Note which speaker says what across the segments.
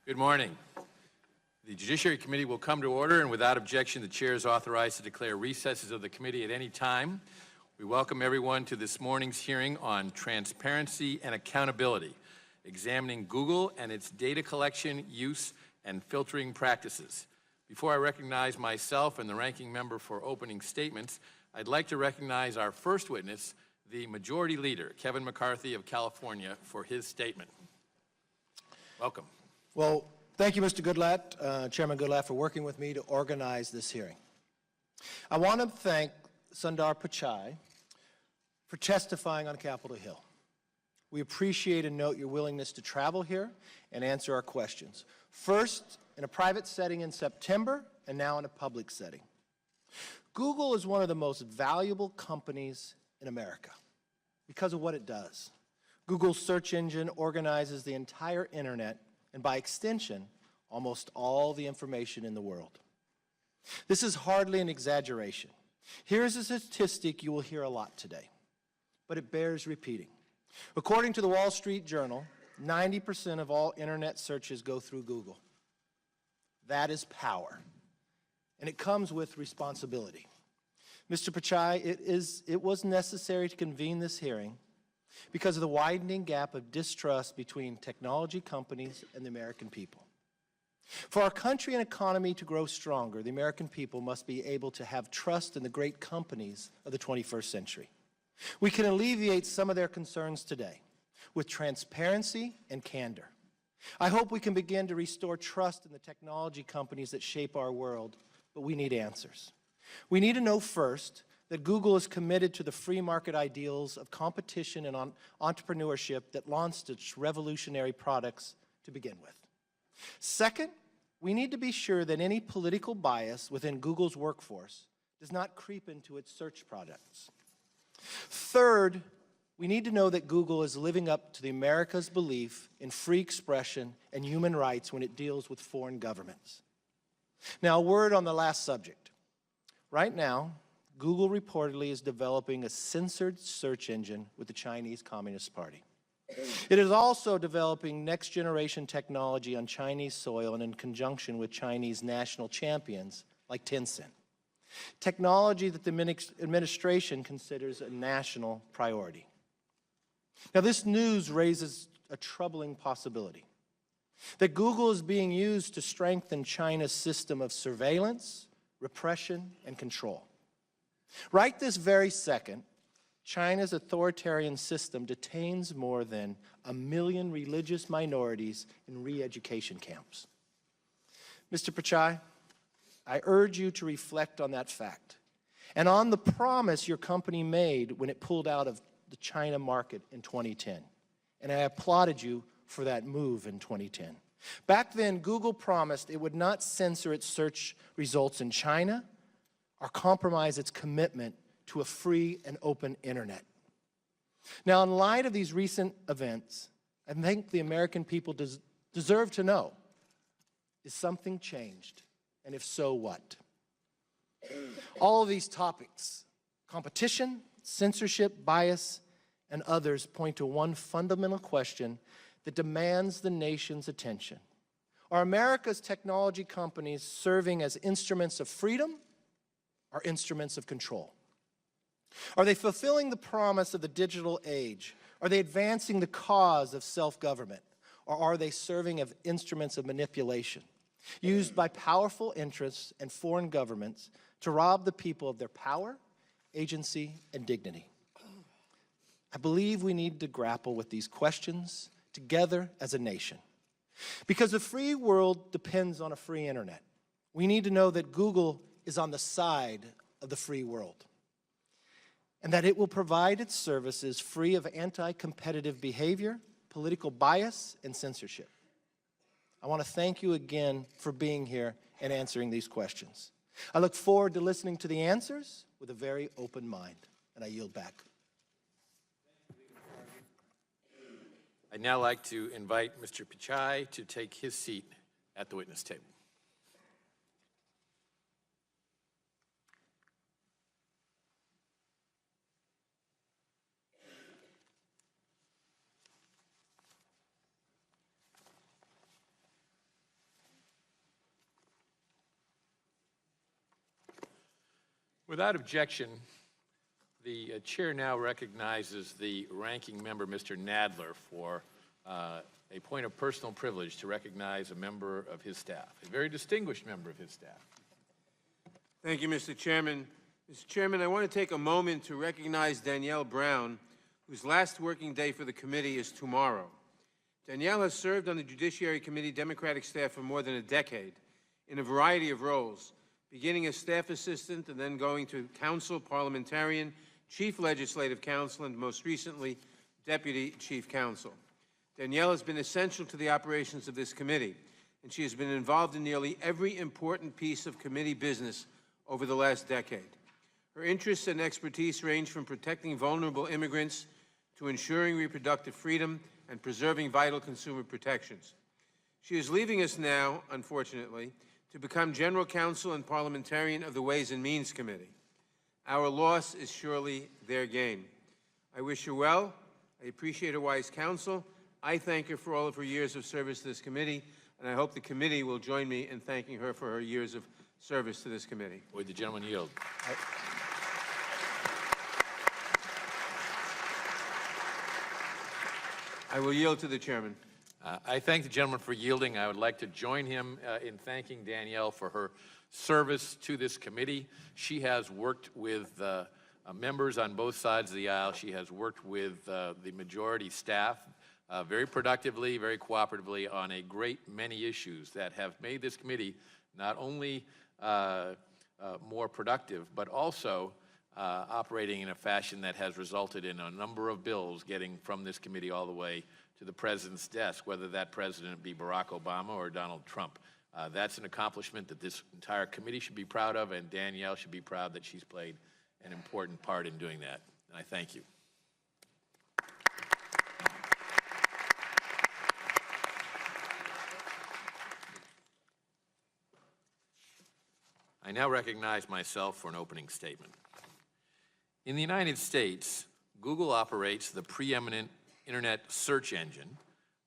Speaker 1: Good morning. The Judiciary Committee will come to order, and without objection, the chair is authorized to declare recesses of the committee at any time. We welcome everyone to this morning's hearing on transparency and accountability, examining Google and its data collection, use, and filtering practices. Before I recognize myself and the ranking member for opening statements, I'd like to recognize our first witness, the Majority Leader, Kevin McCarthy of California, for his statement. Welcome.
Speaker 2: Well, thank you, Mr. Goodlatte, Chairman Goodlatte, for working with me to organize this hearing. I want to thank Sundar Pichai for testifying on Capitol Hill. We appreciate and note your willingness to travel here and answer our questions. First, in a private setting in September, and now in a public setting. Google is one of the most valuable companies in America because of what it does. Google's search engine organizes the entire internet and by extension, almost all the information in the world. This is hardly an exaggeration. Here's a statistic you will hear a lot today, but it bears repeating. According to the Wall Street Journal, 90% of all internet searches go through Google. That is power, and it comes with responsibility. Mr. Pichai, it was necessary to convene this hearing because of the widening gap of distrust between technology companies and the American people. For our country and economy to grow stronger, the American people must be able to have trust in the great companies of the 21st century. We can alleviate some of their concerns today with transparency and candor. I hope we can begin to restore trust in the technology companies that shape our world, but we need answers. We need to know first that Google is committed to the free market ideals of competition and entrepreneurship that launched its revolutionary products to begin with. Second, we need to be sure that any political bias within Google's workforce does not creep into its search products. Third, we need to know that Google is living up to the America's belief in free expression and human rights when it deals with foreign governments. Now, a word on the last subject. Right now, Google reportedly is developing a censored search engine with the Chinese Communist Party. It is also developing next-generation technology on Chinese soil and in conjunction with Chinese national champions like Tencent. Technology that the administration considers a national priority. Now, this news raises a troubling possibility that Google is being used to strengthen China's system of surveillance, repression, and control. Right this very second, China's authoritarian system detains more than 1 million religious minorities in re-education camps. Mr. Pichai, I urge you to reflect on that fact and on the promise your company made when it pulled out of the China market in 2010. And I applauded you for that move in 2010. Back then, Google promised it would not censor its search results in China or compromise its commitment to a free and open internet. Now, in light of these recent events, I think the American people deserve to know, is something changed? And if so, what? All of these topics, competition, censorship, bias, and others point to one fundamental question that demands the nation's attention. Are America's technology companies serving as instruments of freedom or instruments of control? Are they fulfilling the promise of the digital age? Are they advancing the cause of self-government? Or are they serving as instruments of manipulation, used by powerful interests and foreign governments to rob the people of their power, agency, and dignity? I believe we need to grapple with these questions together as a nation. Because the free world depends on a free internet. We need to know that Google is on the side of the free world, and that it will provide its services free of anti-competitive behavior, political bias, and censorship. I want to thank you again for being here and answering these questions. I look forward to listening to the answers with a very open mind, and I yield back.
Speaker 1: I'd now like to invite Mr. Pichai to take his seat at the witness table. Without objection, the chair now recognizes the ranking member, Mr. Nadler, for a point of personal privilege to recognize a member of his staff, a very distinguished member of his staff.
Speaker 3: Thank you, Mr. Chairman. Mr. Chairman, I want to take a moment to recognize Danielle Brown, whose last working day for the committee is tomorrow. Danielle has served on the Judiciary Committee Democratic staff for more than a decade in a variety of roles, beginning as staff assistant and then going to counsel, parliamentarian, chief legislative counsel, and most recently, deputy chief counsel. Danielle has been essential to the operations of this committee, and she has been involved in nearly every important piece of committee business over the last decade. Her interests and expertise range from protecting vulnerable immigrants to ensuring reproductive freedom and preserving vital consumer protections. She is leaving us now, unfortunately, to become general counsel and parliamentarian of the Ways and Means Committee. Our loss is surely their gain. I wish her well. I appreciate her wise counsel. I thank her for all of her years of service to this committee, and I hope the committee will join me in thanking her for her years of service to this committee.
Speaker 1: Would the gentleman yield?
Speaker 3: I will yield to the chairman.
Speaker 1: I thank the gentleman for yielding. I would like to join him in thanking Danielle for her service to this committee. She has worked with members on both sides of the aisle. She has worked with the majority staff very productively, very cooperatively on a great many issues that have made this committee not only more productive, but also operating in a fashion that has resulted in a number of bills getting from this committee all the way to the president's desk, whether that president be Barack Obama or Donald Trump. That's an accomplishment that this entire committee should be proud of, and Danielle should be proud that she's played an important part in doing that. And I thank you. I now recognize myself for an opening statement. In the United States, Google operates the preeminent internet search engine,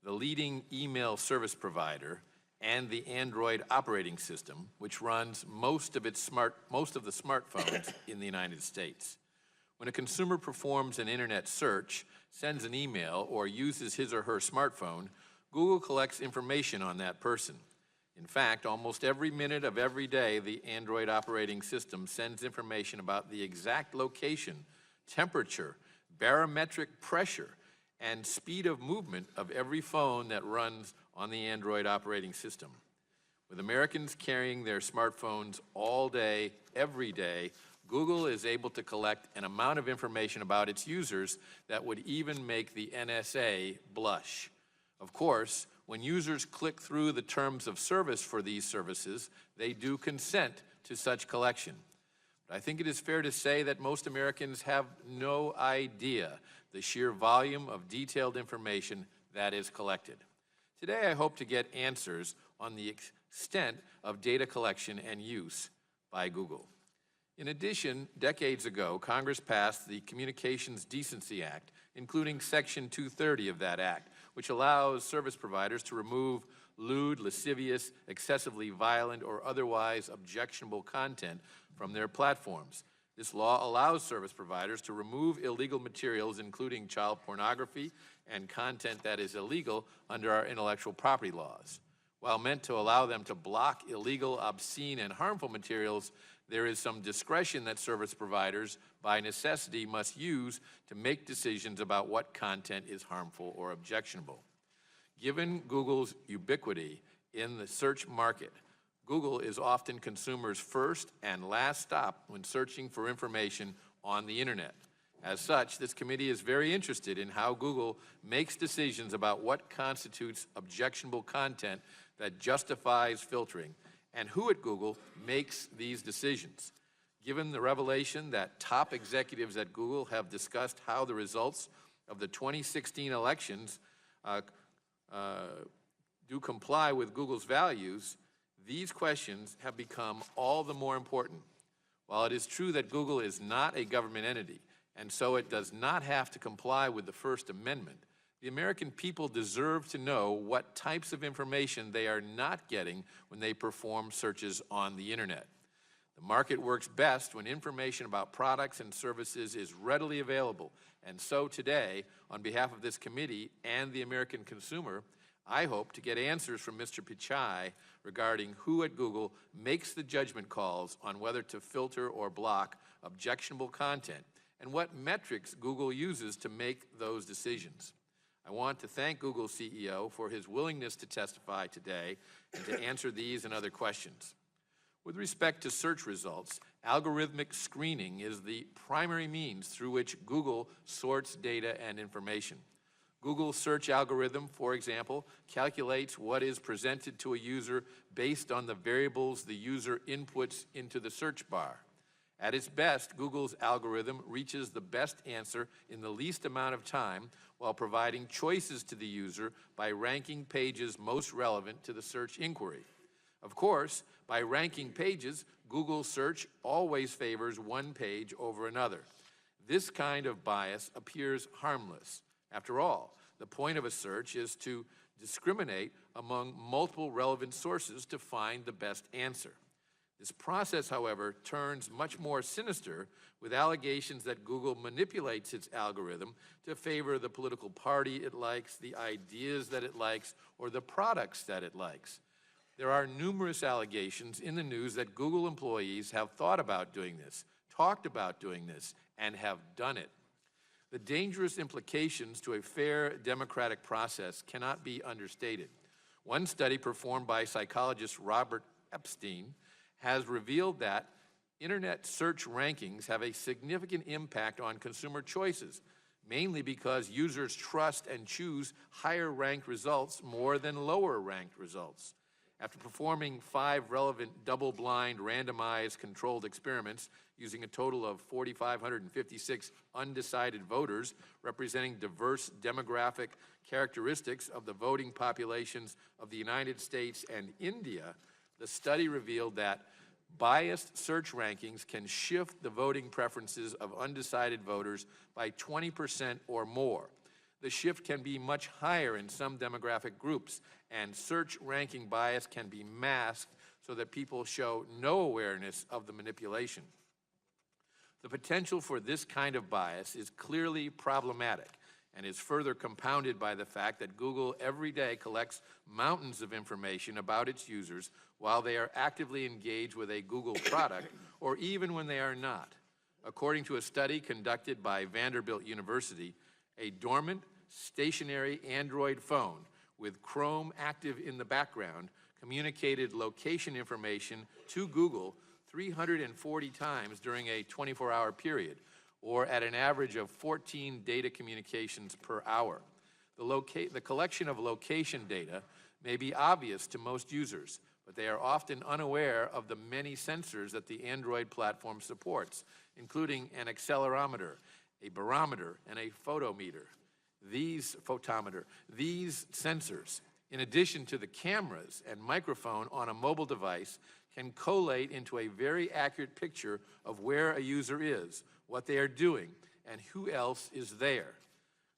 Speaker 1: the leading email service provider, and the Android operating system, which runs most of the smartphones in the United States. When a consumer performs an internet search, sends an email, or uses his or her smartphone, Google collects information on that person. In fact, almost every minute of every day, the Android operating system sends information about the exact location, temperature, barometric pressure, and speed of movement of every phone that runs on the Android operating system. With Americans carrying their smartphones all day, every day, Google is able to collect an amount of information about its users that would even make the NSA blush. Of course, when users click through the terms of service for these services, they do consent to such collection. But I think it is fair to say that most Americans have no idea the sheer volume of detailed information that is collected. Today, I hope to get answers on the extent of data collection and use by Google. In addition, decades ago, Congress passed the Communications Decency Act, including Section 230 of that act, which allows service providers to remove lewd, lascivious, excessively violent, or otherwise objectionable content from their platforms. This law allows service providers to remove illegal materials, including child pornography and content that is illegal under our intellectual property laws. While meant to allow them to block illegal, obscene, and harmful materials, there is some discretion that service providers, by necessity, must use to make decisions about what content is harmful or objectionable. Given Google's ubiquity in the search market, Google is often consumers' first and last stop when searching for information on the internet. As such, this committee is very interested in how Google makes decisions about what constitutes objectionable content that justifies filtering, and who at Google makes these decisions. Given the revelation that top executives at Google have discussed how the results of the 2016 elections do comply with Google's values, these questions have become all the more important. While it is true that Google is not a government entity, and so it does not have to comply with the First Amendment, the American people deserve to know what types of information they are not getting when they perform searches on the internet. The market works best when information about products and services is readily available. And so today, on behalf of this committee and the American consumer, I hope to get answers from Mr. Pichai regarding who at Google makes the judgment calls on whether to filter or block objectionable content, and what metrics Google uses to make those decisions. I want to thank Google's CEO for his willingness to testify today and to answer these and other questions. With respect to search results, algorithmic screening is the primary means through which Google sorts data and information. Google's search algorithm, for example, calculates what is presented to a user based on the variables the user inputs into the search bar. At its best, Google's algorithm reaches the best answer in the least amount of time while providing choices to the user by ranking pages most relevant to the search inquiry. Of course, by ranking pages, Google search always favors one page over another. This kind of bias appears harmless. After all, the point of a search is to discriminate among multiple relevant sources to find the best answer. This process, however, turns much more sinister with allegations that Google manipulates its algorithm to favor the political party it likes, the ideas that it likes, or the products that it likes. There are numerous allegations in the news that Google employees have thought about doing this, talked about doing this, and have done it. The dangerous implications to a fair democratic process cannot be understated. One study performed by psychologist Robert Epstein has revealed that internet search rankings have a significant impact on consumer choices, mainly because users trust and choose higher-ranked results more than lower-ranked results. After performing 5 relevant double-blind randomized controlled experiments using a total of 4,556 undecided voters representing diverse demographic characteristics of the voting populations of the United States and India, the study revealed that biased search rankings can shift the voting preferences of undecided voters by 20% or more. The shift can be much higher in some demographic groups, and search ranking bias can be masked so that people show no awareness of the manipulation. The potential for this kind of bias is clearly problematic and is further compounded by the fact that Google every day collects mountains of information about its users while they are actively engaged with a Google product or even when they are not. According to a study conducted by Vanderbilt University, a dormant, stationary Android phone with Chrome active in the background communicated location information to Google 340 times during a 24-hour period, or at an average of 14 data communications per hour. The collection of location data may be obvious to most users, but they are often unaware of the many sensors that the Android platform supports, including an accelerometer, a barometer, and a photometer. These sensors, in addition to the cameras and microphone on a mobile device, can collate into a very accurate picture of where a user is, what they are doing, and who else is there.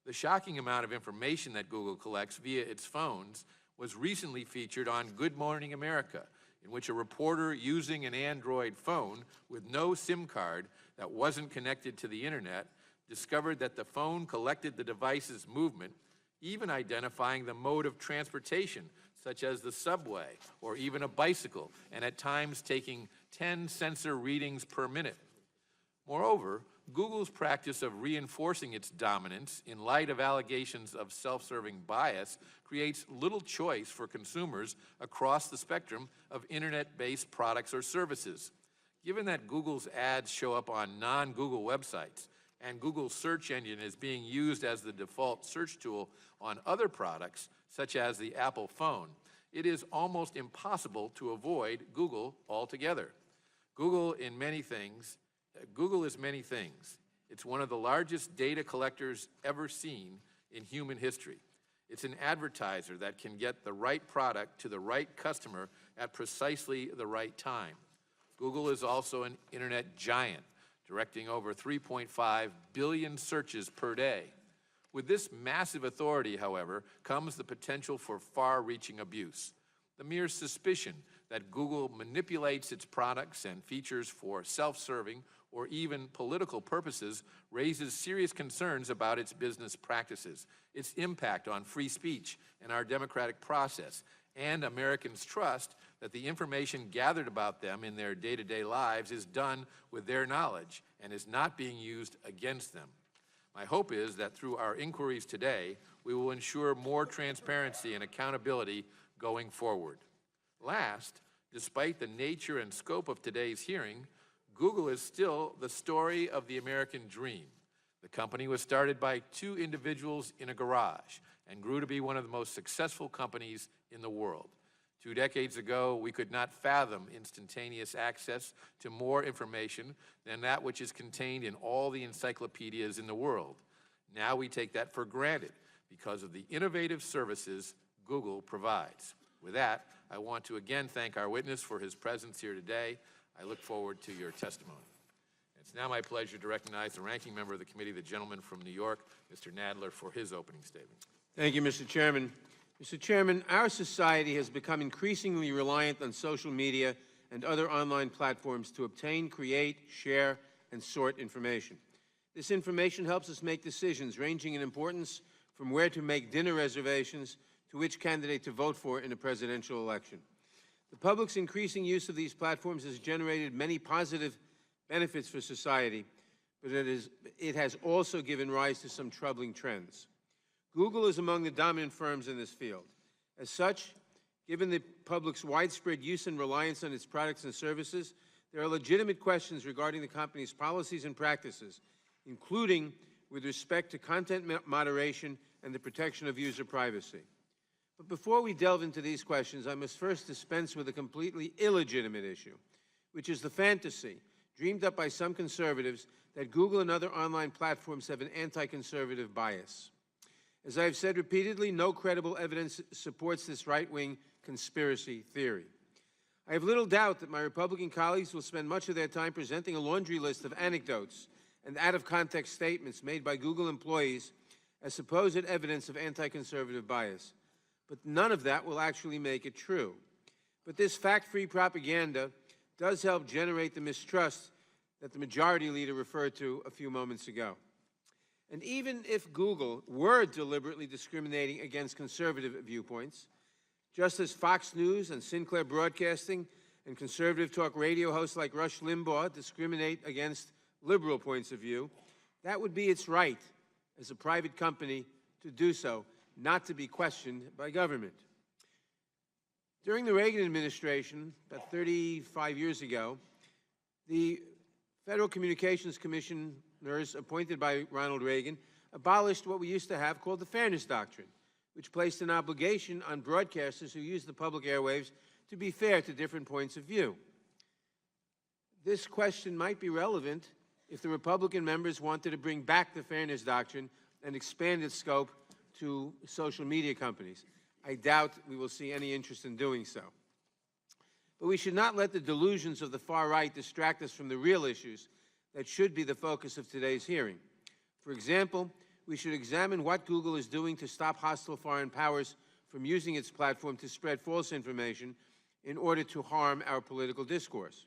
Speaker 1: The shocking amount of information that Google collects via its phones was recently featured on Good Morning America, in which a reporter using an Android phone with no SIM card that wasn't connected to the internet discovered that the phone collected the device's movement, even identifying the mode of transportation, such as the subway or even a bicycle, and at times taking 10 sensor readings per minute. Moreover, Google's practice of reinforcing its dominance in light of allegations of self-serving bias creates little choice for consumers across the spectrum of internet-based products or services. Given that Google's ads show up on non-Google websites, and Google's search engine is being used as the default search tool on other products, such as the Apple phone, it is almost impossible to avoid Google altogether. Google is many things. It's one of the largest data collectors ever seen in human history. It's an advertiser that can get the right product to the right customer at precisely the right time. Google is also an internet giant, directing over 3.5 billion searches per day. With this massive authority, however, comes the potential for far-reaching abuse. The mere suspicion that Google manipulates its products and features for self-serving or even political purposes raises serious concerns about its business practices, its impact on free speech and our democratic process, and Americans' trust that the information gathered about them in their day-to-day lives is done with their knowledge and is not being used against them. My hope is that through our inquiries today, we will ensure more transparency and accountability going forward. Last, despite the nature and scope of today's hearing, Google is still the story of the American dream. The company was started by two individuals in a garage and grew to be one of the most successful companies in the world. 2 decades ago, we could not fathom instantaneous access to more information than that which is contained in all the encyclopedias in the world. Now we take that for granted because of the innovative services Google provides. With that, I want to again thank our witness for his presence here today. I look forward to your testimony. It's now my pleasure to recognize the ranking member of the committee, the gentleman from New York, Mr. Nadler, for his opening statement.
Speaker 3: Thank you, Mr. Chairman. Mr. Chairman, our society has become increasingly reliant on social media and other online platforms to obtain, create, share, and sort information. This information helps us make decisions ranging in importance from where to make dinner reservations to which candidate to vote for in a presidential election. The public's increasing use of these platforms has generated many positive benefits for society, but it has also given rise to some troubling trends. Google is among the dominant firms in this field. As such, given the public's widespread use and reliance on its products and services, there are legitimate questions regarding the company's policies and practices, including with respect to content moderation and the protection of user privacy. But before we delve into these questions, I must first dispense with a completely illegitimate issue, which is the fantasy dreamed up by some conservatives that Google and other online platforms have an anti-conservative bias. As I have said repeatedly, no credible evidence supports this right-wing conspiracy theory. I have little doubt that my Republican colleagues will spend much of their time presenting a laundry list of anecdotes and out-of-context statements made by Google employees as supposed evidence of anti-conservative bias. But none of that will actually make it true. But this fact-free propaganda does help generate the mistrust that the majority leader referred to a few moments ago. And even if Google were deliberately discriminating against conservative viewpoints, just as Fox News and Sinclair Broadcasting and conservative talk radio hosts like Rush Limbaugh discriminate against liberal points of view, that would be its right as a private company to do so, not to be questioned by government. During the Reagan administration, about 35 years ago, the Federal Communications Commissioners appointed by Ronald Reagan abolished what we used to have called the Fairness Doctrine, which placed an obligation on broadcasters who use the public airwaves to be fair to different points of view. This question might be relevant if the Republican members wanted to bring back the Fairness Doctrine and expand its scope to social media companies. I doubt we will see any interest in doing so. But we should not let the delusions of the far right distract us from the real issues that should be the focus of today's hearing. For example, we should examine what Google is doing to stop hostile foreign powers from using its platform to spread false information in order to harm our political discourse.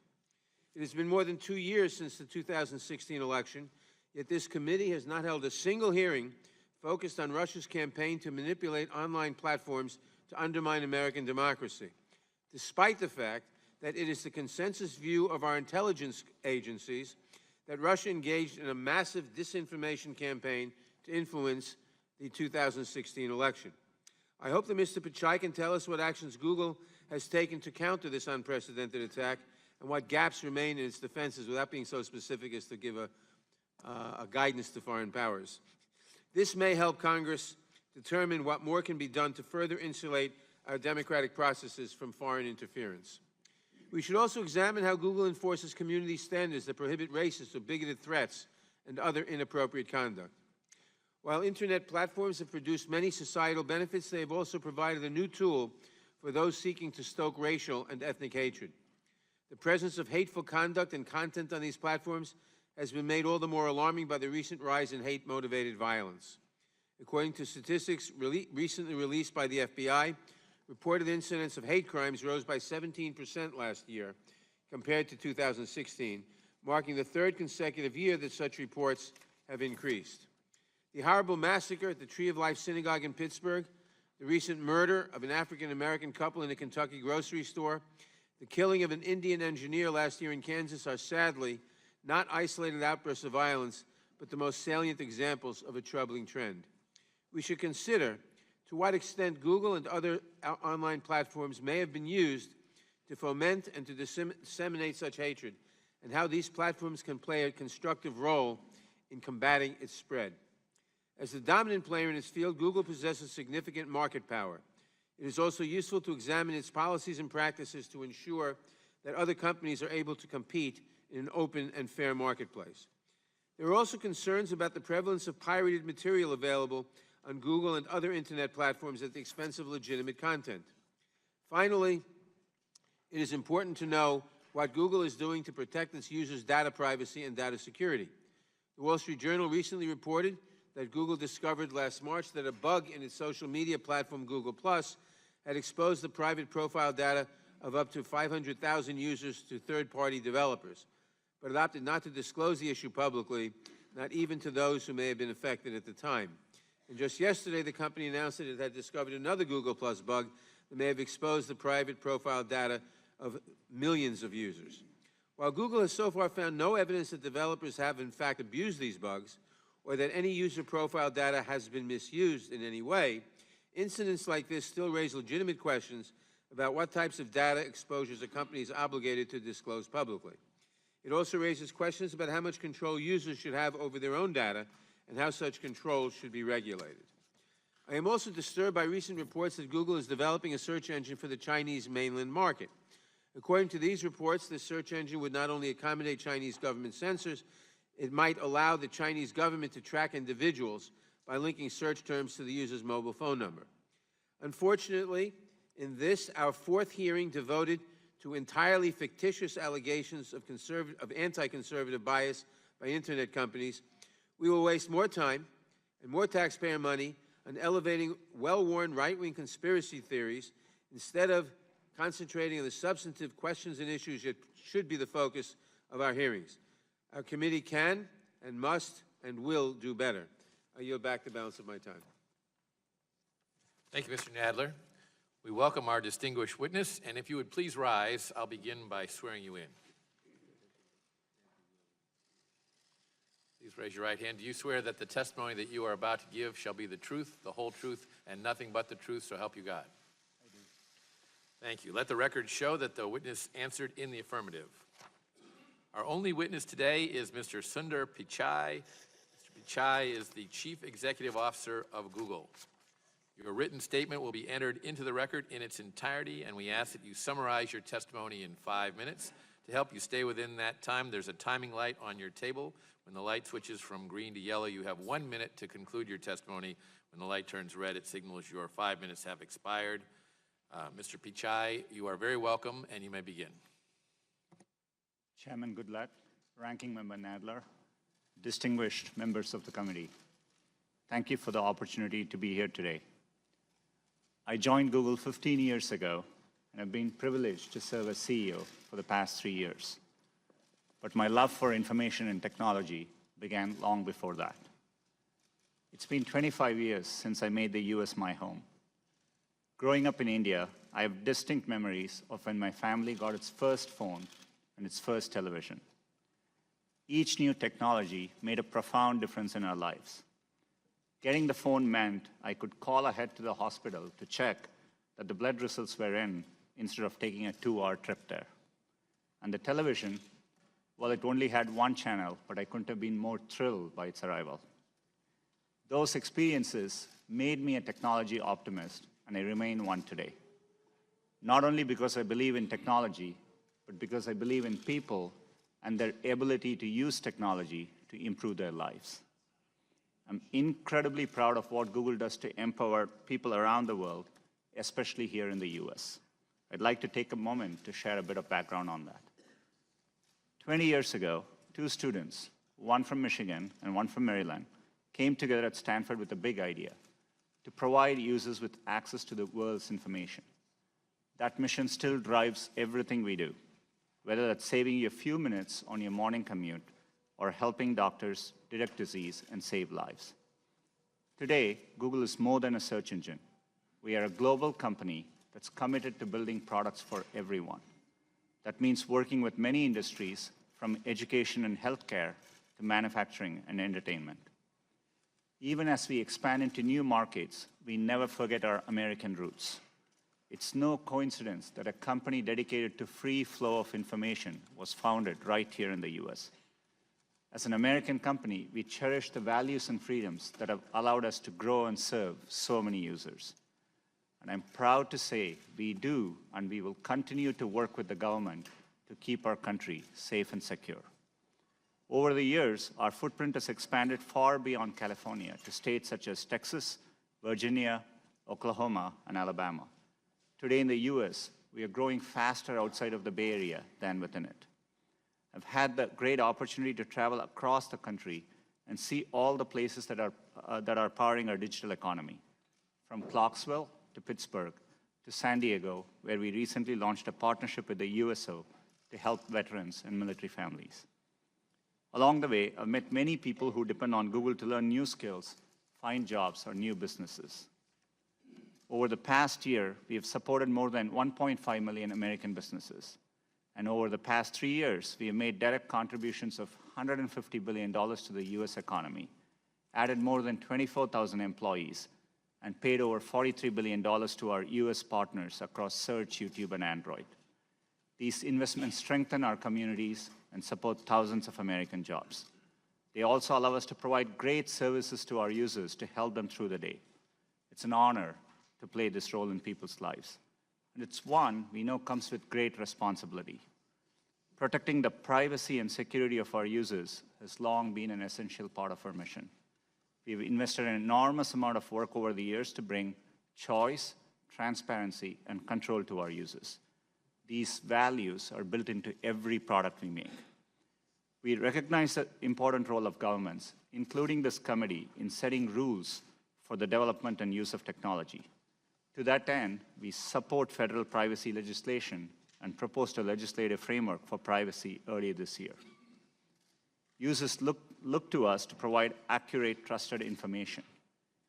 Speaker 3: It has been more than 2 years since the 2016 election, yet this committee has not held a single hearing focused on Russia's campaign to manipulate online platforms to undermine American democracy, despite the fact that it is the consensus view of our intelligence agencies that Russia engaged in a massive disinformation campaign to influence the 2016 election. I hope that Mr. Pichai can tell us what actions Google has taken to counter this unprecedented attack and what gaps remain in its defenses without being so specific as to give a guidance to foreign powers. This may help Congress determine what more can be done to further insulate our democratic processes from foreign interference. We should also examine how Google enforces community standards that prohibit racist or bigoted threats and other inappropriate conduct. While Internet platforms have produced many societal benefits, they have also provided a new tool for those seeking to stoke racial and ethnic hatred. The presence of hateful conduct and content on these platforms has been made all the more alarming by the recent rise in hate-motivated violence. According to statistics recently released by the FBI, reported incidents of hate crimes rose by 17% last year compared to 2016, marking the third consecutive year that such reports have increased. The horrible massacre at the Tree of Life Synagogue in Pittsburgh, the recent murder of an African-American couple in a Kentucky grocery store, the killing of an Indian engineer last year in Kansas are sadly not isolated outbursts of violence, but the most salient examples of a troubling trend. We should consider to what extent Google and other online platforms may have been used to foment and to disseminate such hatred, and how these platforms can play a constructive role in combating its spread. As the dominant player in its field, Google possesses significant market power. It is also useful to examine its policies and practices to ensure that other companies are able to compete in an open and fair marketplace. There are also concerns about the prevalence of pirated material available on Google and other internet platforms at the expense of legitimate content. Finally, it is important to know what Google is doing to protect its users' data privacy and data security. The Wall Street Journal recently reported that Google discovered last March that a bug in its social media platform Google+ had exposed the private profile data of up to 500,000 users to third-party developers, but it opted not to disclose the issue publicly, not even to those who may have been affected at the time. And just yesterday, the company announced that it had discovered another Google+ bug that may have exposed the private profile data of millions of users. While Google has so far found no evidence that developers have in fact abused these bugs, or that any user profile data has been misused in any way, incidents like this still raise legitimate questions about what types of data exposures a company is obligated to disclose publicly. It also raises questions about how much control users should have over their own data and how such control should be regulated. I am also disturbed by recent reports that Google is developing a search engine for the Chinese mainland market. According to these reports, this search engine would not only accommodate Chinese government censors, it might allow the Chinese government to track individuals by linking search terms to the user's mobile phone number. Unfortunately, in this, our fourth hearing devoted to entirely fictitious allegations of anti-conservative bias by internet companies, we will waste more time and more taxpayer money on elevating well-worn right-wing conspiracy theories instead of concentrating on the substantive questions and issues that should be the focus of our hearings. Our committee can and must and will do better. I yield back the balance of my time.
Speaker 1: Thank you, Mr. Nadler. We welcome our distinguished witness, and if you would please rise, I'll begin by swearing you in. Please raise your right hand. Do you swear that the testimony that you are about to give shall be the truth, the whole truth, and nothing but the truth, so help you God? I do. Thank you. Let the record show that the witness answered in the affirmative. Our only witness today is Mr. Sundar Pichai. Mr. Pichai is the Chief Executive Officer of Google. Your written statement will be entered into the record in its entirety, and we ask that you summarize your testimony in 5 minutes. To help you stay within that time, there's a timing light on your table. When the light switches from green to yellow, you have 1 minute to conclude your testimony. When the light turns red, it signals your 5 minutes have expired. Mr. Pichai, you are very welcome, and you may begin.
Speaker 4: Chairman Goodlatte, Ranking Member Nadler, distinguished members of the committee, thank you for the opportunity to be here today. I joined Google 15 years ago and have been privileged to serve as CEO for the past 3 years. But my love for information and technology began long before that. It's been 25 years since I made the US my home. Growing up in India, I have distinct memories of when my family got its first phone and its first television. Each new technology made a profound difference in our lives. Getting the phone meant I could call ahead to the hospital to check that the blood results were in instead of taking a 2-hour trip there. And the television, well, it only had one channel, but I couldn't have been more thrilled by its arrival. Those experiences made me a technology optimist, and I remain one today. Not only because I believe in technology, but because I believe in people and their ability to use technology to improve their lives. I'm incredibly proud of what Google does to empower people around the world, especially here in the US. I'd like to take a moment to share a bit of background on that. 20 years ago, 2 students, one from Michigan and one from Maryland, came together at Stanford with a big idea: to provide users with access to the world's information. That mission still drives everything we do, whether that's saving you a few minutes on your morning commute or helping doctors detect disease and save lives. Today, Google is more than a search engine. We are a global company that's committed to building products for everyone. That means working with many industries, from education and healthcare to manufacturing and entertainment. Even as we expand into new markets, we never forget our American roots. It's no coincidence that a company dedicated to free flow of information was founded right here in the US. As an American company, we cherish the values and freedoms that have allowed us to grow and serve so many users. And I'm proud to say we do, and we will continue to work with the government to keep our country safe and secure. Over the years, our footprint has expanded far beyond California to states such as Texas, Virginia, Oklahoma, and Alabama. Today in the US, we are growing faster outside of the Bay Area than within it. I've had the great opportunity to travel across the country and see all the places that are powering our digital economy, from Clarksville to Pittsburgh to San Diego, where we recently launched a partnership with the USO to help veterans and military families. Along the way, I've met many people who depend on Google to learn new skills, find jobs, or new businesses. Over the past year, we have supported more than 1.5 million American businesses. And over the past 3 years, we have made direct contributions of $150 billion to the US economy, added more than 24,000 employees, and paid over $43 billion to our US partners across Search, YouTube, and Android. These investments strengthen our communities and support thousands of American jobs. They also allow us to provide great services to our users to help them through the day. It's an honor to play this role in people's lives. And it's one we know comes with great responsibility. Protecting the privacy and security of our users has long been an essential part of our mission. We've invested an enormous amount of work over the years to bring choice, transparency, and control to our users. These values are built into every product we make. We recognize the important role of governments, including this committee, in setting rules for the development and use of technology. To that end, we support federal privacy legislation and proposed a legislative framework for privacy earlier this year. Users look to us to provide accurate, trusted information,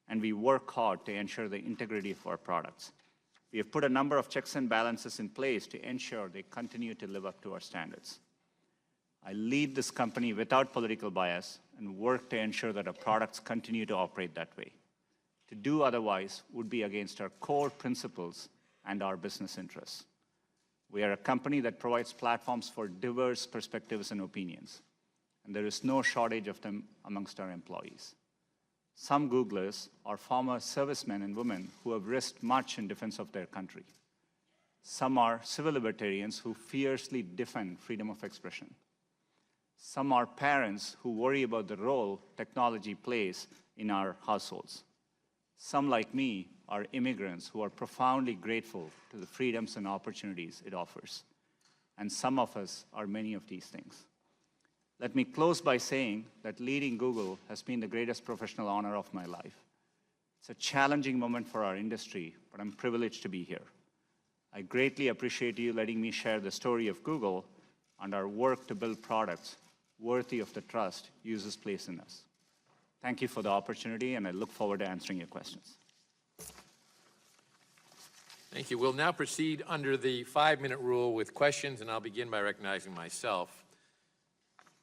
Speaker 4: and we work hard to ensure the integrity of our products. We have put a number of checks and balances in place to ensure they continue to live up to our standards. I lead this company without political bias and work to ensure that our products continue to operate that way. To do otherwise would be against our core principles and our business interests. We are a company that provides platforms for diverse perspectives and opinions, and there is no shortage of them amongst our employees. Some Googlers are former servicemen and women who have risked much in defense of their country. Some are civil libertarians who fiercely defend freedom of expression. Some are parents who worry about the role technology plays in our households. Some, like me, are immigrants who are profoundly grateful to the freedoms and opportunities it offers. And some of us are many of these things. Let me close by saying that leading Google has been the greatest professional honor of my life. It's a challenging moment for our industry, but I'm privileged to be here. I greatly appreciate you letting me share the story of Google and our work to build products worthy of the trust users place in us. Thank you for the opportunity, and I look forward to answering your questions.
Speaker 1: Thank you. We'll now proceed under the 5-minute rule with questions, and I'll begin by recognizing myself.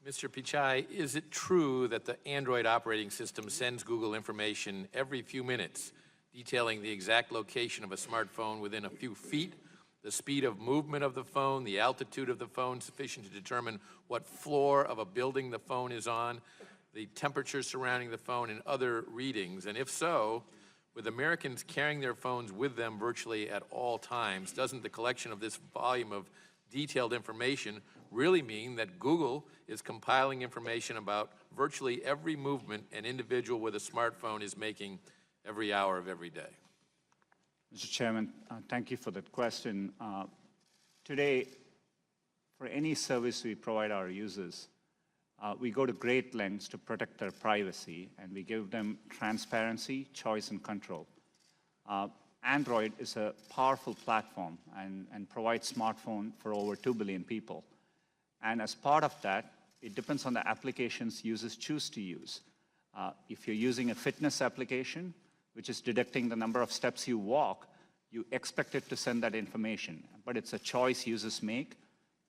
Speaker 1: Mr. Pichai, is it true that the Android operating system sends Google information every few minutes, detailing the exact location of a smartphone within a few feet, the speed of movement of the phone, the altitude of the phone sufficient to determine what floor of a building the phone is on, the temperature surrounding the phone, and other readings? And if so, with Americans carrying their phones with them virtually at all times, doesn't the collection of this volume of detailed information really mean that Google is compiling information about virtually every movement an individual with a smartphone is making every hour of every day?
Speaker 4: Mr. Chairman, thank you for that question. Today, for any service we provide our users, we go to great lengths to protect their privacy, and we give them transparency, choice, and control. Android is a powerful platform and provides smartphone for over 2 billion people. And as part of that, it depends on the applications users choose to use. If you're using a fitness application, which is detecting the number of steps you walk, you expect it to send that information. But it's a choice users make.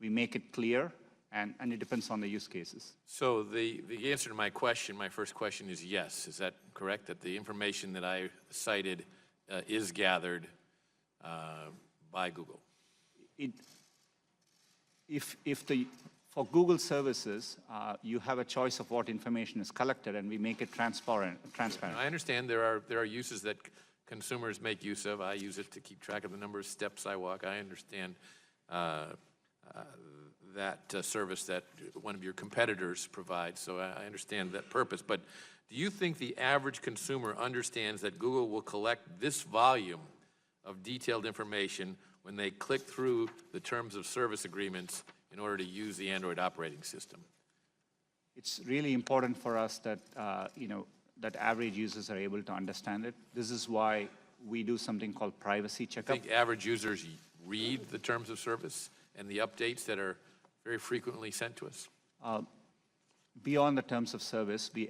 Speaker 4: We make it clear, and it depends on the use cases.
Speaker 1: So the answer to my question, my first question is yes. Is that correct, that the information that I cited is gathered by Google?
Speaker 4: For Google services, you have a choice of what information is collected, and we make it transparent.
Speaker 1: I understand there are uses that consumers make use of. I use it to keep track of the number of steps I walk. I understand that service that one of your competitors provides, so I understand that purpose. But do you think the average consumer understands that Google will collect this volume of detailed information when they click through the terms of service agreements in order to use the Android operating system?
Speaker 4: It's really important for us that, that average users are able to understand it. This is why we do something called privacy
Speaker 1: I
Speaker 4: checkup.
Speaker 1: think average users read the terms of service and the updates that are very frequently sent to us.
Speaker 4: Beyond the terms of service, we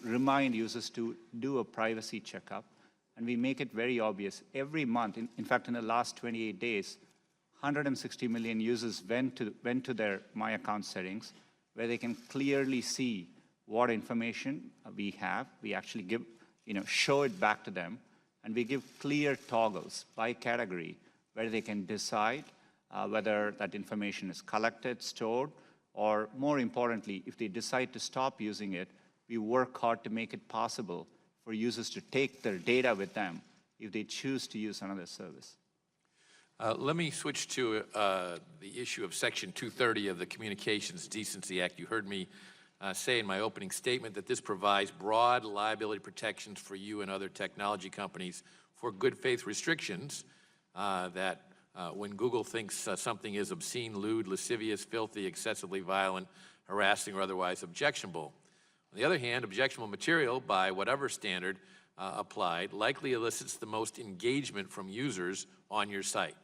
Speaker 4: remind users to do a privacy checkup, and we make it very obvious. Every month, in fact, in the last 28 days, 160 million users went to their My Account settings, where they can clearly see what information we have. We actually show it back to them, and we give clear toggles by category where they can decide whether that information is collected, stored, or more importantly, if they decide to stop using it, we work hard to make it possible for users to take their data with them if they choose to use another service.
Speaker 1: Let me switch to the issue of Section 230 of the Communications Decency Act. You heard me say in my opening statement that this provides broad liability protections for you and other technology companies for good faith restrictions that when Google thinks something is obscene, lewd, lascivious, filthy, excessively violent, harassing, or otherwise objectionable. On the other hand, objectionable material, by whatever standard applied, likely elicits the most engagement from users on your site.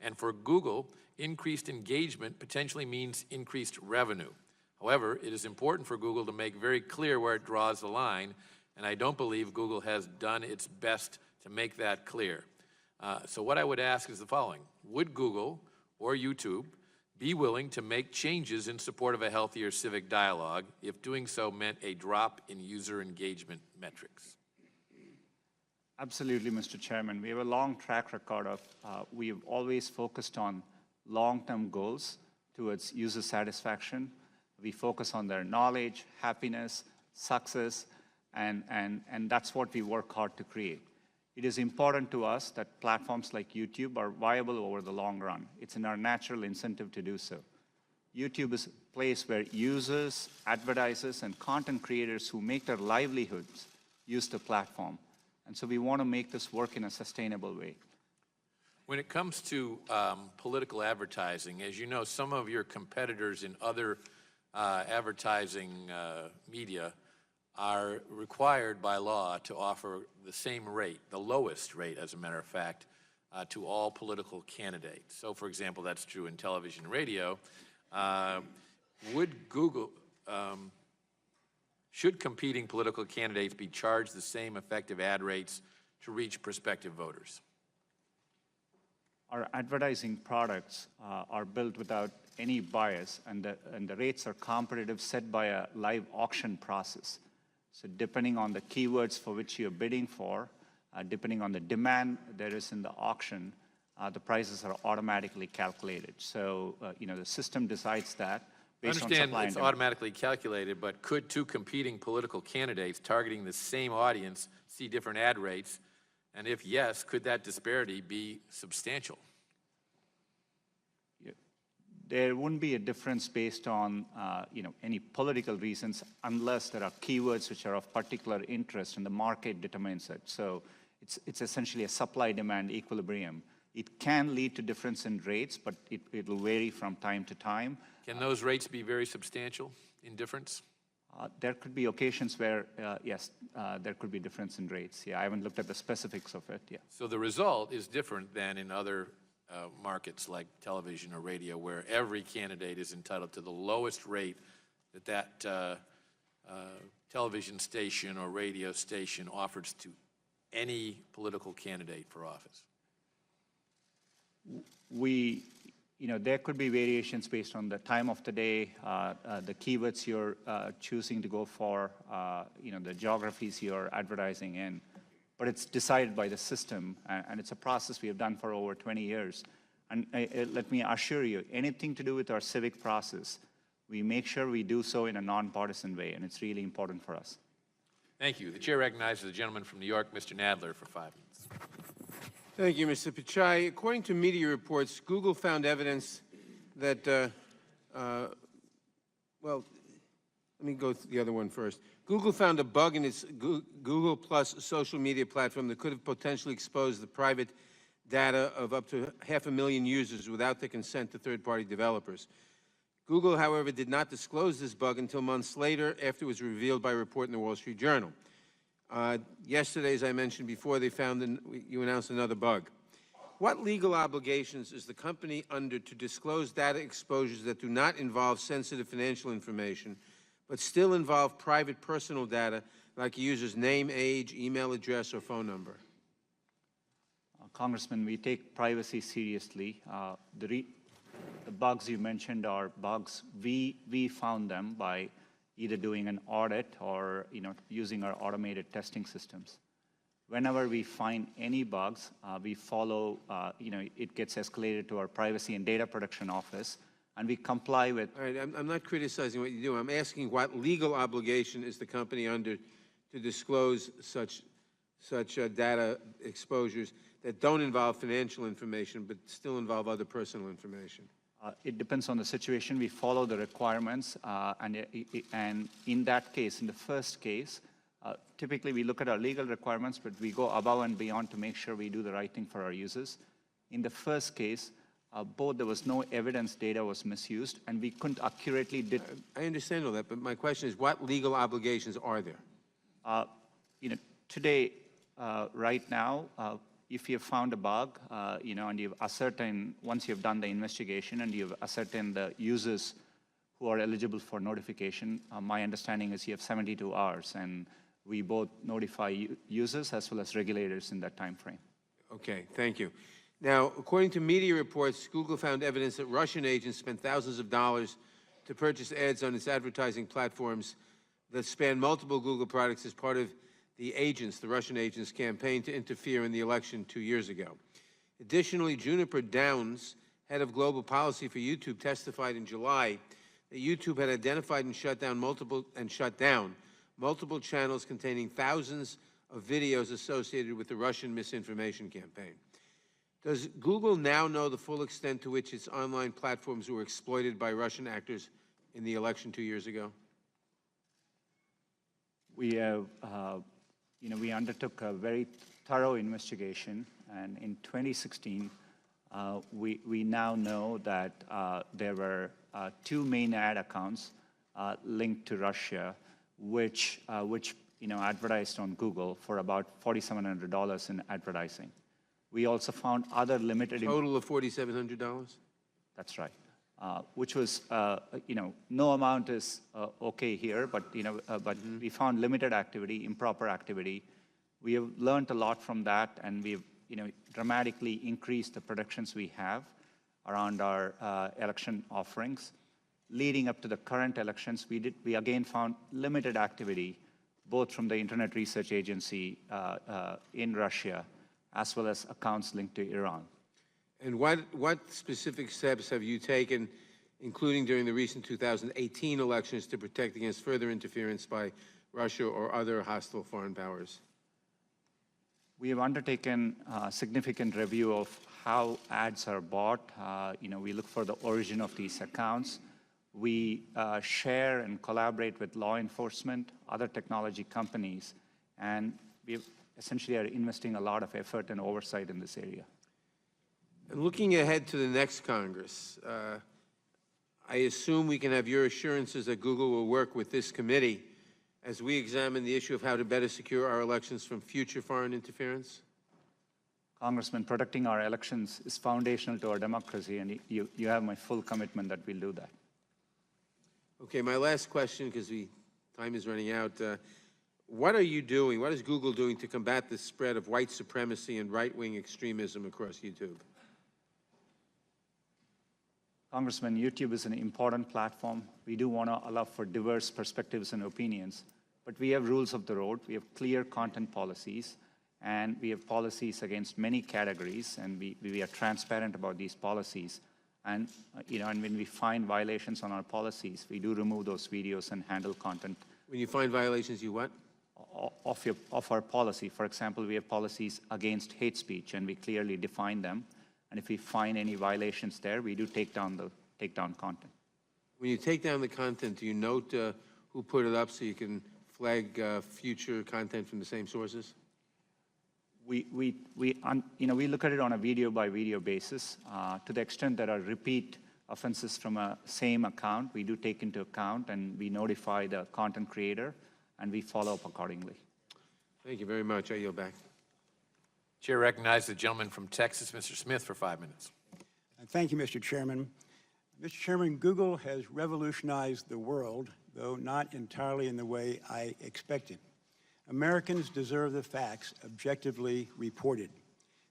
Speaker 1: And for Google, increased engagement potentially means increased revenue. However, it is important for Google to make very clear where it draws the line, and I don't believe Google has done its best to make that clear. So what I would ask is the following. Would Google or YouTube be willing to make changes in support of a healthier civic dialogue if doing so meant a drop in user engagement metrics?
Speaker 4: Absolutely, Mr. Chairman. We have a long track record of, we have always focused on long-term goals towards user satisfaction. We focus on their knowledge, happiness, success, and that's what we work hard to create. It is important to us that platforms like YouTube are viable over the long run. It's in our natural incentive to do so. YouTube is a place where users, advertisers, and content creators who make their livelihoods use the platform. And so we want to make this work in a sustainable way.
Speaker 1: When it comes to political advertising, as you know, some of your competitors in other advertising media are required by law to offer the same rate, the lowest rate, as a matter of fact, to all political candidates. So, for example, that's true in television and radio. Should competing political candidates be charged the same effective ad rates to reach prospective voters?
Speaker 4: Our advertising products are built without any bias, and the rates are competitive, set by a live auction process. So depending on the keywords for which you're bidding for, depending on the demand there is in the auction, the prices are automatically calculated. So, the system decides that based on supply and demand.
Speaker 1: I understand it's automatically calculated, but could two competing political candidates targeting the same audience see different ad rates? And if yes, could that disparity be substantial?
Speaker 4: There wouldn't be a difference based on any political reasons unless there are keywords which are of particular interest and the market determines it. So it's essentially a supply-demand equilibrium. It can lead to difference in rates, but it will vary from time to time.
Speaker 1: Can those rates be very substantial in difference?
Speaker 4: There could be occasions where, yes, there could be difference in rates. Yeah, I haven't looked at the specifics of it. Yeah.
Speaker 1: So the result is different than in other markets like television or radio, where every candidate is entitled to the lowest rate that television station or radio station offers to any political candidate for office.
Speaker 4: There could be variations based on the time of the day, the keywords you're choosing to go for, the geographies you're advertising in. But it's decided by the system, and it's a process we have done for over 20 years. And let me assure you, anything to do with our civic process, we make sure we do so in a nonpartisan way, and it's really important for us.
Speaker 1: Thank you. The chair recognizes the gentleman from New York, Mr. Nadler, for 5 minutes.
Speaker 3: Thank you, Mr. Pichai. According to media reports, Google found evidence that, well, let me go the other one first. Google found a bug in its Google Plus social media platform that could have potentially exposed the private data of up to 500,000 users without the consent of third-party developers. Google, however, did not disclose this bug until months later after it was revealed by a report in the Wall Street Journal. Yesterday, as I mentioned before, you announced another bug. What legal obligations is the company under to disclose data exposures that do not involve sensitive financial information, but still involve private personal data like a user's name, age, email address, or phone number?
Speaker 4: Congressman, we take privacy seriously. The bugs you mentioned are bugs. We found them by either doing an audit or using our automated testing systems. Whenever we find any bugs, we follow, it gets escalated to our Privacy and Data Protection Office, and we comply with.
Speaker 3: All right, I'm not criticizing what you do. I'm asking what legal obligation is the company under to disclose such data exposures that don't involve financial information but still involve other personal information?
Speaker 4: It depends on the situation. We follow the requirements, and in that case, in the first case, typically we look at our legal requirements, but we go above and beyond to make sure we do the right thing for our users. In the first case, both there was no evidence data was misused, and we couldn't accurately
Speaker 3: I understand all that, but my question is, what legal obligations are there?
Speaker 4: Today, right now, if you have found a bug, and you've ascertained, once you've done the investigation and you've ascertained the users who are eligible for notification, my understanding is you have 72 hours, and we both notify users as well as regulators in that time frame.
Speaker 3: Okay, thank you. Now, according to media reports, Google found evidence that Russian agents spent thousands of dollars to purchase ads on its advertising platforms that span multiple Google products as part of the Russian agents' campaign to interfere in the election 2 years ago. Additionally, Juniper Downs, head of global policy for YouTube, testified in July that YouTube had identified and shut down multiple channels containing thousands of videos associated with the Russian misinformation campaign. Does Google now know the full extent to which its online platforms were exploited by Russian actors in the election 2 years ago?
Speaker 4: We have, we undertook a very thorough investigation, and in 2016, we now know that there were 2 main ad accounts linked to Russia, which advertised on Google for about $4,700 in advertising. We also found other limited.
Speaker 3: Total of $4,700?
Speaker 4: That's right. Which was, no amount is okay here, but we found limited activity, improper activity. We have learned a lot from that, and we've, dramatically increased the protections we have around our election offerings. Leading up to the current elections, we again found limited activity, both from the Internet Research Agency in Russia, as well as accounts linked to Iran.
Speaker 3: And what specific steps have you taken, including during the recent 2018 elections, to protect against further interference by Russia or other hostile foreign powers?
Speaker 4: We have undertaken a significant review of how ads are bought. We look for the origin of these accounts. We share and collaborate with law enforcement, other technology companies, and we essentially are investing a lot of effort and oversight in this area.
Speaker 3: And looking ahead to the next Congress, I assume we can have your assurances that Google will work with this committee as we examine the issue of how to better secure our elections from future foreign interference?
Speaker 4: Congressman, protecting our elections is foundational to our democracy, and you have my full commitment that we'll do that.
Speaker 3: Okay, my last question, because time is running out. What are you doing, what is Google doing to combat the spread of white supremacy and right-wing extremism across YouTube?
Speaker 4: Congressman, YouTube is an important platform. We do want to allow for diverse perspectives and opinions, but we have rules of the road. We have clear content policies, and we have policies against many categories, and we are transparent about these policies. And, and when we find violations on our policies, we do remove those videos and handle content.
Speaker 3: When you find violations, you what?
Speaker 4: Of our policy. For example, we have policies against hate speech, and we clearly define them. And if we find any violations there, we do take down content.
Speaker 3: When you take down the content, do you note who put it up so you can flag future content from the same sources?
Speaker 4: We look at it on a video-by-video basis. To the extent there are repeat offenses from a same account, we do take into account, and we notify the content creator, and we follow up accordingly.
Speaker 3: Thank you very much. I yield back.
Speaker 1: Chair recognizes the gentleman from Texas, Mr. Smith, for 5 minutes.
Speaker 5: Thank you, Mr. Chairman. Mr. Chairman, Google has revolutionized the world, though not entirely in the way I expected. Americans deserve the facts objectively reported.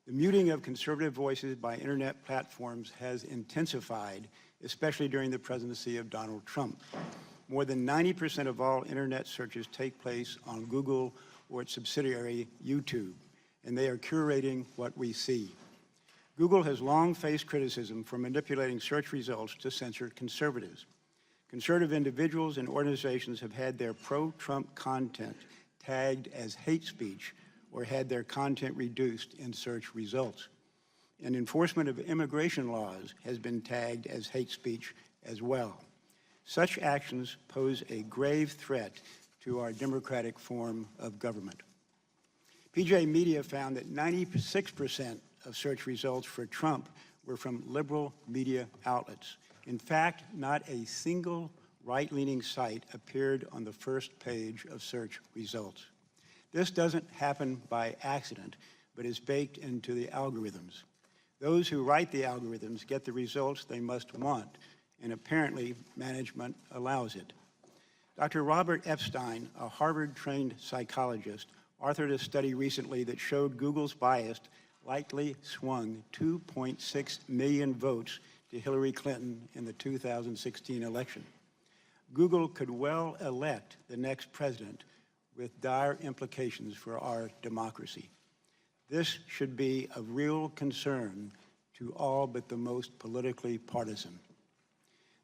Speaker 5: The muting of conservative voices by internet platforms has intensified, especially during the presidency of Donald Trump. More than 90% of all internet searches take place on Google or its subsidiary, YouTube, and they are curating what we see. Google has long faced criticism for manipulating search results to censor conservatives. Conservative individuals and organizations have had their pro-Trump content tagged as hate speech or had their content reduced in search results. And enforcement of immigration laws has been tagged as hate speech as well. Such actions pose a grave threat to our democratic form of government. PJ Media found that 96% of search results for Trump were from liberal media outlets. In fact, not a single right-leaning site appeared on the first page of search results. This doesn't happen by accident, but is baked into the algorithms. Those who write the algorithms get the results they must want, and apparently management allows it. Dr. Robert Epstein, a Harvard-trained psychologist, authored a study recently that showed Google's bias likely swung 2.6 million votes to Hillary Clinton in the 2016 election. Google could well elect the next president with dire implications for our democracy. This should be of real concern to all but the most politically partisan.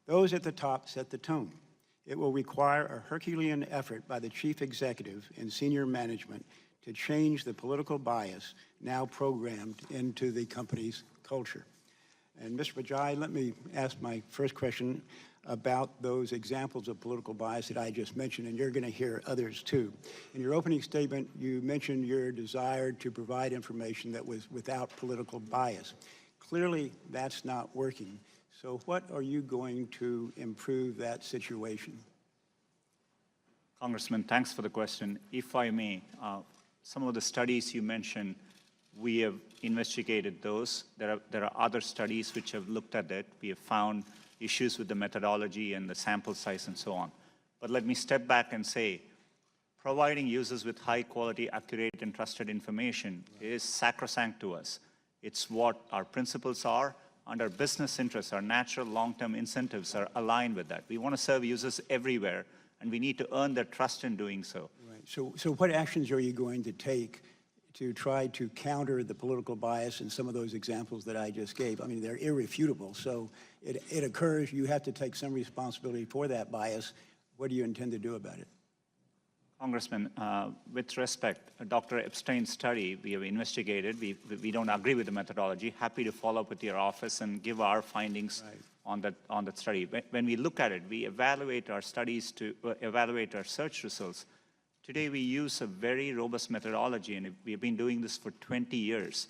Speaker 5: Those at the top set the tone. It will require a Herculean effort by the chief executive and senior management to change the political bias now programmed into the company's culture. And Mr. Vijay, let me ask my first question about those examples of political bias that I just mentioned, and you're going to hear others too. In your opening statement, you mentioned your desire to provide information that was without political bias. Clearly, that's not working. So what are you going to improve that situation?
Speaker 4: Congressman, thanks for the question. If I may, some of the studies you mentioned, we have investigated those. There are other studies which have looked at it. We have found issues with the methodology and the sample size and so on. But let me step back and say, providing users with high quality, accurate, and trusted information is sacrosanct to us. It's what our principles are, and our business interests, our natural long-term incentives are aligned with that. We want to serve users everywhere, and we need to earn their trust in doing so.
Speaker 5: Right. So what actions are you going to take to try to counter the political bias in some of those examples that I just gave? I mean, they're irrefutable, so it occurs. You have to take some responsibility for that bias. What do you intend to do about it?
Speaker 4: Congressman, with respect, Dr. Epstein's study, we have investigated. We don't agree with the methodology. Happy to follow up with your office and give our findings on that study. When we look at it, we evaluate our studies to evaluate our search results. Today, we use a very robust methodology, and we have been doing this for 20 years.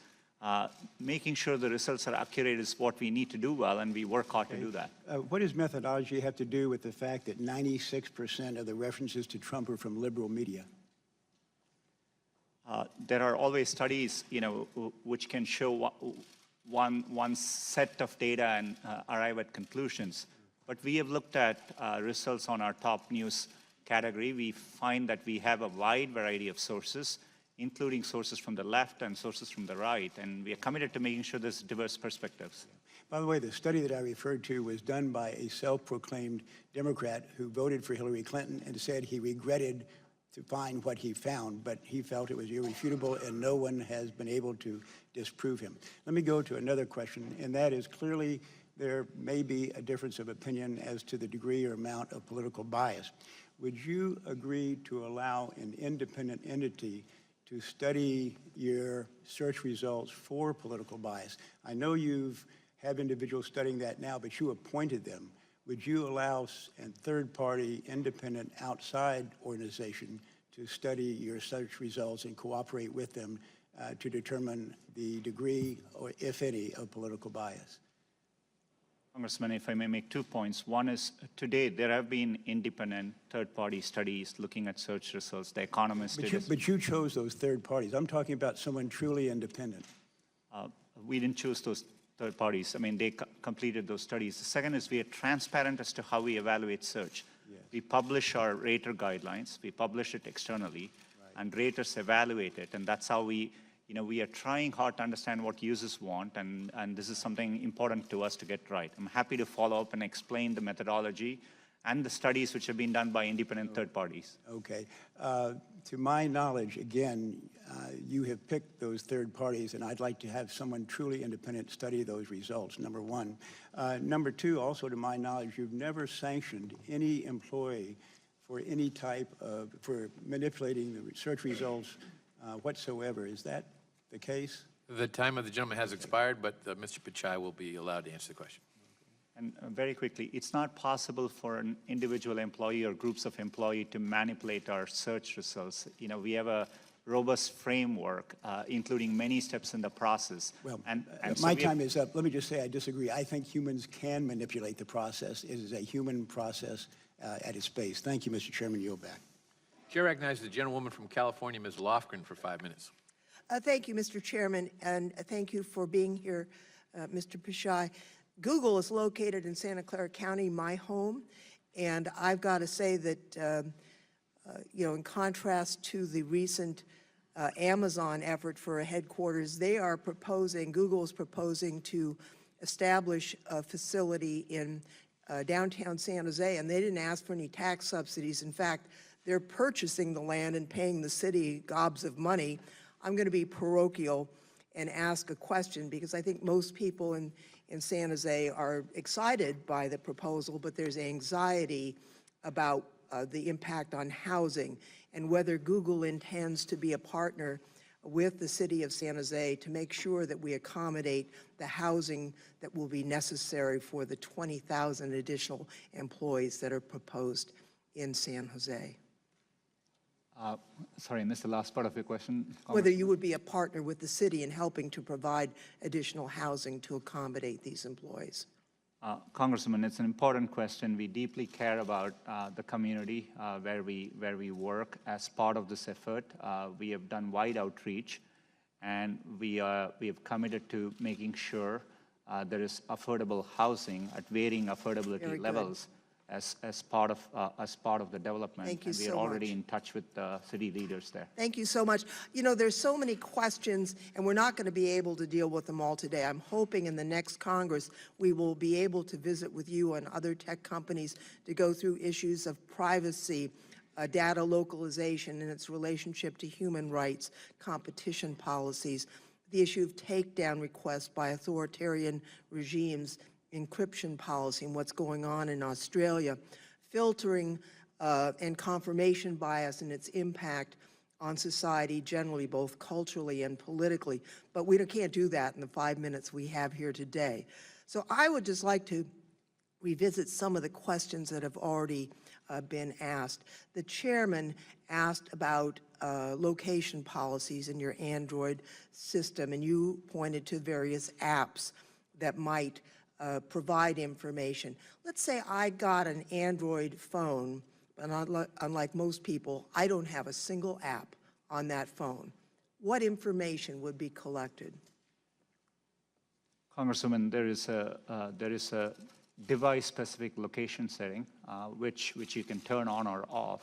Speaker 4: making sure the results are accurate is what we need to do well, and we work hard to do that.
Speaker 5: What does methodology have to do with the fact that 96% of the references to Trump are from liberal media?
Speaker 4: There are always studies, which can show one set of data and arrive at conclusions. But we have looked at results on our top news category. We find that we have a wide variety of sources, including sources from the left and sources from the right, and we are committed to making sure there's diverse perspectives.
Speaker 5: By the way, the study that I referred to was done by a self-proclaimed Democrat who voted for Hillary Clinton and said he regretted to find what he found, but he felt it was irrefutable and no one has been able to disprove him. Let me go to another question, and that is clearly there may be a difference of opinion as to the degree or amount of political bias. Would you agree to allow an independent entity to study your search results for political bias? I know you've have individuals studying that now, but you appointed them. Would you allow a third-party, independent, outside organization to study your search results and cooperate with them to determine the degree, or if any, of political bias?
Speaker 4: Congressman, if I may make 2 points. One is, to date, there have been independent third-party studies looking at search results. The Economist did
Speaker 5: But you chose those third parties. I'm talking about someone truly independent.
Speaker 4: We didn't choose those third parties. I mean, they completed those studies. The second is we are transparent as to how we evaluate search.
Speaker 5: Yes.
Speaker 4: We publish our rater guidelines. We publish it externally, and raters evaluate it. And that's how we are trying hard to understand what users want, and this is something important to us to get right. I'm happy to follow up and explain the methodology and the studies which have been done by independent third parties.
Speaker 5: Okay. To my knowledge, again, you have picked those third parties, and I'd like to have someone truly independent study those results, number one. Number two, also to my knowledge, you've never sanctioned any employee for any type of, for manipulating the search results whatsoever. Is that the case?
Speaker 1: The time of the gentleman has expired, but Mr. Pichai will be allowed to answer the question.
Speaker 4: And very quickly, it's not possible for an individual employee or groups of employees to manipulate our search results. We have a robust framework, including many steps in the process.
Speaker 5: Well,
Speaker 4: and
Speaker 5: my time is up. Let me just say I disagree. I think humans can manipulate the process. It is a human process at its base. Thank you, Mr. Chairman. Yield back.
Speaker 1: Chair recognizes the gentlewoman from California, Ms. Lofgren, for 5 minutes.
Speaker 6: Thank you, Mr. Chairman, and thank you for being here, Mr. Pichai. Google is located in Santa Clara County, my home, and I've got to say that, in contrast to the recent Amazon effort for a headquarters, Google is proposing to establish a facility in downtown San Jose, and they didn't ask for any tax subsidies. In fact, they're purchasing the land and paying the city gobs of money. I'm going to be parochial and ask a question, because I think most people in San Jose are excited by the proposal, but there's anxiety about the impact on housing and whether Google intends to be a partner with the city of San Jose to make sure that we accommodate the housing that will be necessary for the 20,000 additional employees that are proposed in San Jose.
Speaker 4: Sorry, I missed the last part of your question.
Speaker 6: Whether you would be a partner with the city in helping to provide additional housing to accommodate these employees.
Speaker 4: Congressman, it's an important question. We deeply care about the community where we work. As part of this effort, we have done wide outreach, and we have committed to making sure there is affordable housing at varying affordability levels as part of the development.
Speaker 6: Thank you so much.
Speaker 4: And we are already in touch with the city leaders there.
Speaker 6: Thank you so much. There's so many questions, and we're not going to be able to deal with them all today. I'm hoping in the next Congress we will be able to visit with you and other tech companies to go through issues of privacy, data localization and its relationship to human rights, competition policies, the issue of takedown requests by authoritarian regimes, encryption policy and what's going on in Australia, filtering and confirmation bias and its impact on society generally, both culturally and politically. But we can't do that in the 5 minutes we have here today. So I would just like to revisit some of the questions that have already been asked. The chairman asked about location policies in your Android system, and you pointed to various apps that might provide information. Let's say I got an Android phone, but unlike most people, I don't have a single app on that phone. What information would be collected?
Speaker 4: Congresswoman, there is a device-specific location setting, which you can turn on or off.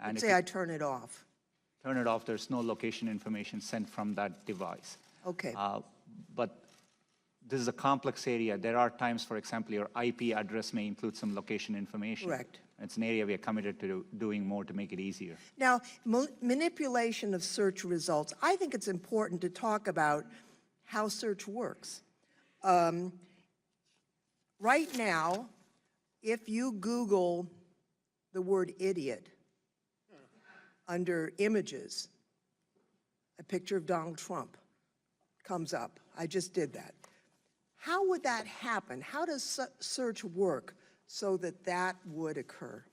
Speaker 4: And
Speaker 6: Let's say I turn it off.
Speaker 4: Turn it off, there's no location information sent from that device.
Speaker 6: Okay.
Speaker 4: But this is a complex area. There are times, for example, your IP address may include some location information.
Speaker 6: Correct.
Speaker 4: It's an area we are committed to doing more to make it easier.
Speaker 6: Now, manipulation of search results. I think it's important to talk about how search works. Right now, if you Google the word idiot under images, a picture of Donald Trump comes up. I just did that. How would that happen? How does search work so that that would occur?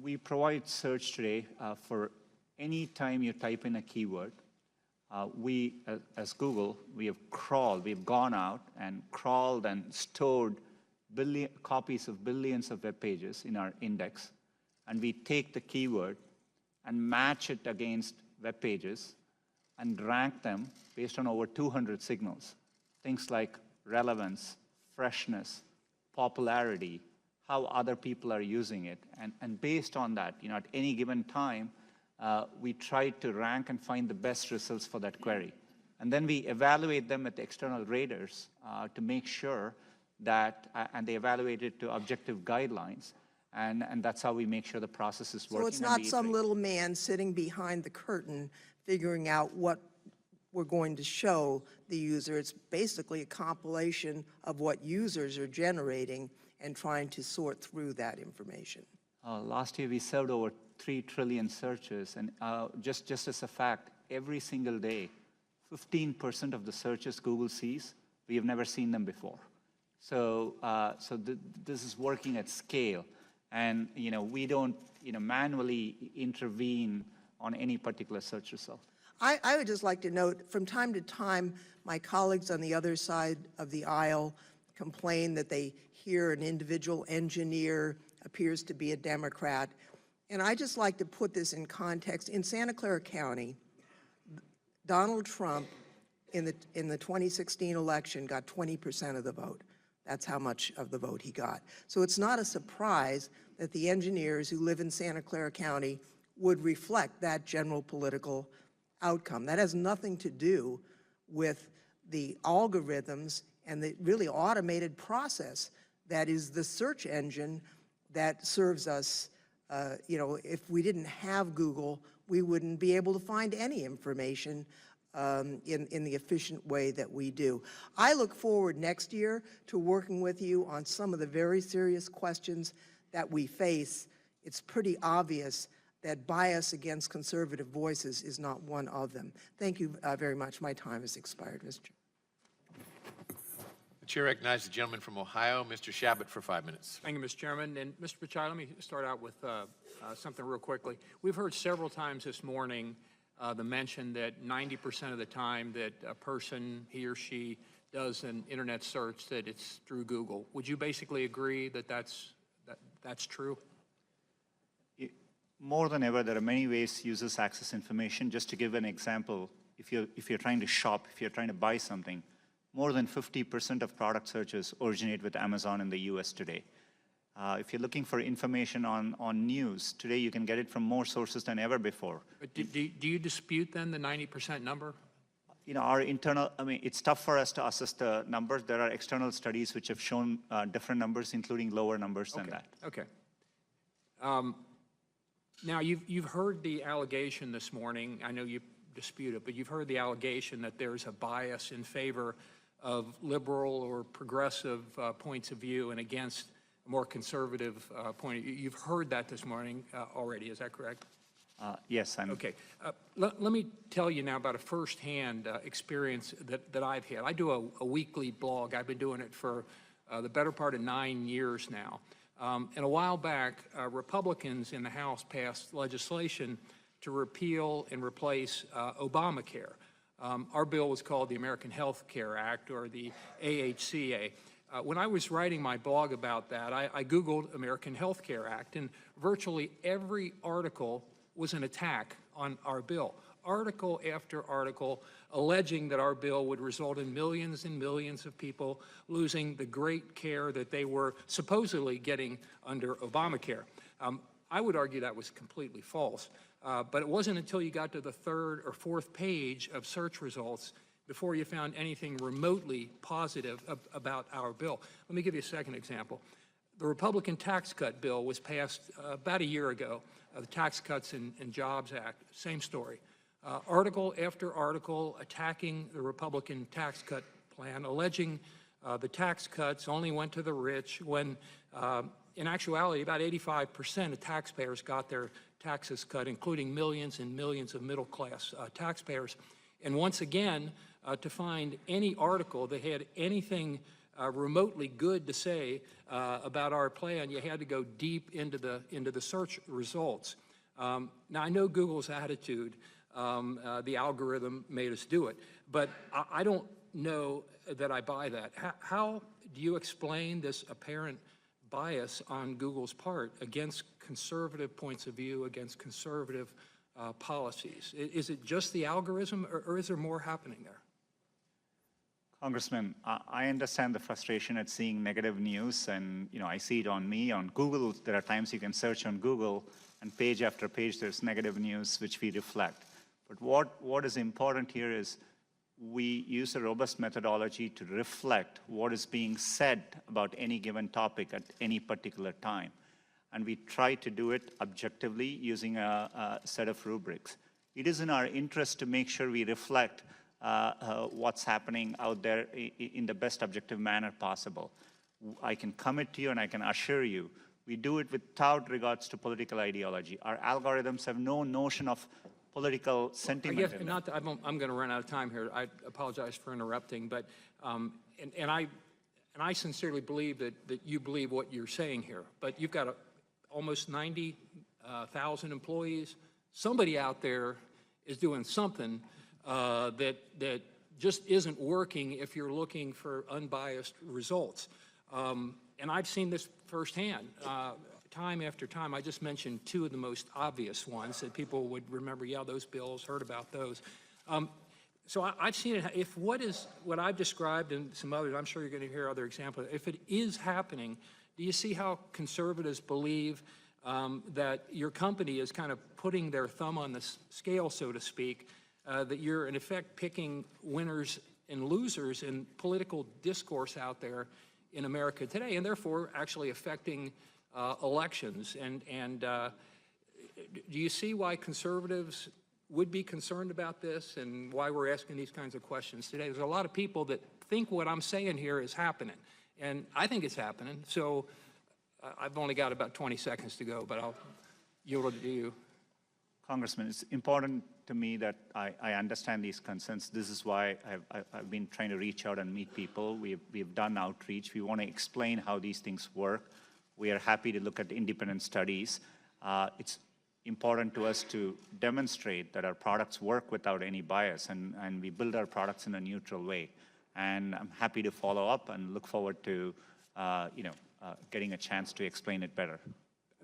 Speaker 4: We provide search today for any time you type in a keyword. We, as Google, we've gone out and crawled and stored copies of billions of web pages in our index, and we take the keyword and match it against web pages and rank them based on over 200 signals. Things like relevance, freshness, popularity, how other people are using it. And based on that, at any given time, we try to rank and find the best results for that query. And then we evaluate them with external raters to make sure that, and they evaluate it to objective guidelines. And that's how we make sure the process is working.
Speaker 6: So it's not some little man sitting behind the curtain figuring out what we're going to show the user. It's basically a compilation of what users are generating and trying to sort through that information.
Speaker 4: Last year, we served over 3 trillion searches, and just as a fact, every single day, 15% of the searches Google sees, we have never seen them before. So, this is working at scale, and we don't manually intervene on any particular search result.
Speaker 6: I would just like to note, from time to time, my colleagues on the other side of the aisle complain that they hear an individual engineer appears to be a Democrat. And I just like to put this in context. In Santa Clara County, Donald Trump in the 2016 election got 20% of the vote. That's how much of the vote he got. So it's not a surprise that the engineers who live in Santa Clara County would reflect that general political outcome. That has nothing to do with the algorithms and the really automated process that is the search engine that serves us. If we didn't have Google, we wouldn't be able to find any information in the efficient way that we do. I look forward next year to working with you on some of the very serious questions that we face. It's pretty obvious that bias against conservative voices is not one of them. Thank you very much. My time has expired, Mr. Chair.
Speaker 1: The chair recognizes the gentleman from Ohio, Mr. Shabbat, for 5 minutes.
Speaker 7: Thank you, Mr. Chairman. And Mr. Pichai, let me start out with something real quickly. We've heard several times this morning the mention that 90% of the time that a person, he or she, does an internet search, that it's through Google. Would you basically agree that that's true?
Speaker 4: More than ever, there are many ways users access information. Just to give an example, if you're trying to shop, if you're trying to buy something, more than 50% of product searches originate with Amazon in the US today. If you're looking for information on news, today you can get it from more sources than ever before.
Speaker 7: But do you dispute then the 90% number?
Speaker 4: Our internal, it's tough for us to assess the numbers. There are external studies which have shown different numbers, including lower numbers than that.
Speaker 7: Okay. Now, you've heard the allegation this morning. I know you dispute it, but you've heard the allegation that there's a bias in favor of liberal or progressive points of view and against a more conservative point of view. You've heard that this morning already, is that correct?
Speaker 4: Yes, I'm...
Speaker 7: Okay. Let me tell you now about a firsthand experience that I've had. I do a weekly blog. I've been doing it for the better part of 9 years now. And a while back, Republicans in the House passed legislation to repeal and replace Obamacare. Our bill was called the American Health Care Act, or the AHCA. When I was writing my blog about that, I Googled American Health Care Act, and virtually every article was an attack on our bill. Article after article alleging that our bill would result in millions and millions of people losing the great care that they were supposedly getting under Obamacare. I would argue that was completely false, but it wasn't until you got to the third or fourth page of search results before you found anything remotely positive about our bill. Let me give you a second example. The Republican tax cut bill was passed about a year ago, the Tax Cuts and Jobs Act, same story. Article after article attacking the Republican tax cut plan, alleging the tax cuts only went to the rich, when in actuality about 85% of taxpayers got their taxes cut, including millions and millions of middle-class taxpayers. And once again, to find any article that had anything remotely good to say about our plan, you had to go deep into the search results. Now, I know Google's attitude. The algorithm made us do it, but I don't know that I buy that. How do you explain this apparent bias on Google's part against conservative points of view, against conservative policies? Is it just the algorithm, or is there more happening there?
Speaker 4: Congressman, I understand the frustration at seeing negative news, and I see it on me, on Google. There are times you can search on Google, and page after page there's negative news which we reflect. But what is important here is we use a robust methodology to reflect what is being said about any given topic at any particular time. And we try to do it objectively using a set of rubrics. It is in our interest to make sure we reflect what's happening out there in the best objective manner possible. I can commit to you and I can assure you, we do it without regards to political ideology. Our algorithms have no notion of political sentiment.
Speaker 7: I guess, I'm going to run out of time here. I apologize for interrupting, but and I sincerely believe that you believe what you're saying here. But you've got almost 90,000 employees. Somebody out there is doing something that just isn't working if you're looking for unbiased results. And I've seen this firsthand. Time after time. I just mentioned two of the most obvious ones that people would remember. Yeah, those bills, heard about those. So I've seen it. If what I've described and some others, I'm sure you're going to hear other examples. If it is happening, do you see how conservatives believe that your company is kind of putting their thumb on the scale, so to speak, that you're in effect picking winners and losers in political discourse out there in America today, and therefore actually affecting elections? And do you see why conservatives would be concerned about this, and why we're asking these kinds of questions today? There's a lot of people that think what I'm saying here is happening, and I think it's happening. So I've only got about 20 seconds to go, but I'll yield it to you.
Speaker 4: Congressman, it's important to me that I understand these concerns. This is why I've been trying to reach out and meet people. We've done outreach. We want to explain how these things work. We are happy to look at independent studies. It's important to us to demonstrate that our products work without any bias, and we build our products in a neutral way. And I'm happy to follow up and look forward to getting a chance to explain it better.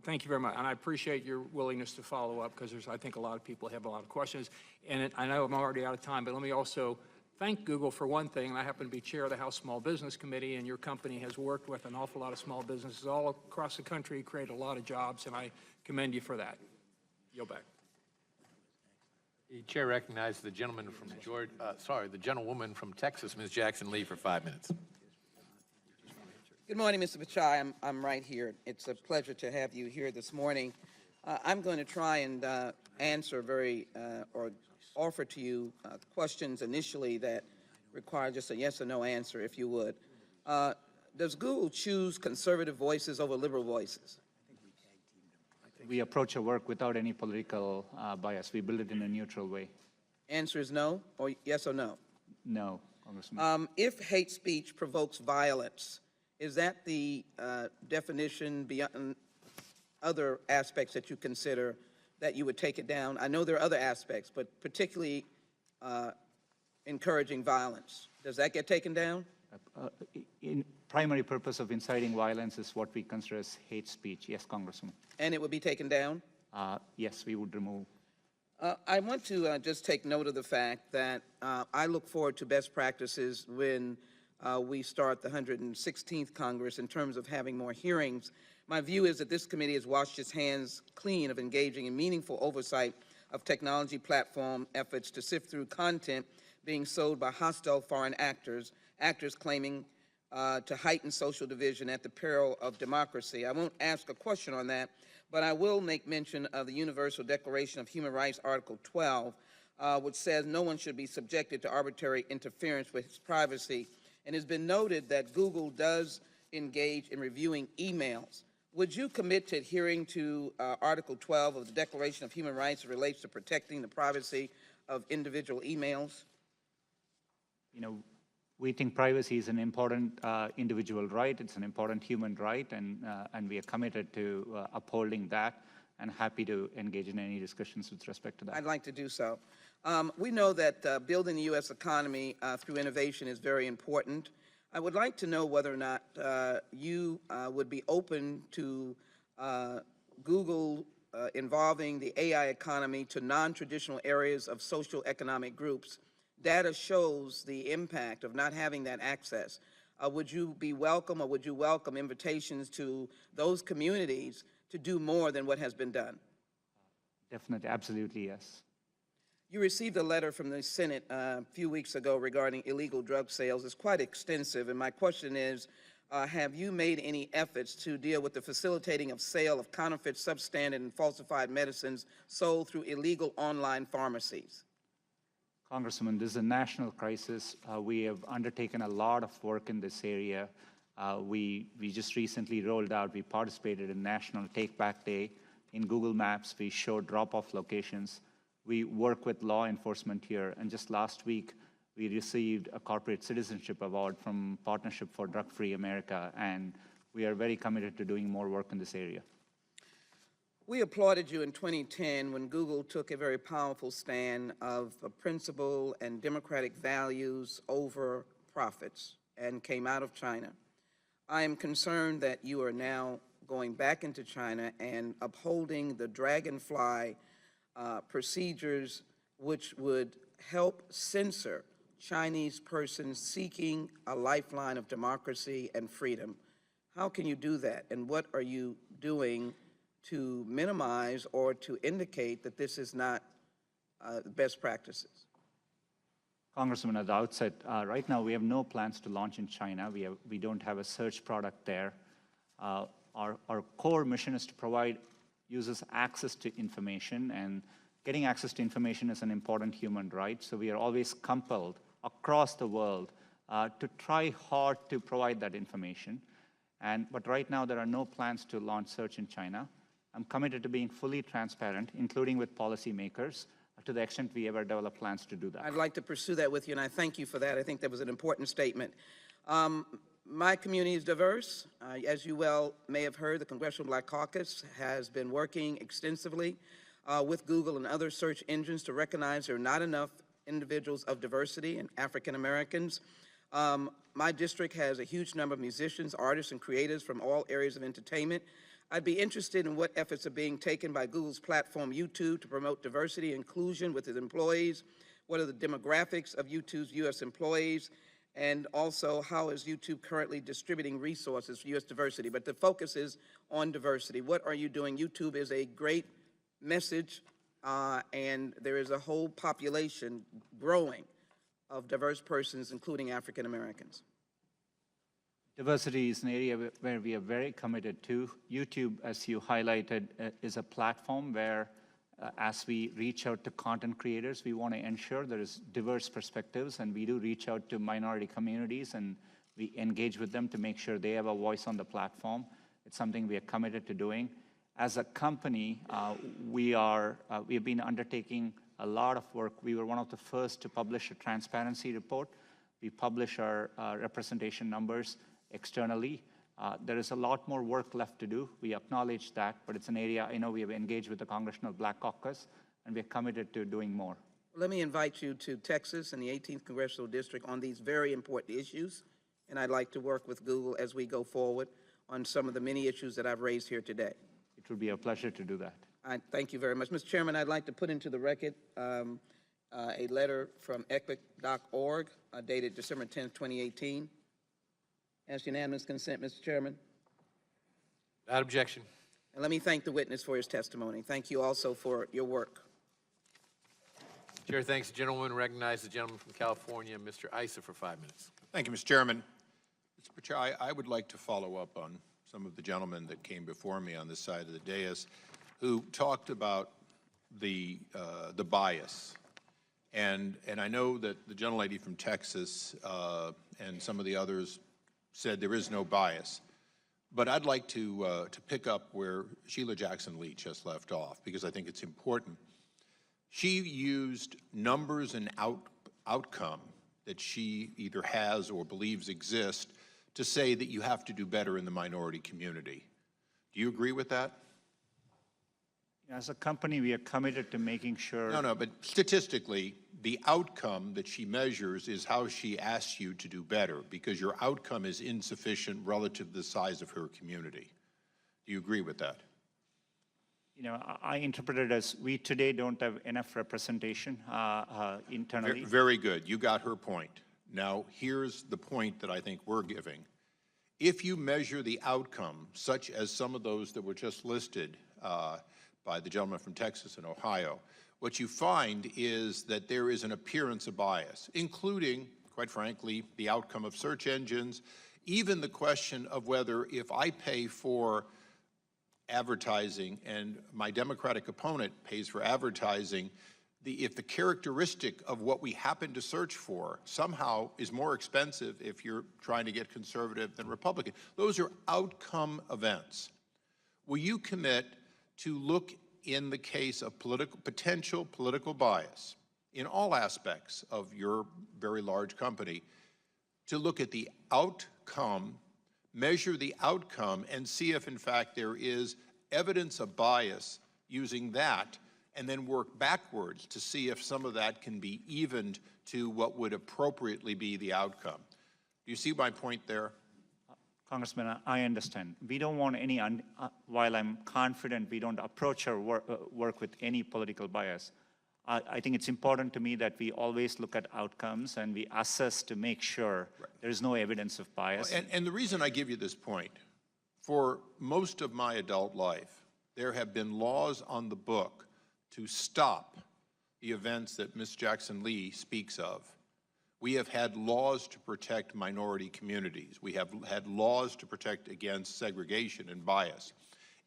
Speaker 7: Thank you very much, and I appreciate your willingness to follow up, because I think a lot of people have a lot of questions. And I know I'm already out of time, but let me also thank Google for one thing. I happen to be chair of the House Small Business Committee, and your company has worked with an awful lot of small businesses all across the country, created a lot of jobs, and I commend you for that. Yield back.
Speaker 1: The chair recognizes the gentleman from the gentlewoman from Texas, Ms. Jackson Lee, for 5 minutes.
Speaker 8: Good morning, Mr. Pichai. I'm right here. It's a pleasure to have you here this morning. I'm going to try and answer or offer to you questions initially that require just a yes or no answer, if you would. Does Google choose conservative voices over liberal voices?
Speaker 4: We approach our work without any political bias. We build it in a neutral way.
Speaker 8: Answer is no, or yes or no?
Speaker 4: No, Congressman.
Speaker 8: If hate speech provokes violence, Is that the definition beyond other aspects that you consider that you would take it down? I know there are other aspects, but particularly encouraging violence. Does that get taken down?
Speaker 4: In primary purpose of inciting violence is what we consider as hate speech. Yes, Congressman.
Speaker 8: And it would be taken down?
Speaker 4: Yes, we would remove.
Speaker 8: I want to just take note of the fact that I look forward to best practices when we start the 116th Congress in terms of having more hearings. My view is that this committee has washed its hands clean of engaging in meaningful oversight of technology platform efforts to sift through content being sold by hostile foreign actors claiming to heighten social division at the peril of democracy. I won't ask a question on that, but I will make mention of the Universal Declaration of Human Rights, Article 12, which says no one should be subjected to arbitrary interference with his privacy. And it's been noted that Google does engage in reviewing emails. Would you commit to adhering to Article 12 of the Declaration of Human Rights that relates to protecting the privacy of individual emails?
Speaker 4: You know, we think privacy is an important individual right. It's an important human right, and we are committed to upholding that and happy to engage in any discussions with respect to that.
Speaker 8: I'd like to do so. We know that building the U.S. economy through innovation is very important. I would like to know whether or not you would be open to Google involving the AI economy to non-traditional areas of social economic groups. Data shows the impact of not having that access. Would you be welcome, or would you welcome invitations to those communities to do more than what has been done?
Speaker 4: Definitely, absolutely, yes.
Speaker 8: You received a letter from the Senate a few weeks ago regarding illegal drug sales. It's quite extensive, and my question is, have you made any efforts to deal with the facilitating of sale of counterfeit, substandard, and falsified medicines sold through illegal online pharmacies?
Speaker 4: Congressman, this is a national crisis. We have undertaken a lot of work in this area. We just recently rolled out, we participated in National Take Back Day. In Google Maps, we showed drop-off locations. We work with law enforcement here, and just last week, we received a corporate citizenship award from Partnership for Drug-Free America, and we are very committed to doing more work in this area.
Speaker 8: We applauded you in 2010 when Google took a very powerful stand of principle and democratic values over profits and came out of China. I am concerned that you are now going back into China and upholding the dragonfly procedures which would help censor Chinese persons seeking a lifeline of democracy and freedom. How can you do that, and what are you doing to minimize or to indicate that this is not best practices?
Speaker 4: Congressman, at the outset, right now we have no plans to launch in China. We don't have a search product there. Our core mission is to provide users access to information, and getting access to information is an important human right. So we are always compelled across the world to try hard to provide that information. But right now there are no plans to launch search in China. I'm committed to being fully transparent, including with policymakers, to the extent we ever develop plans to do that.
Speaker 8: I'd like to pursue that with you, and I thank you for that. I think that was an important statement. My community is diverse. As you well may have heard, the Congressional Black Caucus has been working extensively with Google and other search engines to recognize there are not enough individuals of diversity and African Americans. My district has a huge number of musicians, artists, and creators from all areas of entertainment. I'd be interested in what efforts are being taken by Google's platform, YouTube, to promote diversity and inclusion with its employees. What are the demographics of YouTube's U.S. employees? And also, how is YouTube currently distributing resources for U.S. diversity? But the focus is on diversity. What are you doing? YouTube is a great message, and there is a whole population growing of diverse persons, including African Americans.
Speaker 4: Diversity is an area where we are very committed to. YouTube, as you highlighted, is a platform where, as we reach out to content creators, we want to ensure there is diverse perspectives, and we do reach out to minority communities, and we engage with them to make sure they have a voice on the platform. It's something we are committed to doing. As a company, we have been undertaking a lot of work. We were one of the first to publish a transparency report. We publish our representation numbers, externally. There is a lot more work left to do. We acknowledge that, but it's an area I know we have engaged with the Congressional Black Caucus, and we're committed to doing more.
Speaker 8: Let me invite you to Texas and the 18th Congressional District on these very important issues, and I'd like to work with Google as we go forward on some of the many issues that I've raised here today.
Speaker 4: It would be a pleasure to do that.
Speaker 8: I thank you very much. Mr. Chairman, I'd like to put into the record a letter from epic.org dated December 10th, 2018. Ask unanimous consent, Mr. Chairman.
Speaker 1: Without objection.
Speaker 8: And let me thank the witness for his testimony. Thank you also for your work.
Speaker 1: Chair thanks the gentleman. Recognize the gentleman from California, Mr. Issa, for 5 minutes.
Speaker 9: Thank you, Mr. Chairman. Mr. Pachai, I would like to follow up on some of the gentlemen that came before me on this side of the dais who talked about the bias. And I know that the gentlelady from Texas and some of the others said there is no bias. But I'd like to pick up where Sheila Jackson-Lee just left off, because I think it's important. She used numbers and outcome that she either has or believes exist to say that you have to do better in the minority community. Do you agree with that?
Speaker 4: As a company, we are committed to making sure.
Speaker 9: No, but statistically, the outcome that she measures is how she asks you to do better, because your outcome is insufficient relative to the size of her community. Do you agree with that?
Speaker 4: I interpret it as we today don't have enough representation internally.
Speaker 9: Very good. You got her point. Now, here's the point that I think we're giving. If you measure the outcome, such as some of those that were just listed by the gentleman from Texas and Ohio, what you find is that there is an appearance of bias, including, quite frankly, the outcome of search engines, even the question of whether if I pay for advertising and my Democratic opponent pays for advertising, if the characteristic of what we happen to search for somehow is more expensive if you're trying to get conservative than Republican. Those are outcome events. Will you commit to look in the case of potential political bias in all aspects of your very large company to look at the outcome, measure the outcome, and see if, in fact, there is evidence of bias using that, and then work backwards to see if some of that can be evened to what would appropriately be the outcome? Do you see my point there?
Speaker 4: Congressman, I understand. We don't want any, while I'm confident we don't approach our work with any political bias, I think it's important to me that we always look at outcomes and we assess to make sure there's no evidence of bias.
Speaker 9: And the reason I give you this point, for most of my adult life, there have been laws on the book to stop the events that Ms. Jackson-Lee speaks of. We have had laws to protect minority communities. We have had laws to protect against segregation and bias.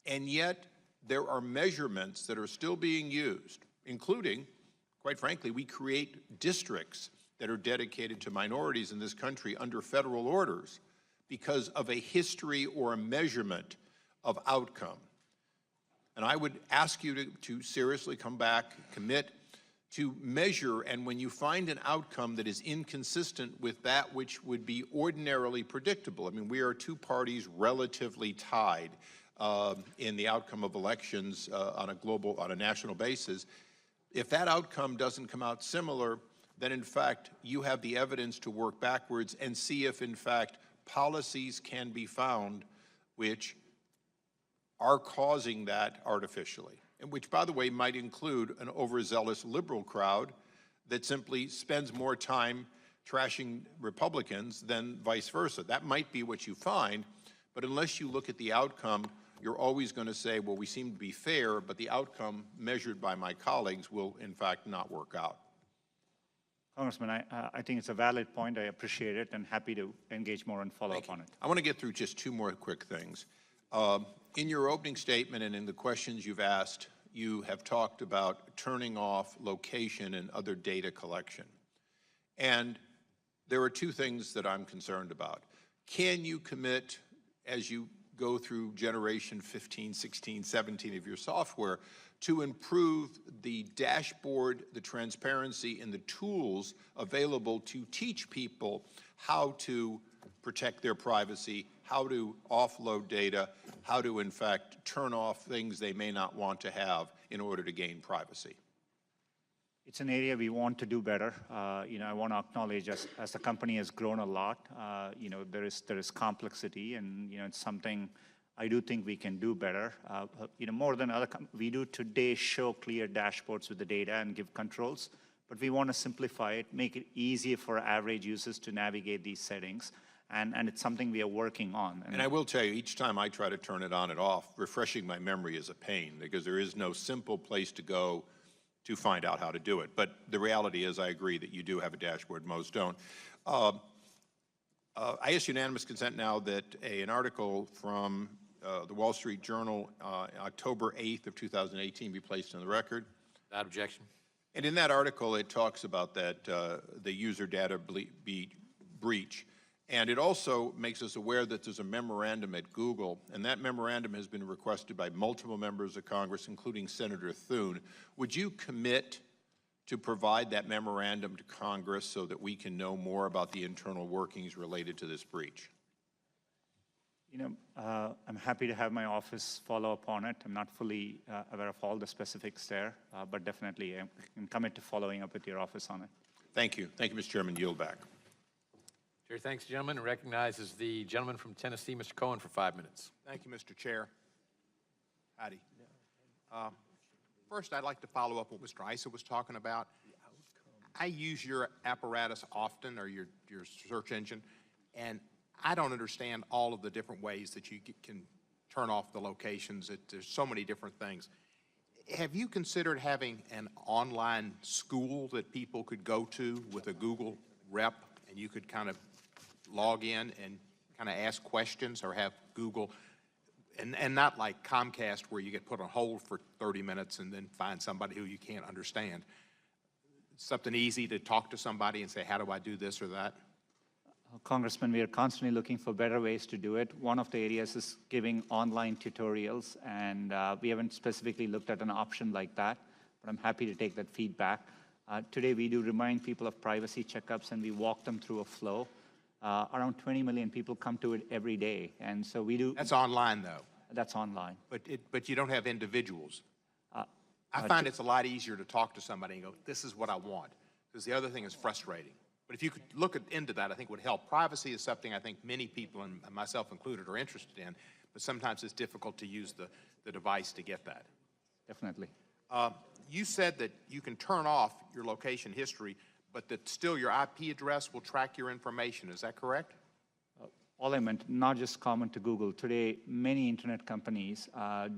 Speaker 9: And yet, there are measurements that are still being used, including, quite frankly, we create districts that are dedicated to minorities in this country under federal orders because of a history or a measurement of outcome. And I would ask you to seriously come back, commit to measure, and when you find an outcome that is inconsistent with that which would be ordinarily predictable. I mean, we are two parties relatively tied in the outcome of elections on a national basis. If that outcome doesn't come out similar, then in fact, you have the evidence to work backwards and see if in fact policies can be found which are causing that artificially. And which, by the way, might include an overzealous liberal crowd that simply spends more time trashing Republicans than vice versa. That might be what you find, but unless you look at the outcome, you're always going to say, well, we seem to be fair, but the outcome measured by my colleagues will, in fact, not work out.
Speaker 4: Congressman, I think it's a valid point. I appreciate it and happy to engage more and follow up on it.
Speaker 9: I want to get through just two more quick things. In your opening statement and in the questions you've asked, you have talked about turning off location and other data collection. And there are two things that I'm concerned about. Can you commit, as you go through generation 15, 16, 17 of your software, to improve the dashboard, the transparency, and the tools available to teach people how to protect their privacy, how to offload data, how to, in fact, turn off things they may not want to have in order to gain privacy.
Speaker 4: It's an area we want to do better. I want to acknowledge as the company has grown a lot, there is complexity, and it's something I do think we can do better. More than we do today show clear dashboards with the data and give controls, but we want to simplify it, make it easier for average users to navigate these settings, and it's something we are working on.
Speaker 9: And I will tell you, each time I try to turn it on and off, refreshing my memory is a pain, because there is no simple place to go to find out how to do it. But the reality is, I agree that you do have a dashboard, most don't. I ask unanimous consent now that an article from the Wall Street Journal, October 8th of 2018, be placed on the record.
Speaker 1: Without objection.
Speaker 9: And in that article, it talks about that the user data breach. And it also makes us aware that there's a memorandum at Google, and that memorandum has been requested by multiple members of Congress, including Senator Thune. Would you commit to provide that memorandum to Congress so that we can know more about the internal workings related to this breach?
Speaker 4: I'm happy to have my office follow up on it. I'm not fully aware of all the specifics there, but definitely I can commit to following up with your office on it.
Speaker 9: Thank you. Thank you, Mr. Chairman. Yield back.
Speaker 1: Chair thanks the gentleman and recognizes the gentleman from Tennessee, Mr. Cohen, for 5 minutes.
Speaker 10: Thank you, Mr. Chair. Howdy. First, I'd like to follow up what Mr. Issa was talking about. I use your apparatus often, or your search engine, and I don't understand all of the different ways that you can turn off the locations. There's so many different things. Have you considered having an online school that people could go to with a Google rep, and you could kind of log in and kind of ask questions, or have Google, and not like Comcast where you get put on hold for 30 minutes and then find somebody who you can't understand. Something easy to talk to somebody and say, how do I do this or that?
Speaker 4: Congressman, we are constantly looking for better ways to do it. One of the areas is giving online tutorials, and we haven't specifically looked at an option like that, but I'm happy to take that feedback. Today, we do remind people of privacy checkups, and we walk them through a flow. Around 20 million people come to it every day, and so we do.
Speaker 10: That's online, though.
Speaker 4: That's online.
Speaker 10: But you don't have individuals. I find it's a lot easier to talk to somebody and go, this is what I want, because the other thing is frustrating. But if you could look into that, I think it would help. Privacy is something I think many people, and myself included, are interested in, but sometimes it's difficult to use the device to get that.
Speaker 4: Definitely.
Speaker 10: You said that you can turn off your location history, but that still your IP address will track your information. Is that correct?
Speaker 4: All I meant, not just common to Google. Today, many internet companies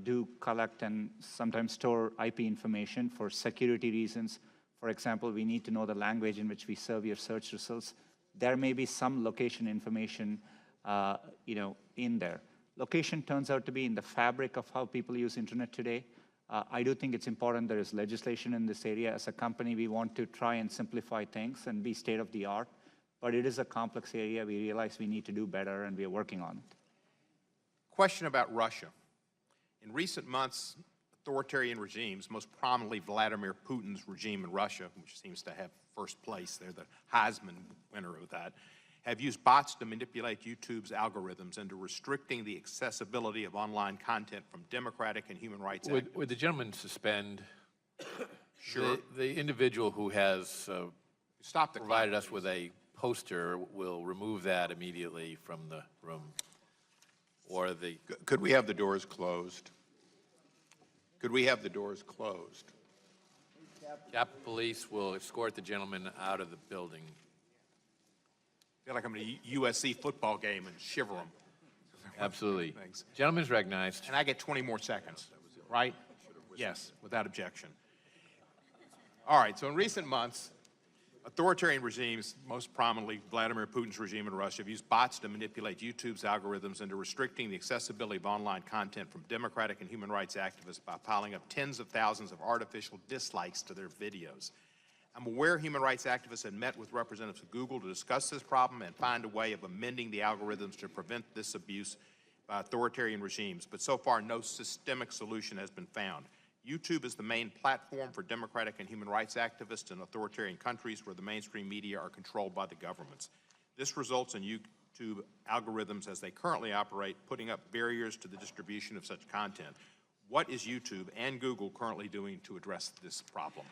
Speaker 4: do collect and sometimes store IP information for security reasons. For example, we need to know the language in which we serve your search results. There may be some location information, in there. Location turns out to be in the fabric of how people use internet today. I do think it's important there is legislation in this area. As a company, we want to try and simplify things and be state of the art, but it is a complex area. We realize we need to do better, and we are working on it.
Speaker 10: Question about Russia. In recent months, authoritarian regimes, most prominently Vladimir Putin's regime in Russia, which seems to have first place, they're the Heisman winner of that, have used bots to manipulate YouTube's algorithms into restricting the accessibility of online content from democratic and human rights activists.
Speaker 1: Would the gentleman suspend
Speaker 10: Sure.
Speaker 1: the individual who has
Speaker 10: Stop the
Speaker 1: provided
Speaker 10: clock,
Speaker 1: us with a poster will remove that immediately from the room? Or the...
Speaker 9: Could we have the doors closed? Could we have the doors closed?
Speaker 1: Capitol Police will escort the gentleman out of the building.
Speaker 10: I feel like I'm at a USC football game and shiver them.
Speaker 1: Absolutely.
Speaker 10: Thanks.
Speaker 1: Gentleman's recognized.
Speaker 10: And I get 20 more seconds, right? Yes, without objection. All right, so in recent months, authoritarian regimes, most prominently Vladimir Putin's regime in Russia, have used bots to manipulate YouTube's algorithms into restricting the accessibility of online content from democratic and human rights activists by piling up tens of thousands of artificial dislikes to their videos. I'm aware human rights activists had met with representatives of Google to discuss this problem and find a way of amending the algorithms to prevent this abuse by authoritarian regimes, but so far no systemic solution has been found. YouTube is the main platform for democratic and human rights activists in authoritarian countries where the mainstream media are controlled by the governments. This results in YouTube algorithms as they currently operate, putting up barriers to the distribution of such content. What is YouTube and Google currently doing to address this problem?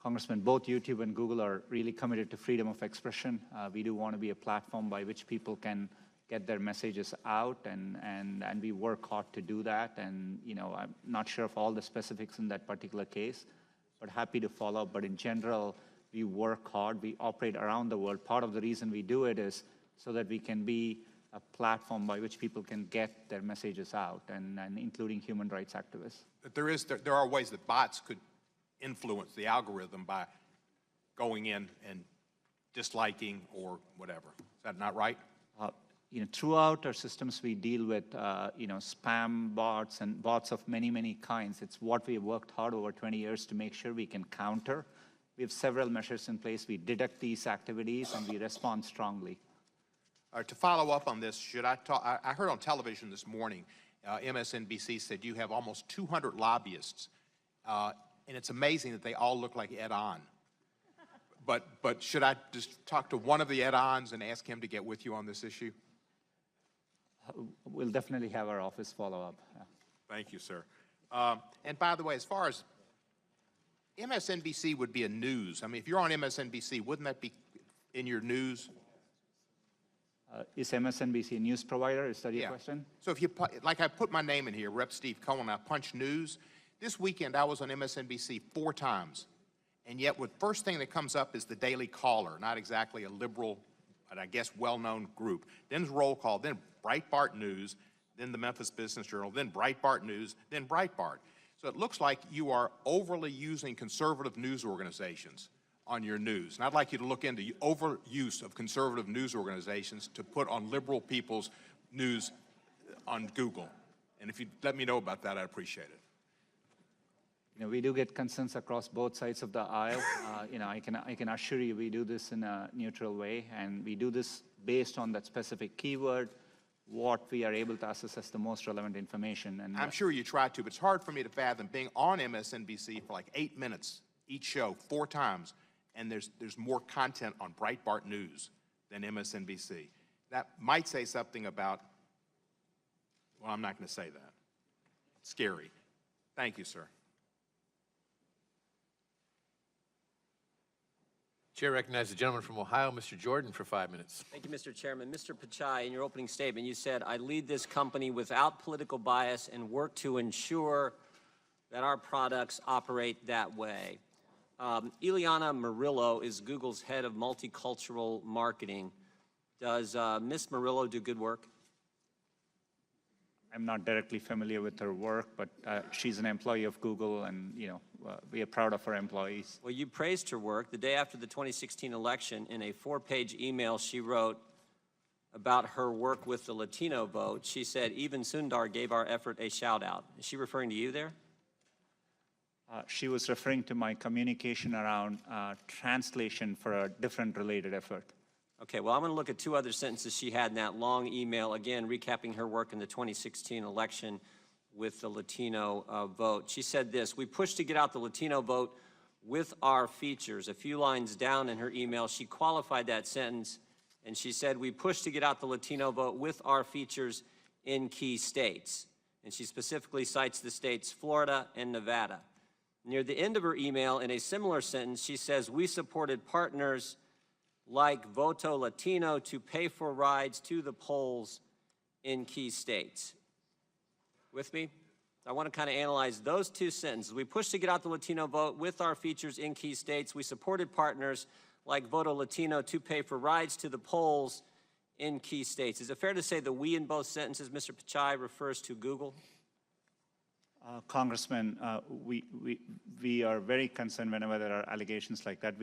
Speaker 4: Congressman, both YouTube and Google are really committed to freedom of expression. We do want to be a platform by which people can get their messages out, and we work hard to do that. And, you know, I'm not sure of all the specifics in that particular case, but happy to follow up. But in general, we work hard. We operate around the world. Part of the reason we do it is so that we can be a platform by which people can get their messages out, and including human rights activists.
Speaker 10: But there are ways that bots could influence the algorithm by going in and disliking or whatever. Is that not right?
Speaker 4: You know, throughout our systems, we deal with, you know, spam bots and bots of many, many kinds. It's what we have worked hard over 20 years to make sure we can counter. We have several measures in place. We detect these activities and we respond strongly.
Speaker 10: To follow up on this, should I talk? I heard on television this morning, MSNBC said you have almost 200 lobbyists, and it's amazing that they all look like Ed On. But should I just talk to one of the Ed-ons and ask him to get with you on this issue?
Speaker 4: We'll definitely have our office follow up. Yeah.
Speaker 10: Thank you, sir. And by the way, as far as MSNBC would be a news, I mean, if you're on MSNBC, wouldn't that be in your news?
Speaker 4: Is MSNBC a news provider? Is that your question?
Speaker 10: So if you, like I put my name in here, Rep. Steve Cohen, I punch news. This weekend I was on MSNBC 4 times. And yet, the first thing that comes up is the Daily Caller, not exactly a liberal, but I guess well-known group. Then Roll Call, then Breitbart News, then the Memphis Business Journal, then Breitbart News, then Breitbart. So it looks like you are overly using conservative news organizations on your news. And I'd like you to look into the overuse of conservative news organizations to put on liberal people's news on Google. And if you'd let me know about that, I'd appreciate it.
Speaker 4: You know, we do get concerns across both sides of the aisle. You know, I can assure you we do this in a neutral way, and we do this based on that specific keyword, what we are able to assess as the most relevant information. And
Speaker 10: I'm sure you try to, but it's hard for me to fathom being on MSNBC for like 8 minutes each show, 4 times, and there's more content on Breitbart News than MSNBC. That might say something about, well, I'm not going to say that. Scary. Thank you, sir.
Speaker 1: Chair recognizes the gentleman from Ohio, Mr. Jordan, for 5 minutes.
Speaker 11: Thank you, Mr. Chairman. Mr. Pichai, in your opening statement, you said, I lead this company without political bias and work to ensure that our products operate that way. Ileana Murillo is Google's head of multicultural marketing. Does Ms. Murillo do good work?
Speaker 4: I'm not directly familiar with her work, but she's an employee of Google, and you know, we are proud of her employees.
Speaker 11: Well, you praised her work. The day after the 2016 election, in a 4-page email she wrote about her work with the Latino vote, she said, even Sundar gave our effort a shout out. Is she referring to you there?
Speaker 4: She was referring to my communication around translation for a different related effort.
Speaker 11: Okay, well, I'm going to look at 2 other sentences she had in that long email, again, recapping her work in the 2016 election with the Latino vote. She said this, we pushed to get out the Latino vote with our features. A few lines down in her email, she qualified that sentence, and she said, we pushed to get out the Latino vote with our features in key states. And she specifically cites the states Florida and Nevada. Near the end of her email, in a similar sentence, she says, we supported partners like Voto Latino to pay for rides to the polls in key states. With me? I want to kind of analyze those 2 sentences. We pushed to get out the Latino vote with our features in key states. We supported partners like Voto Latino to pay for rides to the polls in key states. Is it fair to say the we in both sentences, Mr. Pichai, refers to Google?
Speaker 4: Congressman, we are very concerned whenever there are allegations like that.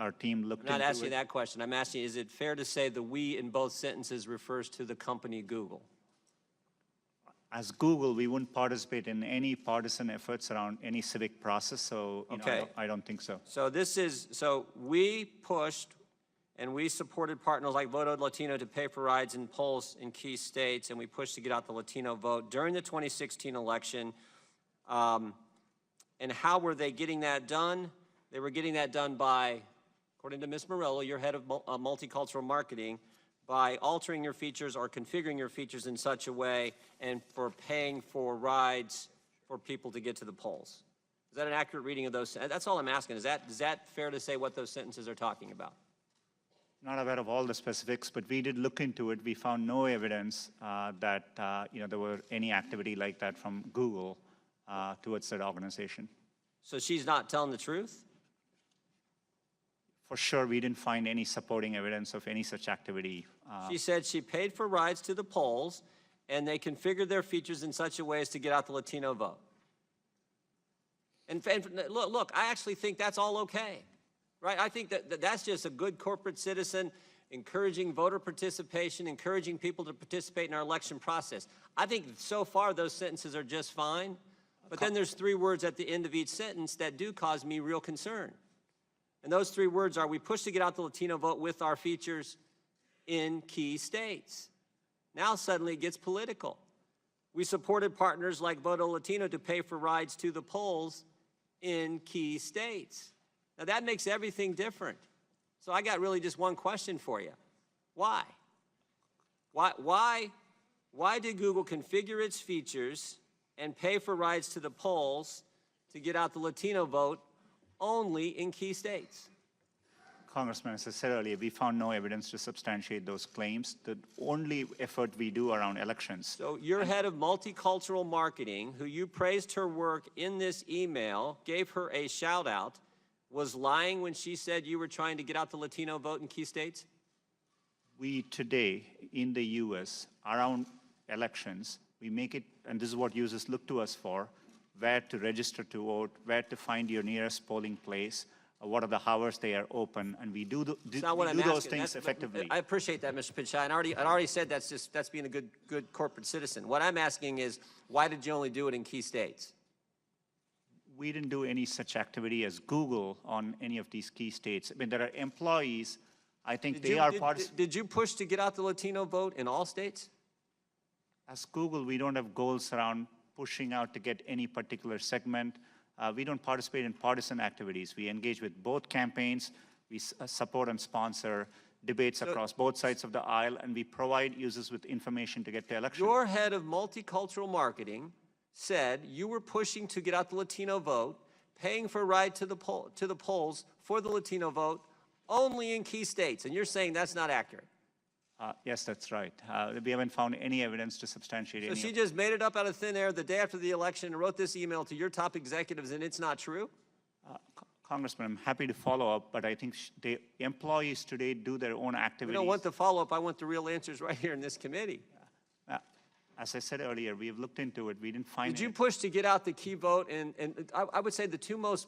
Speaker 4: Our team looked into it.
Speaker 11: I'm not asking that question. I'm asking, is it fair to say the we in both sentences refers to the company Google?
Speaker 4: As Google, we wouldn't participate in any partisan efforts around any civic process, so you know, I don't think so.
Speaker 11: So we pushed and we supported partners like Voto Latino to pay for rides in polls in key states, and we pushed to get out the Latino vote during the 2016 election. And how were they getting that done? They were getting that done by according to Ms. Morello, you're head of multicultural marketing, by altering your features or configuring your features in such a way and for paying for rides for people to get to the polls. Is that an accurate reading of those? That's all I'm asking. Is that fair to say what those sentences are talking about?
Speaker 4: Not aware of all the specifics, but we did look into it. We found no evidence that there were any activity like that from Google towards that organization.
Speaker 11: So she's not telling the truth?
Speaker 4: For sure, we didn't find any supporting evidence of any such activity.
Speaker 11: She said she paid for rides to the polls, and they configured their features in such a way as to get out the Latino vote. And look, I actually think that's all okay, right? I think that's just a good corporate citizen encouraging voter participation, encouraging people to participate in our election process. I think so far those sentences are just fine, but then there's 3 words at the end of each sentence that do cause me real concern. And those 3 words are, we push to get out the Latino vote with our features in key states. Now suddenly it gets political. We supported partners like Voto Latino to pay for rides to the polls in key states. Now that makes everything different. So I got really just one question for you. Why? Why did Google configure its features and pay for rides to the polls to get out the Latino vote only in key states?
Speaker 4: Congressman, as I said earlier, we found no evidence to substantiate those claims. The only effort we do around elections.
Speaker 11: So your head of multicultural marketing, who you praised her work in this email, gave her a shout out, was lying when she said you were trying to get out the Latino vote in key states?
Speaker 4: We today, in the U.S., around elections, we make it, and this is what users look to us for, where to register to vote, where to find your nearest polling place, what are the hours they are open, and we do those things effectively.
Speaker 11: I appreciate that, Mr. Pichai. I already said that's being a good corporate citizen. What I'm asking is, why did you only do it in key states?
Speaker 4: We didn't do any such activity as Google on any of these key states. I mean, there are employees, I think
Speaker 11: Did you push to get out the Latino vote in all states?
Speaker 4: As Google, we don't have goals around pushing out to get any particular segment. We don't participate in partisan activities. We engage with both campaigns. We support and sponsor debates across both sides of the aisle, and we provide users with information to get to elections.
Speaker 11: Your head of multicultural marketing said you were pushing to get out the Latino vote, paying for a ride to the polls for the Latino vote only in key states, and you're saying that's not accurate.
Speaker 4: Yes, that's right. We haven't found any evidence to substantiate any.
Speaker 11: So she just made it up out of thin air the day after the election and wrote this email to your top executives, and it's not true?
Speaker 4: Congressman, I'm happy to follow up, but I think the employees today do their own activities.
Speaker 11: We don't want the follow-up. I want the real answers right here in this committee.
Speaker 4: As I said earlier, we have looked into it. We didn't find
Speaker 11: Did you push to get out the key vote? And I would say the 2 most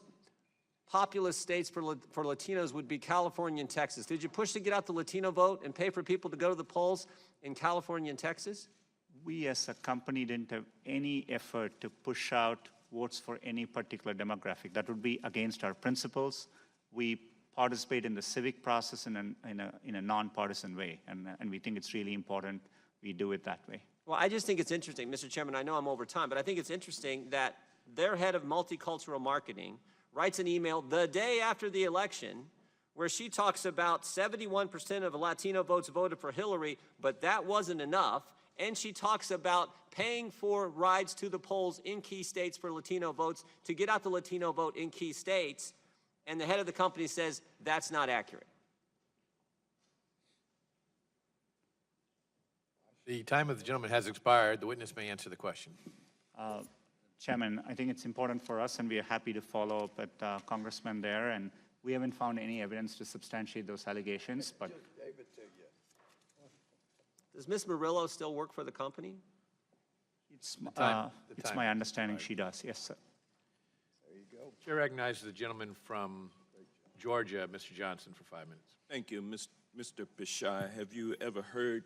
Speaker 11: populous states for Latinos would be California and Texas. Did you push to get out the Latino vote and pay for people to go to the polls in California and Texas?
Speaker 4: We as a company didn't have any effort to push out votes for any particular demographic. That would be against our principles. We participate in the civic process in a nonpartisan way, and we think it's really important we do it that way.
Speaker 11: Well, I just think it's interesting, Mr. Chairman, I know I'm over time, but I think it's interesting that their head of multicultural marketing writes an email the day after the election where she talks about 71% of Latino votes voted for Hillary, but that wasn't enough. And she talks about paying for rides to the polls in key states for Latino votes to get out the Latino vote in key states. And the head of the company says that's not accurate.
Speaker 1: The time of the gentleman has expired. The witness may answer the question.
Speaker 4: Chairman, I think it's important for us, and we are happy to follow up with Congressman there, and we haven't found any evidence to substantiate those allegations, but...
Speaker 11: Does Ms. Murillo still work for the company?
Speaker 4: It's my understanding she does, yes, sir.
Speaker 1: There you go. Chair recognizes the gentleman from Georgia, Mr. Johnson, for 5 minutes.
Speaker 12: Thank you, Mr. Pichai. Have you ever heard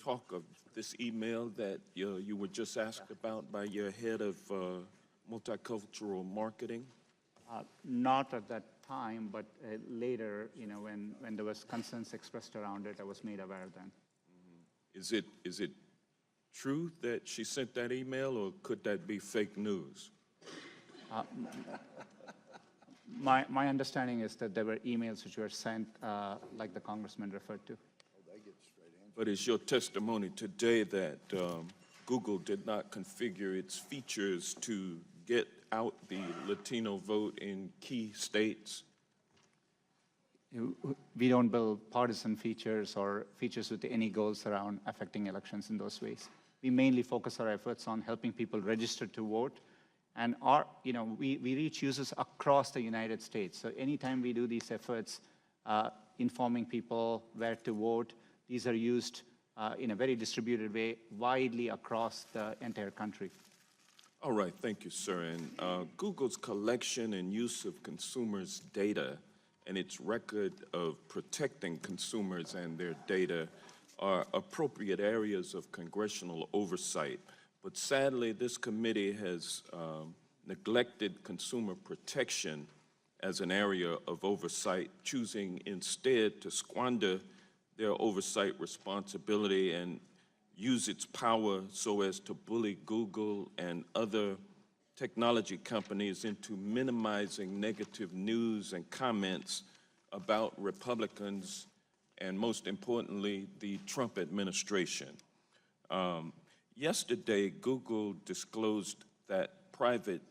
Speaker 12: talk of this email that you were just asked about by your head of multicultural marketing?
Speaker 4: Not at that time, but later, when there was concerns expressed around it, I was made aware then.
Speaker 12: Is it true that she sent that email, or could that be fake news?
Speaker 4: My understanding is that there were emails which were sent, like the congressman referred to.
Speaker 12: But is your testimony today that Google did not configure its features to get out the Latino vote in key states?
Speaker 4: We don't build partisan features or features with any goals around affecting elections in those ways. We mainly focus our efforts on helping people register to vote. And we reach users across the United States. So anytime we do these efforts, informing people where to vote, these are used in a very distributed way, widely across the entire country.
Speaker 12: All right, thank you, sir. And Google's collection and use of consumers' data and its record of protecting consumers and their data are appropriate areas of congressional oversight. But sadly, this committee has neglected consumer protection as an area of oversight, choosing instead to squander their oversight responsibility and use its power so as to bully Google and other technology companies into minimizing negative news and comments about Republicans and, most importantly, the Trump administration. Yesterday, Google disclosed that private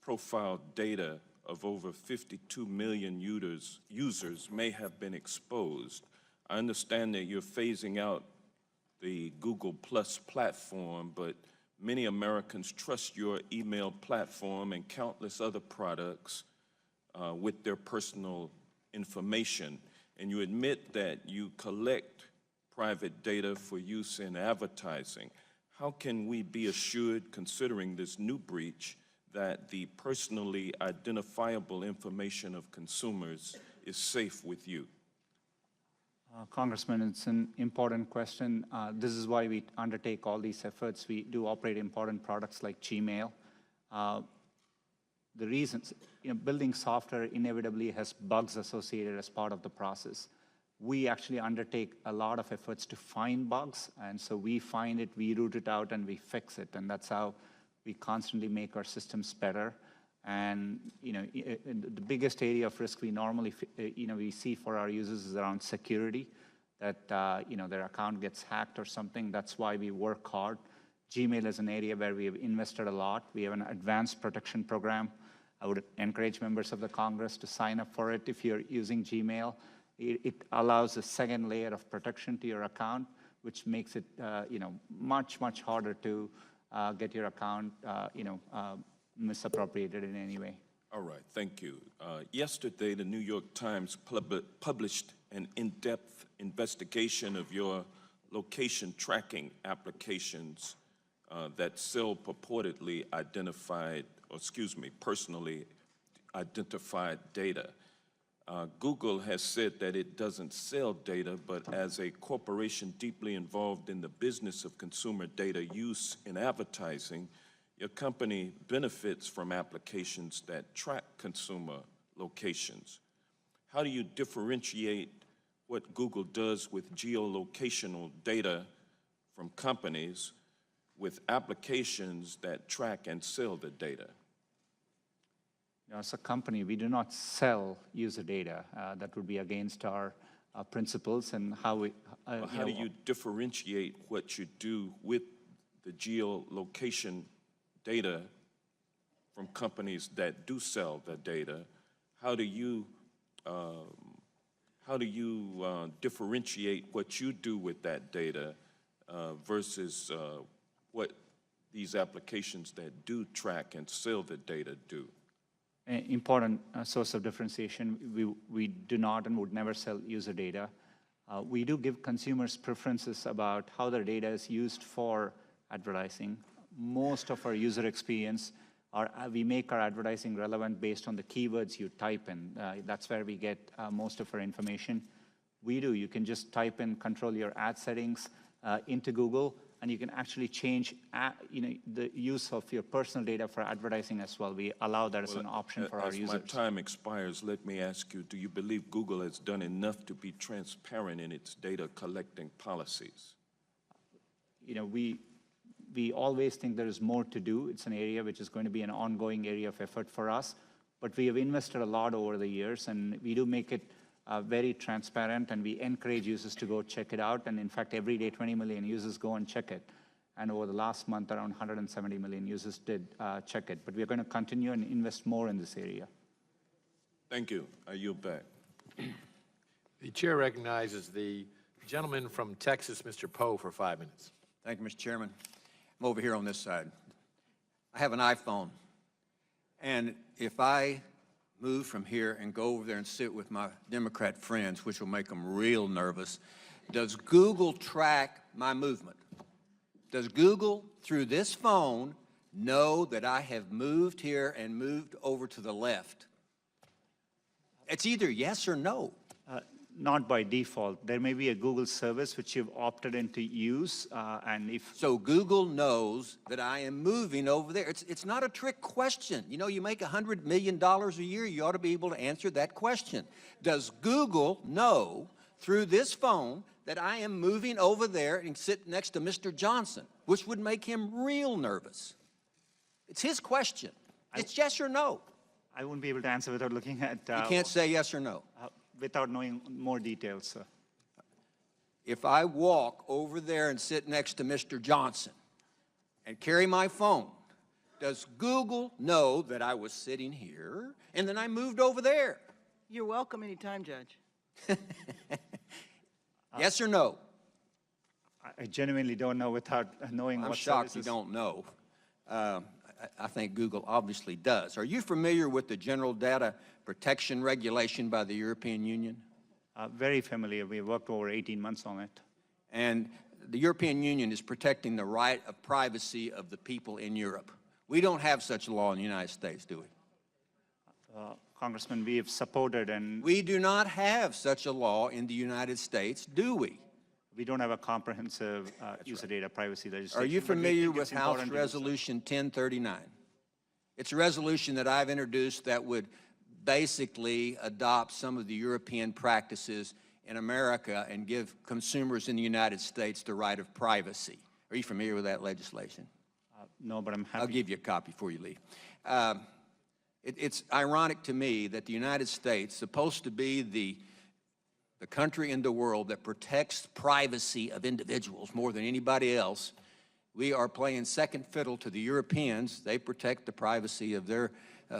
Speaker 12: profile data of over 52 million users may have been exposed. I understand that you're phasing out the Google Plus platform, but many Americans trust your email platform and countless other products with their personal information. And you admit that you collect private data for use in advertising. How can we be assured, considering this new breach, that the personally identifiable information of consumers is safe with you?
Speaker 4: Congressman, it's an important question. This is why we undertake all these efforts. We do operate important products like Gmail. The reasons, building software inevitably has bugs associated as part of the process. We actually undertake a lot of efforts to find bugs, and so we find it, we root it out, and we fix it, and that's how we constantly make our systems better. And the biggest area of risk we normally we see for our users is around security, that their account gets hacked or something. That's why we work hard. Gmail is an area where we have invested a lot. We have an advanced protection program. I would encourage members of the Congress to sign up for it if you're using Gmail. It allows a second layer of protection to your account, which makes it much harder to get your account misappropriated in any way.
Speaker 12: All right, thank you. Yesterday, the New York Times published an in-depth investigation of your location tracking applications that sell purportedly personally identified data. Google has said that it doesn't sell data, but as a corporation deeply involved in the business of consumer data use in advertising, your company benefits from applications that track consumer locations. How do you differentiate what Google does with geolocational data from companies with applications that track and sell the data?
Speaker 4: As a company, we do not sell user data. That would be against our principles and how we...
Speaker 12: How do you differentiate what you do with the geolocation data from companies that do sell the data? How do you differentiate what you do with that data versus what these applications that do track and sell the data do?
Speaker 4: An important source of differentiation. We do not and would never sell user data. We do give consumers preferences about how their data is used for advertising. Most of our user experience, we make our advertising relevant based on the keywords you type in. That's where we get most of our information. You can just type in, control your ad settings into Google, and you can actually change the use of your personal data for advertising as well. We allow that as an option for our users.
Speaker 12: As my time expires, let me ask you, do you believe Google has done enough to be transparent in its data collecting policies?
Speaker 4: We always think there is more to do. It's an area which is going to be an ongoing area of effort for us. but we have invested a lot over the years, and we do make it very transparent, and we encourage users to go check it out. And in fact, every day, 20 million users go and check it. And over the last month, around 170 million users did check it. But we're going to continue and invest more in this area.
Speaker 12: Thank you. I yield back.
Speaker 1: The chair recognizes the gentleman from Texas, Mr. Poe, for 5 minutes.
Speaker 13: Thank you, Mr. Chairman. I'm over here on this side. I have an iPhone, and if I move from here and go over there and sit with my Democrat friends, which will make them real nervous, does Google track my movement? Does Google, through this phone, know that I have moved here and moved over to the left? It's either yes or no.
Speaker 4: Not by default. There may be a Google service which you've opted in to use, and if...
Speaker 13: So Google knows that I am moving over there. It's not a trick question. You know, you make $100 million a year, you ought to be able to answer that question. Does Google know through this phone that I am moving over there and sit next to Mr. Johnson, which would make him real nervous? It's his question. It's yes or no.
Speaker 4: I won't be able to answer without looking at...
Speaker 13: You can't say yes or no.
Speaker 4: Without knowing more details, sir.
Speaker 13: If I walk over there and sit next to Mr. Johnson and carry my phone, does Google know that I was sitting here and then I moved over there?
Speaker 14: You're welcome anytime, Judge.
Speaker 13: Yes or no?
Speaker 4: I genuinely don't know without knowing
Speaker 13: I'm
Speaker 4: what
Speaker 13: shocked
Speaker 4: services...
Speaker 13: you don't know. I think Google obviously does. Are you familiar with the General Data Protection Regulation by the European Union?
Speaker 4: Very familiar. We worked over 18 months on it.
Speaker 13: And the European Union is protecting the right of privacy of the people in Europe. We don't have such a law in the United States, do we?
Speaker 4: Congressman, we have supported and...
Speaker 13: We do not have such a law in the United States, do we?
Speaker 4: We don't have a comprehensive user data privacy legislation.
Speaker 13: Are you
Speaker 4: but we
Speaker 13: familiar
Speaker 4: think
Speaker 13: with
Speaker 4: it's
Speaker 13: House
Speaker 4: important to do so.
Speaker 13: Resolution 1039? It's a resolution that I've introduced that would basically adopt some of the European practices in America and give consumers in the United States the right of privacy. Are you familiar with that legislation?
Speaker 4: No, but I'm happy.
Speaker 13: I'll give you a copy before you leave. It's ironic to me that the United States, supposed to be the country in the world that protects privacy of individuals more than anybody else, we are playing second fiddle to the Europeans. They protect the privacy of their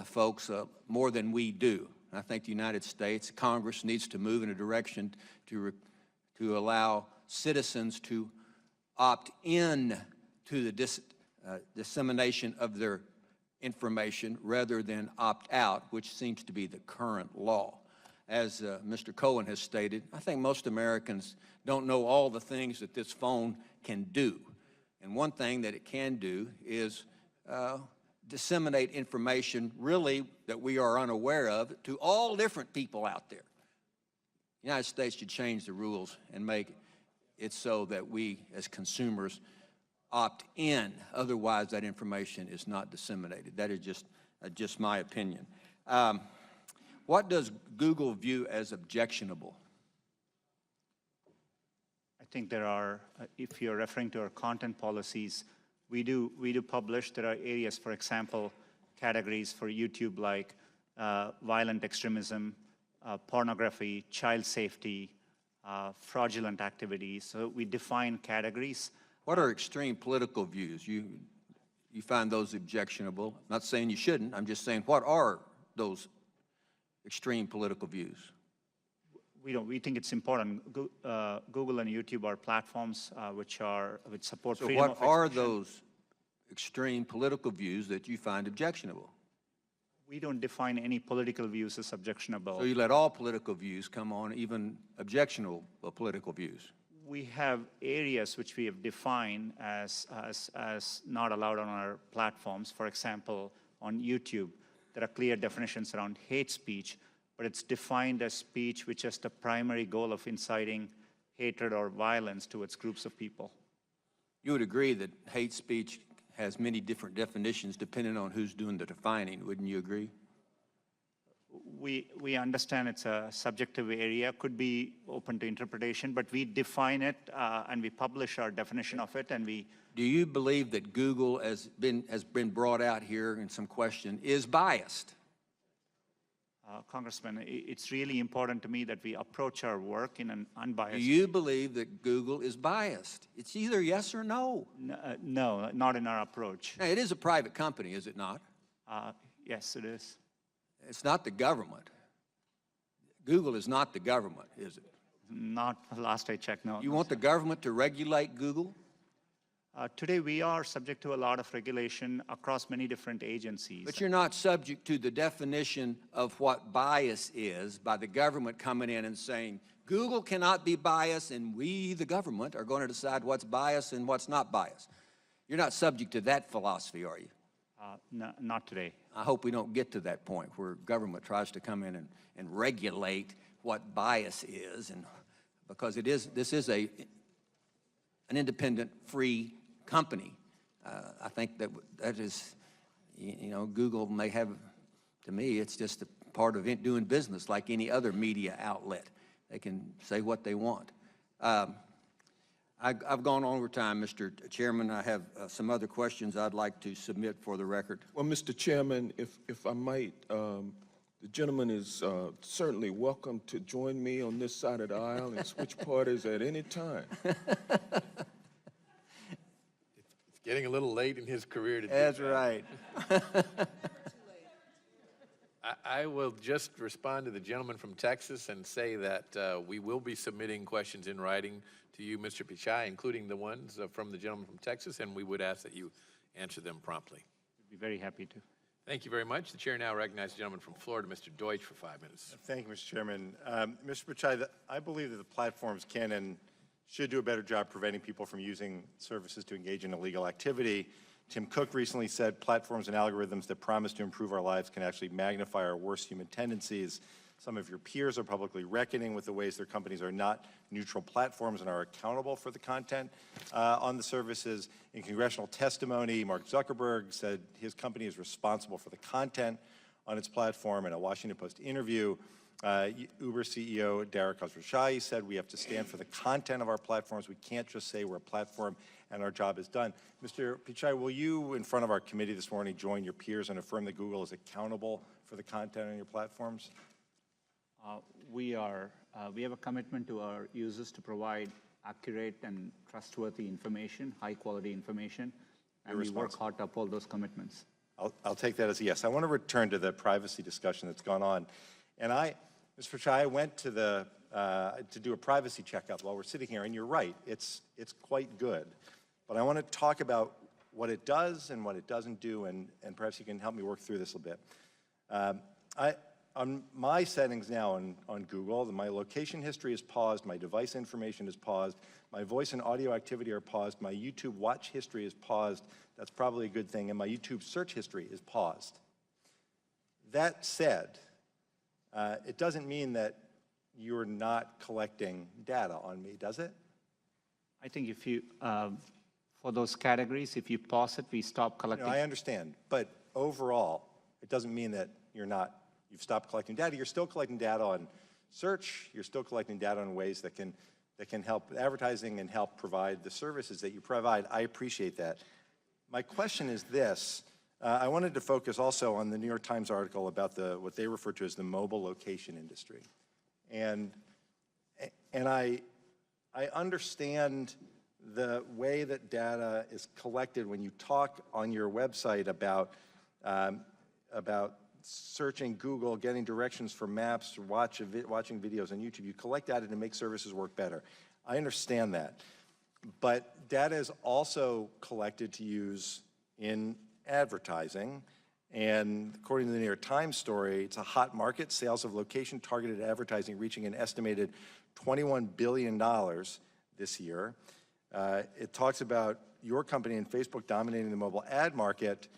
Speaker 13: folks more than we do. And I think the United States Congress needs to move in a direction to allow citizens to opt in to the dissemination of their information rather than opt out, which seems to be the current law. As Mr. Cohen has stated, I think most Americans don't know all the things that this phone can do. And one thing that it can do is disseminate information really that we are unaware of to all different people out there. The United States should change the rules and make it so that we as consumers opt in. Otherwise, that information is not disseminated. That is just my opinion. What does Google view as objectionable?
Speaker 4: I think there are, if you're referring to our content policies, we do publish. There are areas, for example, categories for YouTube like violent extremism, pornography, child safety, fraudulent activities. So we define categories.
Speaker 13: What are extreme political views? You find those objectionable? I'm not saying you shouldn't. I'm just saying, what are those extreme political views?
Speaker 4: We think it's important. Google and YouTube are platforms which support
Speaker 13: so
Speaker 4: freedom of
Speaker 13: what are
Speaker 4: expression.
Speaker 13: those extreme political views that you find objectionable?
Speaker 4: We don't define any political views as objectionable.
Speaker 13: So you let all political views come on, even objectionable political views?
Speaker 4: We have areas which we have defined as not allowed on our platforms. For example, on YouTube, there are clear definitions around hate speech, but it's defined as speech which has the primary goal of inciting hatred or violence towards groups of people.
Speaker 13: You would agree that hate speech has many different definitions depending on who's doing the defining, wouldn't you agree?
Speaker 4: We understand it's a subjective area, could be open to interpretation, but we define it and we publish our definition of it, and we...
Speaker 13: Do you believe that Google has been brought out here in some question is biased?
Speaker 4: Congressman, it's really important to me that we approach our work in an unbiased...
Speaker 13: Do you believe that Google is biased? It's either yes or no.
Speaker 4: No, not in our approach.
Speaker 13: Now, it is a private company, is it not?
Speaker 4: Yes, it is.
Speaker 13: It's not the government. Google is not the government, is it?
Speaker 4: Not last I checked, no.
Speaker 13: You
Speaker 4: no,
Speaker 13: want
Speaker 4: sir.
Speaker 13: the government to regulate Google?
Speaker 4: Today, we are subject to a lot of regulation across many different agencies.
Speaker 13: But you're not subject to the definition of what bias is by the government coming in and saying, Google cannot be biased, and we, the government, are going to decide what's biased and what's not biased. You're not subject to that philosophy, are you?
Speaker 4: No, not today.
Speaker 13: I hope we don't get to that point where government tries to come in and regulate what bias is, and because this is an independent, free company. I think that is, you know, Google may have, to me, it's just a part of doing business like any other media outlet. They can say what they want. I've gone over time, Mr. Chairman. I have some other questions I'd like to submit for the record.
Speaker 12: Well, Mr. Chairman, if I might, the gentleman is certainly welcome to join me on this side of the aisle and switch parties at any time.
Speaker 1: It's getting a little late in his career to do
Speaker 13: That's
Speaker 1: that.
Speaker 13: right.
Speaker 1: I will just respond to the gentleman from Texas and say that we will be submitting questions in writing to you, Mr. Pichai, including the ones from the gentleman from Texas, and we would ask that you answer them promptly.
Speaker 4: I'd be very happy to.
Speaker 1: Thank you very much. The chair now recognizes the gentleman from Florida, Mr. Deutsch, for 5 minutes.
Speaker 15: Thank you, Mr. Chairman. Mr. Pichai, I believe that the platforms can and should do a better job preventing people from using services to engage in illegal activity. Tim Cook recently said platforms and algorithms that promise to improve our lives can actually magnify our worst human tendencies. Some of your peers are publicly reckoning with the ways their companies are not neutral platforms and are accountable for the content on the services. In congressional testimony, Mark Zuckerberg said his company is responsible for the content on its platform. In a Washington Post interview, Uber CEO Dara Khosrowshahi said we have to stand for the content of our platforms. We can't just say we're a platform and our job is done. Mr. Pichai, will you, in front of our committee this morning, join your peers and affirm that Google is accountable for the content on your platforms?
Speaker 4: We have a commitment to our users to provide accurate and trustworthy information, high-quality information, and we work hard to uphold those commitments.
Speaker 15: I'll take that as a yes. I want to return to the privacy discussion that's gone on. And Mr. Pichai, I went to to do a privacy checkup while we're sitting here, and you're right, it's quite good. But I want to talk about what it does and what it doesn't do, and perhaps you can help me work through this a bit. On my settings now on Google, my location history is paused, my device information is paused, my voice and audio activity are paused, my YouTube watch history is paused, that's probably a good thing, and my YouTube search history is paused. That said, it doesn't mean that you're not collecting data on me, does it?
Speaker 4: I think if you, for those categories, if you pause it, we stop collecting.
Speaker 15: No, I understand, but overall, it doesn't mean that you've stopped collecting data. You're still collecting data on search. You're still collecting data in ways that can help advertising and help provide the services that you provide. I appreciate that. My question is this. I wanted to focus also on the New York Times article about what they refer to as the mobile location industry. And I understand the way that data is collected when you talk on your website about searching Google, getting directions for maps, watching videos on YouTube. You collect data to make services work better. I understand that. But data is also collected to use in advertising. And according to the New York Times story, it's a hot market. Sales of location-targeted advertising reaching an estimated $21 billion this year. It talks about your company and Facebook dominating the mobile ad market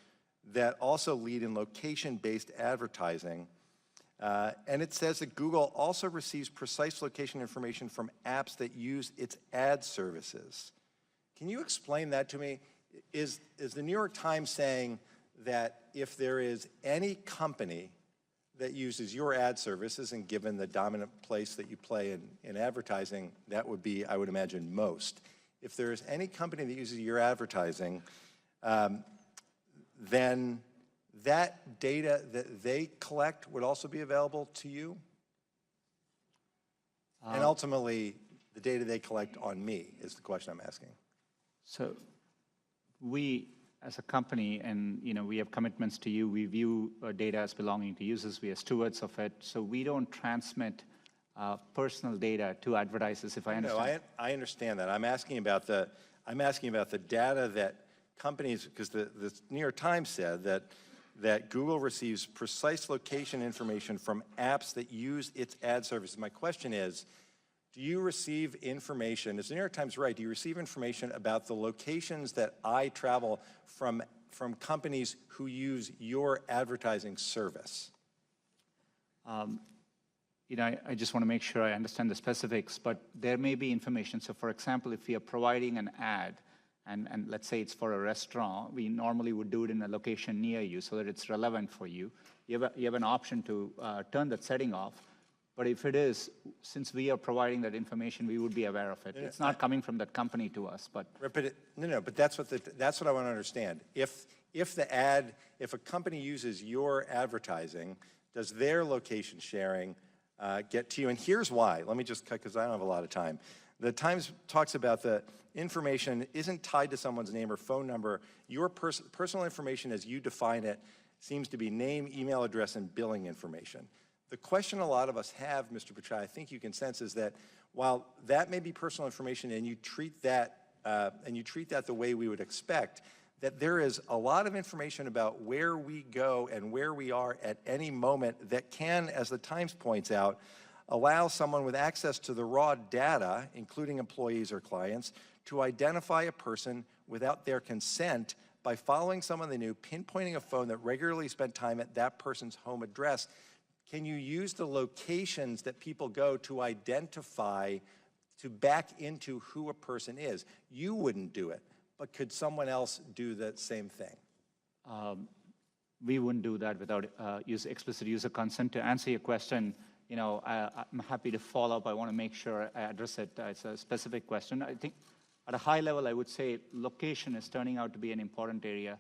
Speaker 15: that also lead in location-based advertising. And it says that Google also receives precise location information from apps that use its ad services. Can you explain that to me? Is the New York Times saying that if there is any company that uses your ad services, and given the dominant place that you play in advertising, that would be, I would imagine, most. If there is any company that uses your advertising, then that data that they collect would also be available to you? And ultimately, the data they collect on me is the question I'm asking.
Speaker 4: So we, as a company, and we have commitments to you, we view data as belonging to users, we are stewards of it, so we don't transmit personal data to advertisers, if I understand.
Speaker 15: No, I understand that. I'm asking about the data that companies, because the New York Times said that Google receives precise location information from apps that use its ad services. My question is, do you receive information, is the New York Times right, do you receive information about the locations that I travel from companies who use your advertising service?
Speaker 4: I just want to make sure I understand the specifics, but there may be information. So for example, if we are providing an ad, and let's say it's for a restaurant, we normally would do it in a location near you so that it's relevant for you. You have an option to turn that setting off. But if it is, since we are providing that information, we would be aware of it. It's not coming from that company to us, but.
Speaker 15: But that's what I want to understand. If a company uses your advertising, does their location sharing get to you? And here's why. Let me just cut, because I don't have a lot of time. The Times talks about the information isn't tied to someone's name or phone number. Your personal information as you define it seems to be name, email address, and billing information. The question a lot of us have, Mr. Pichai, I think you can sense, is that while that may be personal information and you treat that the way we would expect, that there is a lot of information about where we go and where we are at any moment that can, as the Times points out, allow someone with access to the raw data, including employees or clients, to identify a person without their consent by following someone they knew, pinpointing a phone that regularly spent time at that person's home address. Can you use the locations that people go to identify, to back into who a person is? You wouldn't do it, but could someone else do the same thing?
Speaker 4: We wouldn't do that without explicit user consent. To answer your question, I'm happy to follow up. I want to make sure I address it. It's a specific question. I think at a high level, I would say location is turning out to be an important area.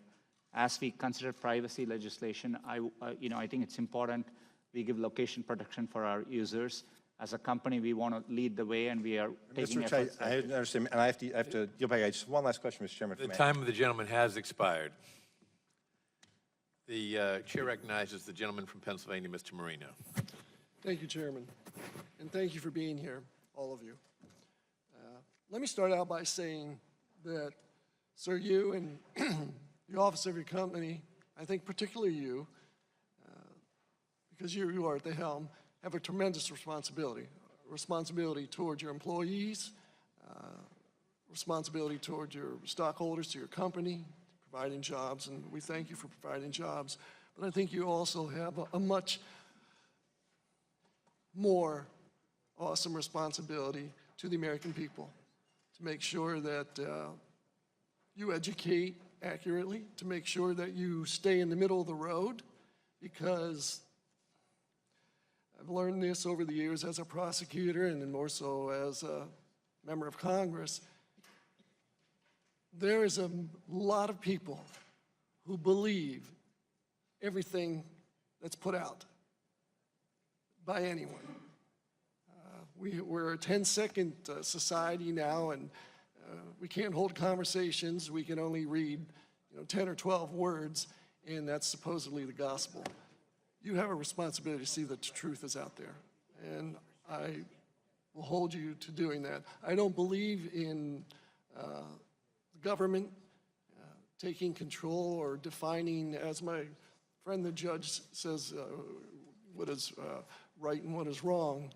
Speaker 4: As we consider privacy legislation, I think it's important we give location protection for our users. As a company, we want to lead the way, and we are taking efforts.
Speaker 15: I understand, and I have to yield back. Just one last question, Mr. Chairman.
Speaker 1: The time of the gentleman has expired. The chair recognizes the gentleman from Pennsylvania, Mr. Marino.
Speaker 16: Thank you, Chairman, and thank you for being here, all of you. Let me start out by saying that, sir, you and the office of your company, I think particularly you, because you are at the helm, have a tremendous responsibility towards your employees, responsibility towards your stockholders, to your company, providing jobs, and we thank you for providing jobs. But I think you also have a much more awesome responsibility to the American people, to make sure that you educate accurately, to make sure that you stay in the middle of the road, because I've learned this over the years as a prosecutor and then more so as a member of Congress. There is a lot of people who believe everything that's put out by anyone. We're a 10-second society now, and we can't hold conversations. We can only read 10 or 12 words, and that's supposedly the gospel. You have a responsibility to see that the truth is out there, and I will hold you to doing that. I don't believe in government taking control or defining, as my friend the judge says, what is right and what is wrong.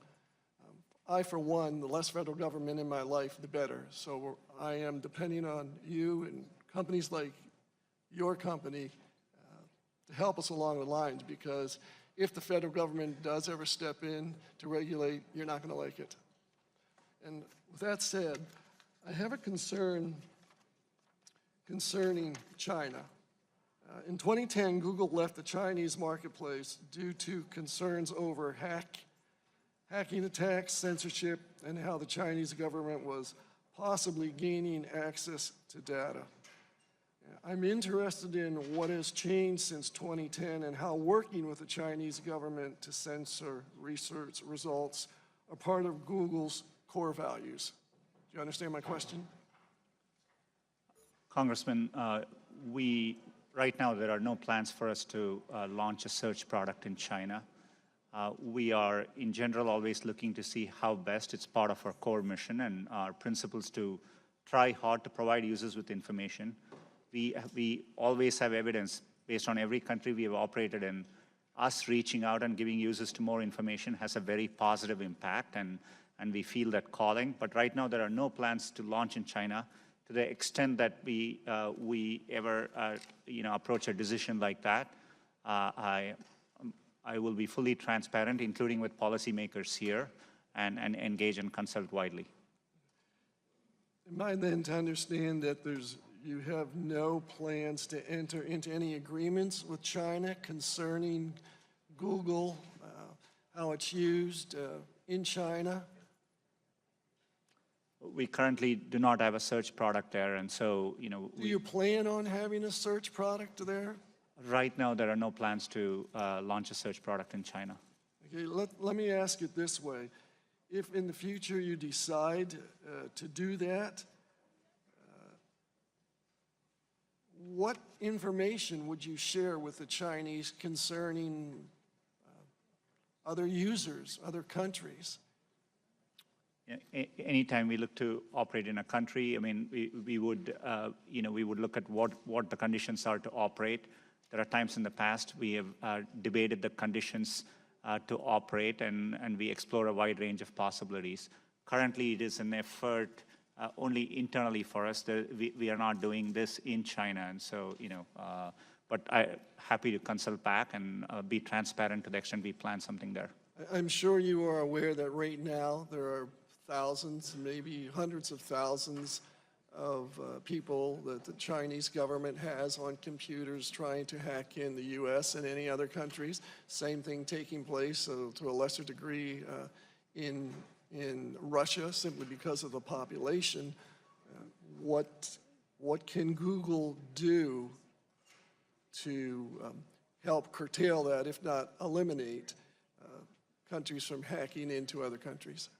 Speaker 16: I, for one, the less federal government in my life, the better. So I am depending on you and companies like your company to help us along the lines, because if the federal government does ever step in to regulate, you're not going to like it. And with that said, I have a concern concerning China. In 2010, Google left the Chinese marketplace due to concerns over hacking attacks, censorship, and how the Chinese government was possibly gaining access to data. I'm interested in what has changed since 2010 and how working with the Chinese government to censor research results are part of Google's core values. Do you understand my question?
Speaker 4: Congressman, right now there are no plans for us to launch a search product in China. We are, in general, always looking to see how best. It's part of our core mission and our principles to try hard to provide users with information. We always have evidence based on every country we have operated in. Us reaching out and giving users to more information has a very positive impact, and we feel that calling. But right now there are no plans to launch in China. To the extent that we ever approach a decision like that, I will be fully transparent, including with policymakers here, and engage and consult widely.
Speaker 16: Am I then to understand that you have no plans to enter into any agreements with China concerning Google, how it's used in China?
Speaker 4: We currently do not have a search product there, and so,
Speaker 16: Do you plan on having a search product there?
Speaker 4: right now there are no plans to launch a search product in China.
Speaker 16: Okay, let me ask it this way. If in the future you decide to do that, what information would you share with the Chinese concerning other users, other countries?
Speaker 4: Anytime we look to operate in a country, I mean, we would look at what the conditions are to operate. There are times in the past we have debated the conditions to operate, and we explore a wide range of possibilities. Currently, it is an effort only internally for us. We are not doing this in China, and so, but I'm happy to consult back and be transparent to the extent we plan something there.
Speaker 16: I'm sure you are aware that right now there are thousands, maybe hundreds of thousands of people that the Chinese government has on computers trying to hack in the U.S. and any other countries. Same thing taking place to a lesser degree in Russia, simply because of the population. What can Google do to help curtail that, if not eliminate, countries from hacking into other countries?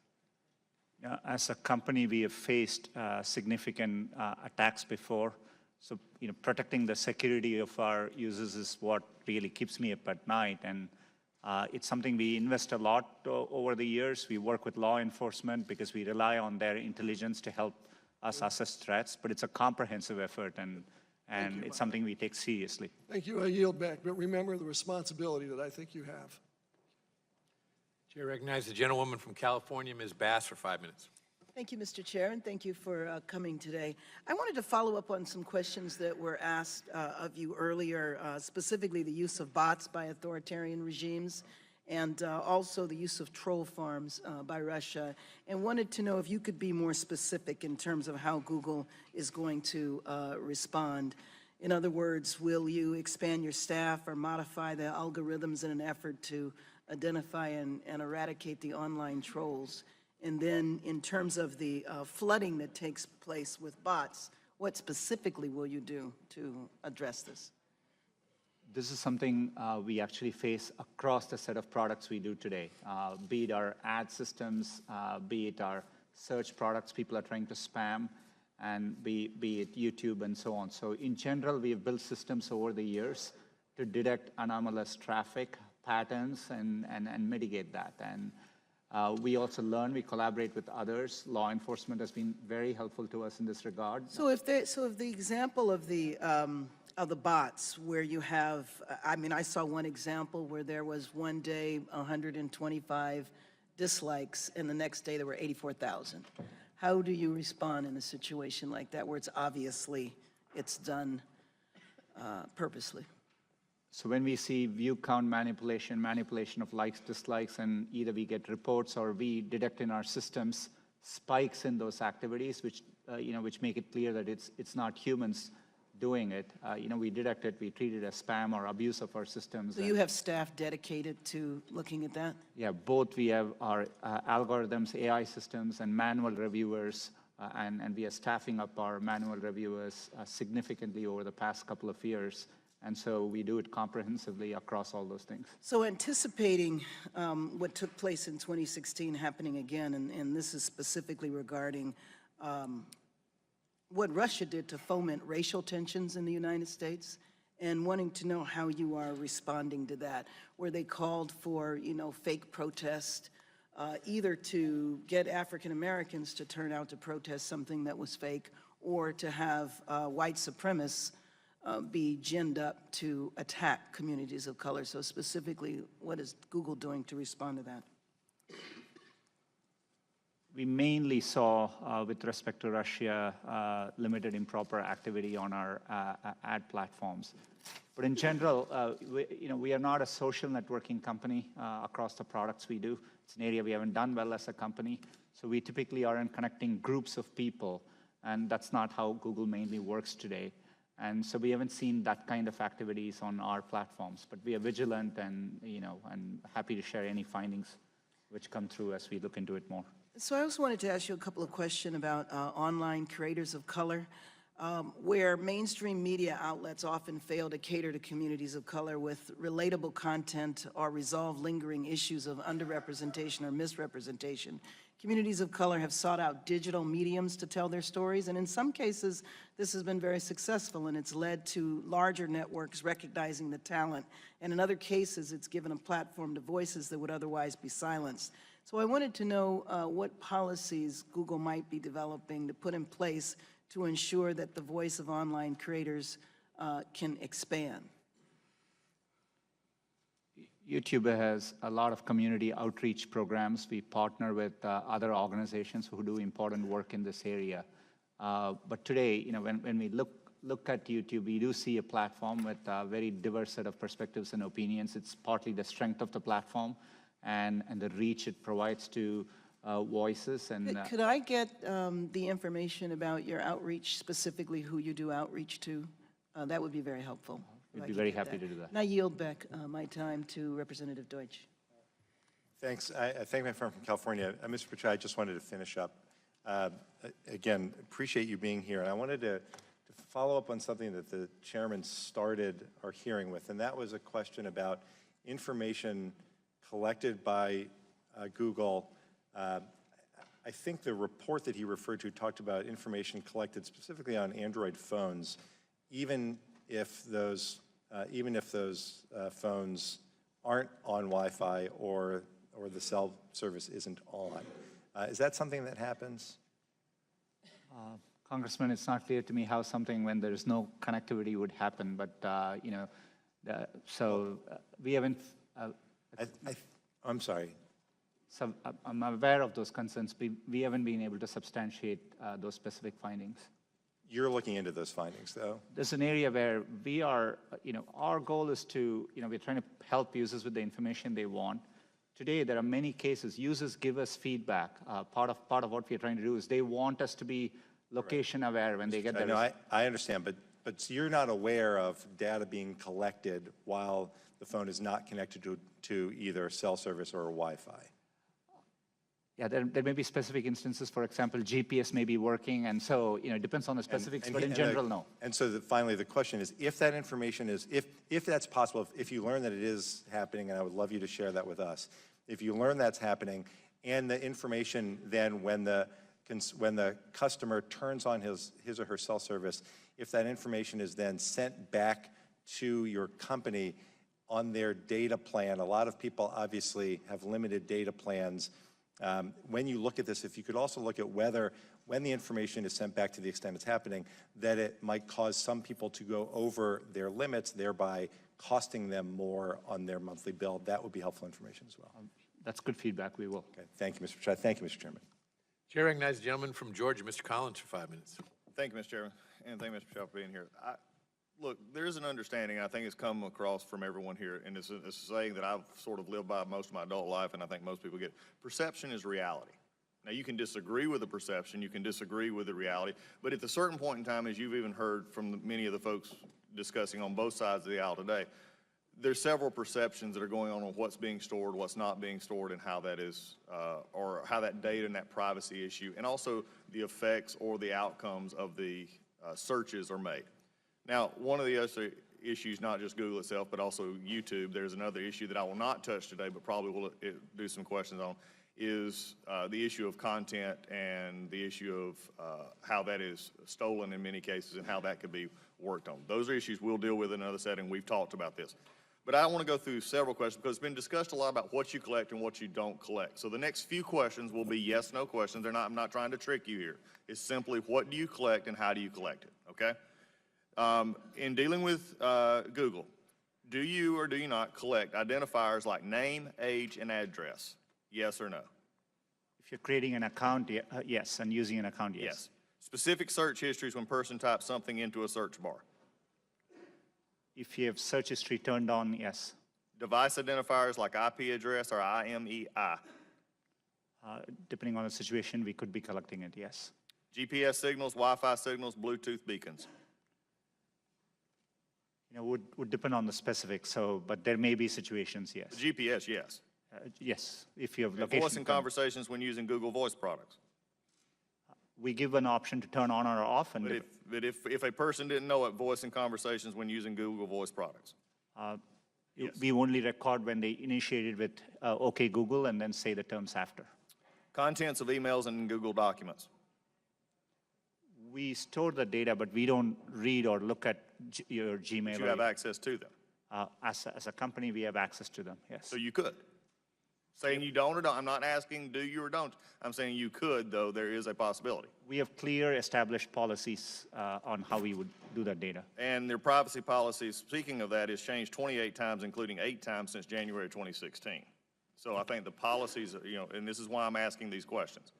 Speaker 4: As a company, we have faced significant attacks before. So, protecting the security of our users is what really keeps me up at night. And it's something we invest a lot over the years. We work with law enforcement because we rely on their intelligence to help us assess threats. But it's a comprehensive effort, and it's something we take seriously.
Speaker 16: Thank you. I yield back. But remember the responsibility that I think you have.
Speaker 1: Chair recognizes the gentlewoman from California, Ms. Bass, for 5 minutes.
Speaker 14: Thank you, Mr. Chair, and thank you for coming today. I wanted to follow up on some questions that were asked of you earlier, specifically the use of bots by authoritarian regimes and also the use of troll farms by Russia, and wanted to know if you could be more specific in terms of how Google is going to respond. In other words, will you expand your staff or modify the algorithms in an effort to identify and eradicate the online trolls? And then in terms of the flooding that takes place with bots, what specifically will you do to address this?
Speaker 4: This is something we actually face across the set of products we do today, be it our ad systems, be it our search products people are trying to spam, and be it YouTube and so on. So in general, we have built systems over the years to detect anomalous traffic patterns and mitigate that. And we also learn, we collaborate with others. Law enforcement has been very helpful to us in this regard.
Speaker 14: So if the example of the bots where you have, I mean, I saw one example where there was one day 125 dislikes and the next day there were 84,000. How do you respond in a situation like that where it's obviously it's done purposely?
Speaker 4: So when we see view count manipulation of likes, dislikes, and either we get reports or we detect in our systems spikes in those activities, which which make it clear that it's not humans doing it. We detect it, we treat it as spam or abuse of our systems.
Speaker 14: So you have staff dedicated to looking at that?
Speaker 4: Yeah, both. We have our algorithms, AI systems, and manual reviewers and we are staffing up our manual reviewers significantly over the past couple of years. And so we do it comprehensively across all those things.
Speaker 14: So anticipating what took place in 2016 happening again, and this is specifically regarding what Russia did to foment racial tensions in the United States, and wanting to know how you are responding to that, where they called for, fake protest, either to get African Americans to turn out to protest something that was fake, or to have white supremacists be ginned up to attack communities of color. So specifically, what is Google doing to respond to that?
Speaker 4: We mainly saw, with respect to Russia, limited improper activity on our ad platforms. But in general, we are not a social networking company across the products we do. It's an area we haven't done well as a company. So we typically aren't connecting groups of people, and that's not how Google mainly works today. And so we haven't seen that kind of activities on our platforms. But we are vigilant and, and happy to share any findings which come through as we look into it more.
Speaker 14: So I also wanted to ask you a couple of questions about online creators of color, where mainstream media outlets often fail to cater to communities of color with relatable content or resolve lingering issues of underrepresentation or misrepresentation. Communities of color have sought out digital mediums to tell their stories, and in some cases, this has been very successful, and it's led to larger networks recognizing the talent. And in other cases, it's given a platform to voices that would otherwise be silenced. So I wanted to know what policies Google might be developing to put in place to ensure that the voice of online creators can expand.
Speaker 4: YouTube has a lot of community outreach programs. We partner with other organizations who do important work in this area. But today, when we look at YouTube, we do see a platform with a very diverse set of perspectives and opinions. It's partly the strength of the platform and the reach it provides to voices. And
Speaker 14: Could I get the information about your outreach, specifically who you do outreach to? That would be very helpful.
Speaker 4: We'd be very happy to do that.
Speaker 14: And I yield back my time to Representative Deutsch.
Speaker 15: Thanks. I thank my friend from California. Mr. Pichai, I just wanted to finish up. Again, appreciate you being here. And I wanted to follow up on something that the chairman started our hearing with, and that was a question about information collected by Google. I think the report that he referred to talked about information collected specifically on Android phones, even if those phones aren't on Wi-Fi or the cell service isn't on. Is that something that happens?
Speaker 4: Congressman, it's not clear to me how something when there's no connectivity would happen, but we haven't.
Speaker 15: I'm sorry.
Speaker 4: So I'm aware of those concerns. We haven't been able to substantiate those specific findings.
Speaker 15: You're looking into those findings, though?
Speaker 4: There's an area where we are, our goal is to, we're trying to help users with the information they want. Today, there are many cases, users give us feedback. Part of what we're trying to do is they want us to be location aware when they get their...
Speaker 15: I understand, but you're not aware of data being collected while the phone is not connected to either cell service or Wi-Fi?
Speaker 4: Yeah, there may be specific instances. For example, GPS may be working, and so it depends on the specifics, but in general, no.
Speaker 15: And so finally, the question is, if that information is, if that's possible, if you learn that it is happening, and I would love you to share that with us, if you learn that's happening, and the information then when the customer turns on his or her cell service, if that information is then sent back to your company on their data plan, a lot of people obviously have limited data plans. When you look at this, if you could also look at whether, when the information is sent back to the extent it's happening, that it might cause some people to go over their limits, thereby costing them more on their monthly bill. That would be helpful information as well.
Speaker 4: That's good feedback. We will.
Speaker 15: Okay. Thank you, Mr. Chair. Thank you, Mr. Chairman.
Speaker 1: Chair recognizes the gentleman from Georgia, Mr. Collins, for 5 minutes.
Speaker 17: Thank you, Mr. Chairman, and thank you, Mr. Patel, for being here. Look, there is an understanding, I think it's come across from everyone here, and it's a saying that I've sort of lived by most of my adult life, and I think most people get. Perception is reality. Now, you can disagree with the perception, you can disagree with the reality, but at a certain point in time, as you've even heard from many of the folks discussing on both sides of the aisle today, there's several perceptions that are going on what's being stored, what's not being stored, and how that is, or how that data and that privacy issue, and also the effects or the outcomes of the searches are made. Now, one of the other issues, not just Google itself, but also YouTube, there's another issue that I will not touch today, but probably will do some questions on, is the issue of content and the issue of how that is stolen in many cases and how that could be worked on. Those are issues we'll deal with in another setting. We've talked about this. But I want to go through several questions because it's been discussed a lot about what you collect and what you don't collect. So the next few questions will be yes, no questions. I'm not trying to trick you here. It's simply what do you collect and how do you collect it, okay? In dealing with Google, do you or do you not collect identifiers like name, age, and address? Yes or no?
Speaker 4: If you're creating an account, yes, and using an account, yes.
Speaker 17: Yes. Specific search histories when person types something into a search bar.
Speaker 4: If you have search history turned on, yes.
Speaker 17: Device identifiers like IP address or IMEI.
Speaker 4: Depending on the situation, we could be collecting it, yes.
Speaker 17: GPS signals, Wi-Fi signals, Bluetooth beacons.
Speaker 4: Would depend on the specifics, but there may be situations, yes.
Speaker 17: GPS, yes.
Speaker 4: Yes, if you have
Speaker 17: And
Speaker 4: location.
Speaker 17: voice and conversations when using Google Voice products.
Speaker 4: We give an option to turn on or off. And
Speaker 17: But if a person didn't know it, voice and conversations when using Google Voice products.
Speaker 4: Yes. We only record when they initiated with OK Google and then say the terms after.
Speaker 17: Contents of emails and Google documents.
Speaker 4: We store the data, but we don't read or look at your Gmail.
Speaker 17: But you have access to them.
Speaker 4: As a company, we have access to them, yes.
Speaker 17: So you could. Saying you don't or don't, I'm not asking do you or don't. I'm saying you could, though there is a possibility.
Speaker 4: We have clear established policies on how we would do that data.
Speaker 17: And their privacy policies, speaking of that, has changed 28 times, including 8 times since January 2016. So I think the policies, and this is why I'm asking these questions.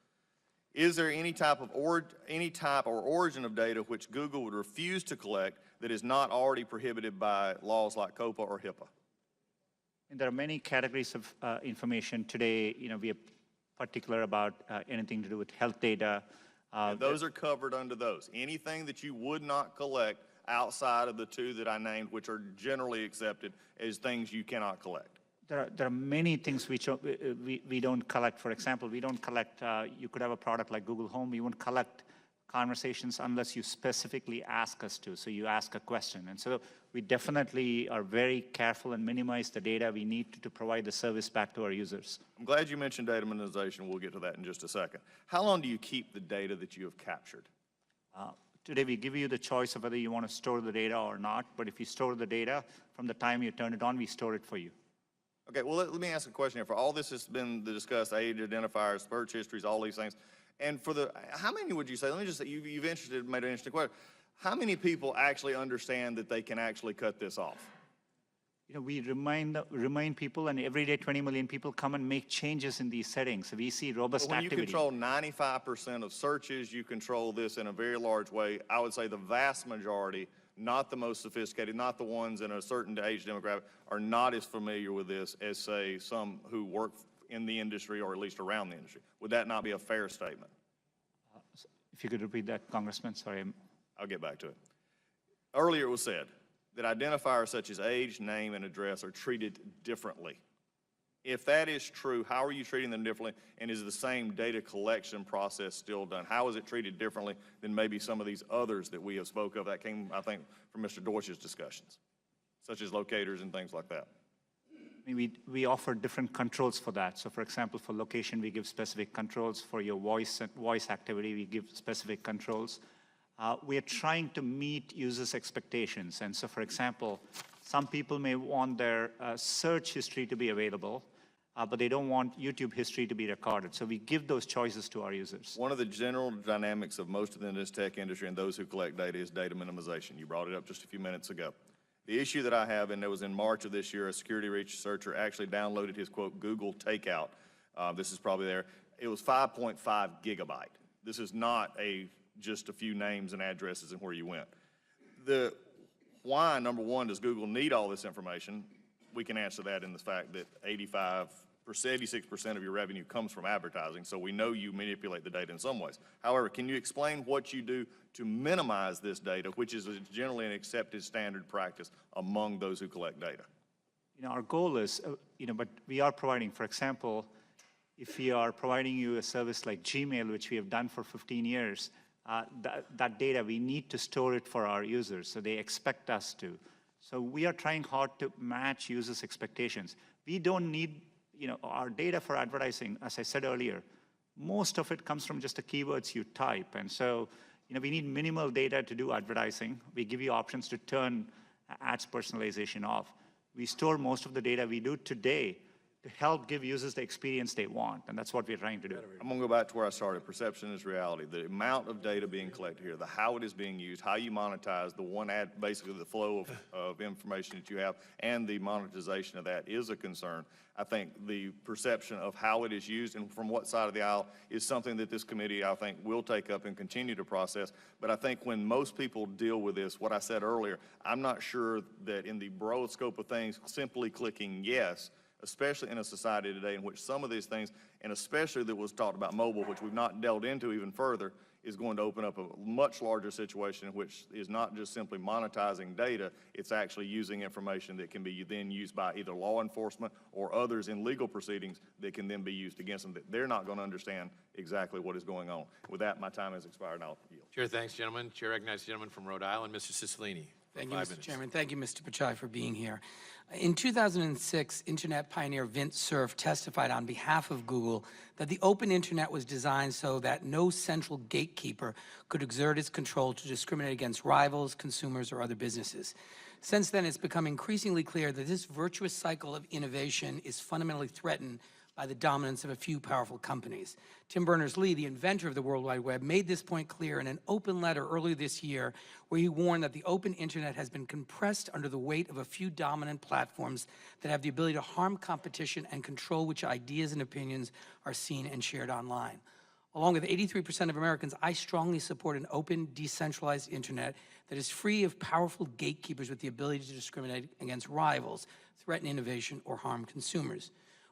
Speaker 17: Is there any type or origin of data which Google would refuse to collect that is not already prohibited by laws like COPA or HIPAA?
Speaker 4: And there are many categories of information today. We are particular about anything to do with health data.
Speaker 17: And those are covered under those. Anything that you would not collect outside of the 2 that I named, which are generally accepted as things you cannot collect.
Speaker 4: There are many things which we don't collect. For example, we don't collect, you could have a product like Google Home, we won't collect conversations unless you specifically ask us to. So you ask a question. And so we definitely are very careful and minimize the data we need to provide the service back to our users.
Speaker 17: I'm glad you mentioned data minimization. We'll get to that in just a second. How long do you keep the data that you have captured?
Speaker 4: Today we give you the choice of whether you want to store the data or not. But if you store the data, from the time you turn it on, we store it for you.
Speaker 17: Okay, well, let me ask a question here. For all this has been discussed, age identifiers, search histories, all these things. And for how many would you say, let me just say, you've made an interesting question. How many people actually understand that they can actually cut this off?
Speaker 4: We remind people, and every day 20 million people come and make changes in these settings. So we see robust activity.
Speaker 17: When you control 95% of searches, you control this in a very large way. I would say the vast majority, not the most sophisticated, not the ones in a certain age demographic, are not as familiar with this as, say, some who work in the industry or at least around the industry. Would that not be a fair statement?
Speaker 4: If you could repeat that, Congressman, sorry.
Speaker 17: I'll get back to it. Earlier it was said that identifiers such as age, name, and address are treated differently. If that is true, how are you treating them differently, and is the same data collection process still done? How is it treated differently than maybe some of these others that we have spoke of that came, I think, from Mr. Deutsch's discussions, such as locators and things like that?
Speaker 4: We offer different controls for that. So for example, for location, we give specific controls. For your voice activity, we give specific controls. We are trying to meet users' expectations. And so for example, some people may want their search history to be available, but they don't want YouTube history to be recorded. So we give those choices to our users.
Speaker 17: One of the general dynamics of most of this tech industry and those who collect data is data minimization. You brought it up just a few minutes ago. The issue that I have, and it was in March of this year, a security researcher actually downloaded his, quote, Google Takeout. This is probably there. It was 5.5 gigabyte. This is not just a few names and addresses and where you went. Why, number one, does Google need all this information? We can answer that in the fact that 86% of your revenue comes from advertising, so we know you manipulate the data in some ways. However, can you explain what you do to minimize this data, which is generally an accepted standard practice among those who collect data?
Speaker 4: Our goal is, but we are providing, for example, if we are providing you a service like Gmail, which we have done for 15 years, that data, we need to store it for our users, so they expect us to. So we are trying hard to match users' expectations. We don't need, our data for advertising, as I said earlier, most of it comes from just the keywords you type. And so, we need minimal data to do advertising. We give you options to turn ads personalization off. We store most of the data we do today to help give users the experience they want, and that's what we're trying to do.
Speaker 17: I'm going to go back to where I started. Perception is reality. The amount of data being collected here, how it is being used, how you monetize, the one ad, basically the flow of information that you have, and the monetization of that is a concern. I think the perception of how it is used and from what side of the aisle is something that this committee, I think, will take up and continue to process. But I think when most people deal with this, what I said earlier, I'm not sure that in the broad scope of things, simply clicking yes, especially in a society today in which some of these things, and especially that was talked about mobile, which we've not delved into even further, is going to open up a much larger situation in which is not just simply monetizing data, it's actually using information that can be then used by either law enforcement or others in legal proceedings that can then be used against them, that they're not going to understand exactly what is going on. With that, my time has expired, and I'll yield.
Speaker 1: Chair, thanks, gentlemen. Chair recognizes the gentleman from Rhode Island, Mr. Cicilline.
Speaker 18: Thank you, Mr. Chairman. Thank you, Mr. Pichai, for being here. In 2006, Internet pioneer Vint Cerf testified on behalf of Google that the open Internet was designed so that no central gatekeeper could exert its control to discriminate against rivals, consumers, or other businesses. Since then, it's become increasingly clear that this virtuous cycle of innovation is fundamentally threatened by the dominance of a few powerful companies. Tim Berners-Lee, the inventor of the World Wide Web, made this point clear in an open letter earlier this year where he warned that the open Internet has been compressed under the weight of a few dominant platforms that have the ability to harm competition and control which ideas and opinions are seen and shared online. Along with 83% of Americans, I strongly support an open, decentralized Internet that is free of powerful gatekeepers with the ability to discriminate against rivals, threaten innovation, or harm consumers.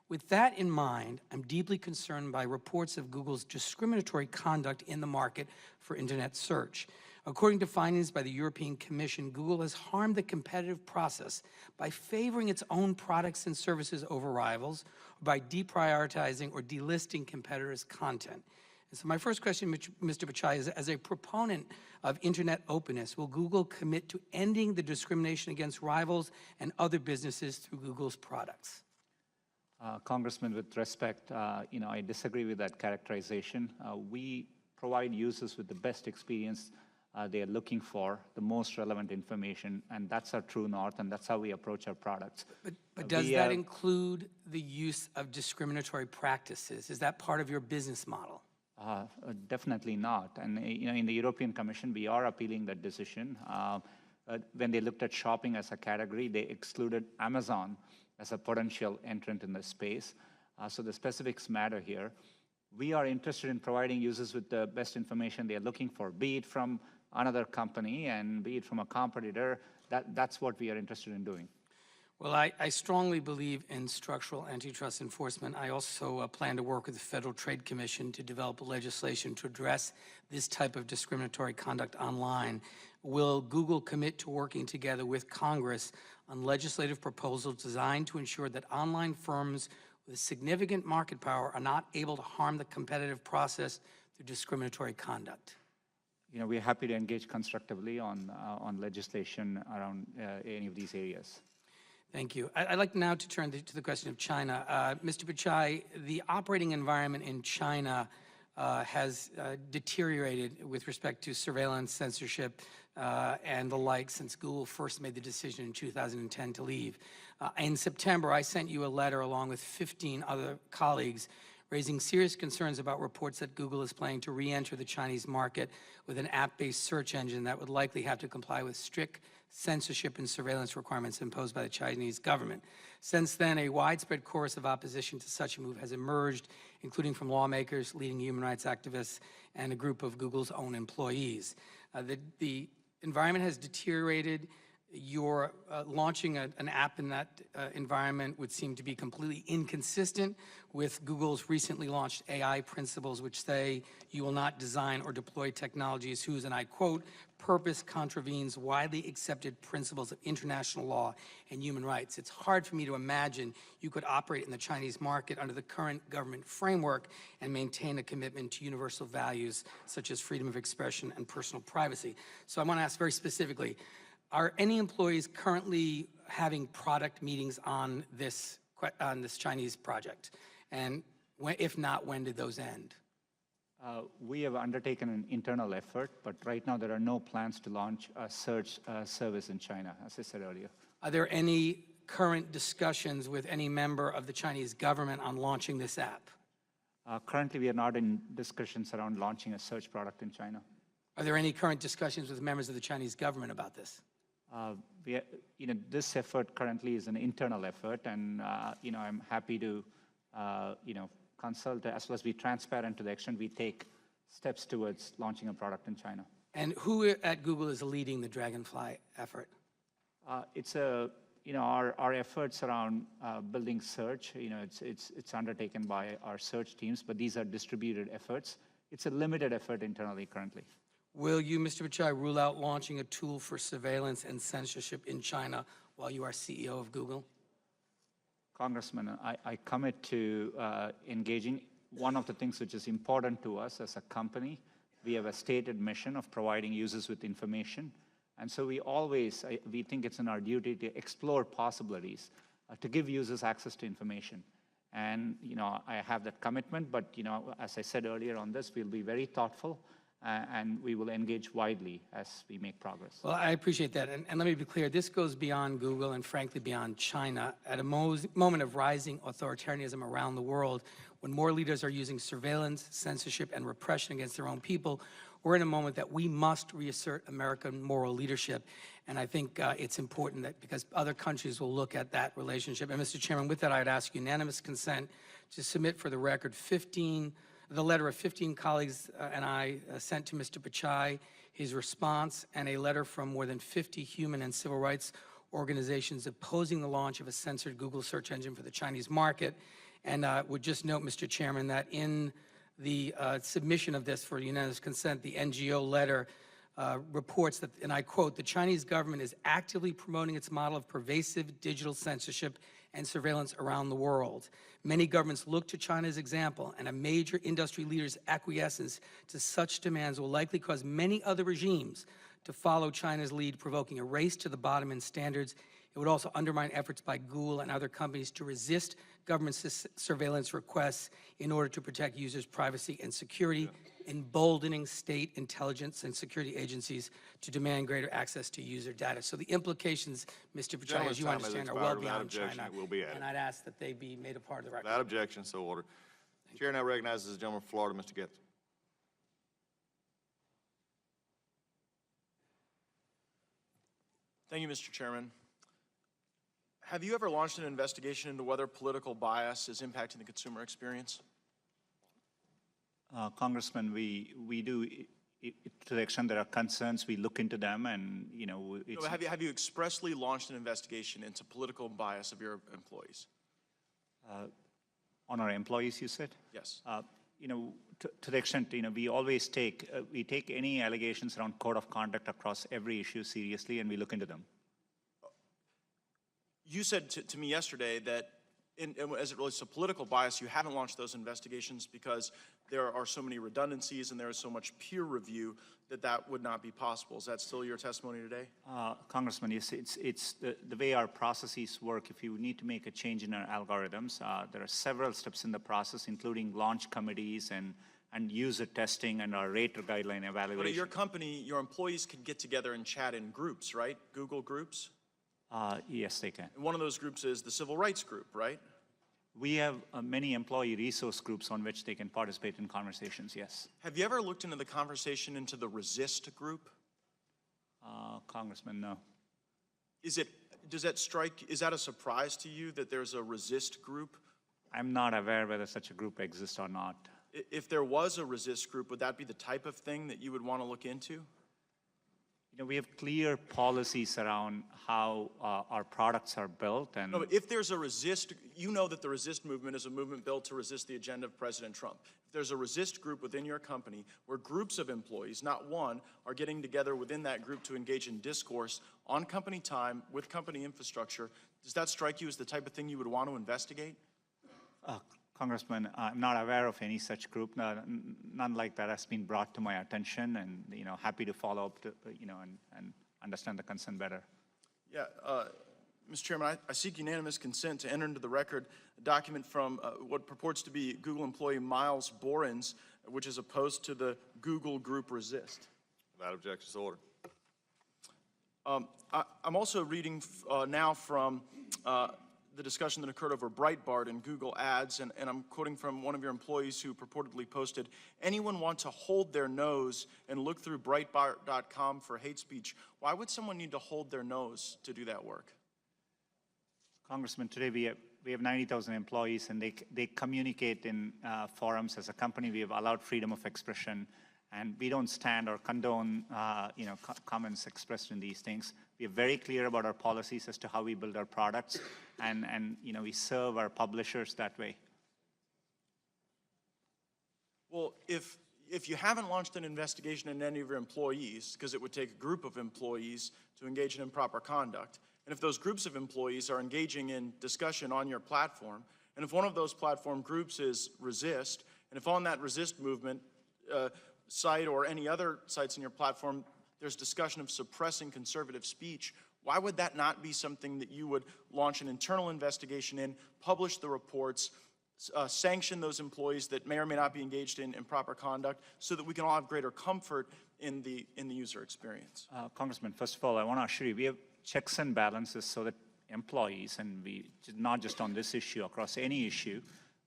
Speaker 18: With that in mind, I'm deeply concerned by reports of Google's discriminatory conduct in the market for Internet search. According to findings by the European Commission, Google has harmed the competitive process by favoring its own products and services over rivals, or by deprioritizing or delisting competitors' content. And so my first question, Mr. Pichai, is as a proponent of Internet openness, will Google commit to ending the discrimination against rivals and other businesses through Google's products?
Speaker 4: Congressman, with respect, I disagree with that characterization. We provide users with the best experience they are looking for, the most relevant information, and that's our true north, and that's how we approach our products.
Speaker 18: But does that include the use of discriminatory practices? Is that part of your business model?
Speaker 4: Definitely not. And in the European Commission, we are appealing that decision. When they looked at shopping as a category, they excluded Amazon as a potential entrant in the space. So the specifics matter here. We are interested in providing users with the best information they're looking for, be it from another company and be it from a competitor. That's what we are interested in doing.
Speaker 18: Well, I strongly believe in structural antitrust enforcement. I also plan to work with the Federal Trade Commission to develop legislation to address this type of discriminatory conduct online. Will Google commit to working together with Congress on legislative proposals designed to ensure that online firms with significant market power are not able to harm the competitive process through discriminatory conduct?
Speaker 4: We're happy to engage constructively on legislation around any of these areas.
Speaker 18: Thank you. I'd like now to turn to the question of China. Mr. Pichai, the operating environment in China has deteriorated with respect to surveillance, censorship, and the like since Google first made the decision in 2010 to leave. In September, I sent you a letter along with 15 other colleagues raising serious concerns about reports that Google is planning to re-enter the Chinese market with an app-based search engine that would likely have to comply with strict censorship and surveillance requirements imposed by the Chinese government. Since then, a widespread chorus of opposition to such a move has emerged, including from lawmakers, leading human rights activists, and a group of Google's own employees. The environment has deteriorated Your launching an app in that environment would seem to be completely inconsistent with Google's recently launched AI principles, which say you will not design or deploy technologies whose, and I quote, purpose contravenes widely accepted principles of international law and human rights. It's hard for me to imagine you could operate in the Chinese market under the current government framework and maintain a commitment to universal values such as freedom of expression and personal privacy. So I want to ask very specifically, are any employees currently having product meetings on this Chinese project? And if not, when did those end?
Speaker 4: We have undertaken an internal effort, but right now there are no plans to launch a search service in China, as I said earlier.
Speaker 18: Are there any current discussions with any member of the Chinese government on launching this app?
Speaker 4: Currently, we are not in discussions around launching a search product in China.
Speaker 18: Are there any current discussions with members of the Chinese government about this?
Speaker 4: This effort currently is an internal effort, and I'm happy to consult as well as be transparent to the extent we take steps towards launching a product in China.
Speaker 18: And who at Google is leading the Dragonfly effort?
Speaker 4: It's our efforts around building search. It's undertaken by our search teams, but these are distributed efforts. It's a limited effort internally currently.
Speaker 18: Will you, Mr. Pichai, rule out launching a tool for surveillance and censorship in China while you are CEO of Google?
Speaker 4: Congressman, I commit to engaging. One of the things which is important to us as a company, we have a stated mission of providing users with information. And so we think it's in our duty to explore possibilities to give users access to information. And, I have that commitment, but, as I said earlier on this, we'll be very thoughtful and we will engage widely as we make progress.
Speaker 18: Well, I appreciate that. And let me be clear, this goes beyond Google and frankly beyond China. At a moment of rising authoritarianism around the world, when more leaders are using surveillance, censorship, and repression against their own people, we're in a moment that we must reassert American moral leadership. And I think it's important that because other countries will look at that relationship. And Mr. Chairman, with that, I'd ask unanimous consent to submit for the record the letter of 15 colleagues and I sent to Mr. Pichai, his response, and a letter from more than 50 human and civil rights organizations opposing the launch of a censored Google search engine for the Chinese market. And would just note, Mr. Chairman, that in the submission of this for unanimous consent, the NGO letter reports that, and I quote, the Chinese government is actively promoting its model of pervasive digital censorship and surveillance around the world. Many governments look to China's example, and a major industry leader's acquiescence to such demands will likely cause many other regimes to follow China's lead, provoking a race to the bottom in standards. It would also undermine efforts by Google and other companies to resist government surveillance requests in order to protect users' privacy and security, emboldening state intelligence and security agencies to demand greater access to user data. So the implications, Mr. Pichai, as you understand, are well beyond China. And I'd ask that they be made a part of the record.
Speaker 17: Without objection, so ordered. Chair now recognizes the gentleman from Florida, Mr. Getz.
Speaker 19: Thank you, Mr. Chairman. Have you ever launched an investigation into whether political bias is impacting the consumer experience?
Speaker 4: Congressman, we do, to the extent there are concerns, we look into them, and it's...
Speaker 19: No, have you expressly launched an investigation into political bias of your employees?
Speaker 4: On our employees, you said?
Speaker 19: Yes.
Speaker 4: To the extent, we always take any allegations around code of conduct across every issue seriously, and we look into them.
Speaker 19: You said to me yesterday that as it relates to political bias, you haven't launched those investigations because there are so many redundancies and there is so much peer review that would not be possible. Is that still your testimony today?
Speaker 4: Congressman, yes, it's the way our processes work. If you need to make a change in our algorithms, there are several steps in the process, including launch committees and user testing and our rater guideline evaluation.
Speaker 19: But at your company, your employees can get together and chat in groups, right? Google groups?
Speaker 4: Yes, they can.
Speaker 19: And one of those groups is the Civil Rights Group, right?
Speaker 4: We have many employee resource groups on which they can participate in conversations, yes.
Speaker 19: Have you ever looked into the conversation into the Resist group?
Speaker 4: Congressman, no.
Speaker 19: Is that a surprise to you that there's a Resist group?
Speaker 4: I'm not aware whether such a group exists or not.
Speaker 19: If there was a Resist group, would that be the type of thing that you would want to look into?
Speaker 4: We have clear policies around how our products are built, and
Speaker 19: No, but if there's a resist, you know that the resist movement is a movement built to resist the agenda of President Trump. If there's a resist group within your company where groups of employees, not one, are getting together within that group to engage in discourse on company time with company infrastructure, does that strike you as the type of thing you would want to investigate?
Speaker 4: Congressman, I'm not aware of any such group. None like that has been brought to my attention, and happy to follow up to, and understand the concern better.
Speaker 19: Yeah, Mr. Chairman, I seek unanimous consent to enter into the record a document from what purports to be Google employee Miles Borins, which is opposed to the Google group Resist.
Speaker 17: Without objection, so ordered.
Speaker 19: I'm also reading now from the discussion that occurred over Breitbart and Google Ads, and I'm quoting from one of your employees who purportedly posted, "Anyone want to hold their nose and look through Breitbart.com for hate speech? Why would someone need to hold their nose to do that work?"
Speaker 4: Congressman, today we have 90,000 employees, and they communicate in forums. As a company, we have allowed freedom of expression, and we don't stand or condone comments expressed in these things. We are very clear about our policies as to how we build our products, and we serve our publishers that way.
Speaker 19: Well, if you haven't launched an investigation into any of your employees, because it would take a group of employees to engage in improper conduct, and if those groups of employees are engaging in discussion on your platform, and if one of those platform groups is Resist, and if on that Resist movement site or any other sites in your platform, there's discussion of suppressing conservative speech, why would that not be something that you would launch an internal investigation in, publish the reports, sanction those employees that may or may not be engaged in improper conduct, so that we can all have greater comfort in the user experience?
Speaker 4: Congressman, first of all, I want to assure you, we have checks and balances so that employees, and we, not just on this issue, across any issue,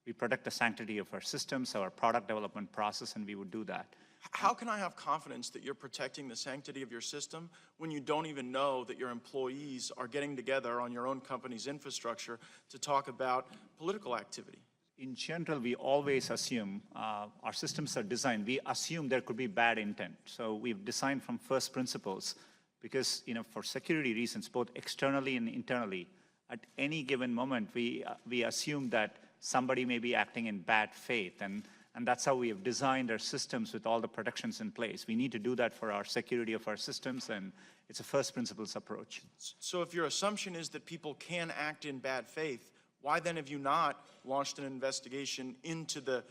Speaker 4: we protect the sanctity of our systems, our product development process, and we would do that.
Speaker 19: How can I have confidence that you're protecting the sanctity of your system when you don't even know that your employees are getting together on your own company's infrastructure to talk about political activity?
Speaker 4: In general, we always assume our systems are designed. We assume there could be bad intent. So we've designed from first principles because, for security reasons, both externally and internally, at any given moment, we assume that somebody may be acting in bad faith. And that's how we have designed our systems with all the protections in place. We need to do that for our security of our systems, and it's a first principles approach.
Speaker 19: So if your assumption is that people can act in bad faith, why then have you not launched an investigation into the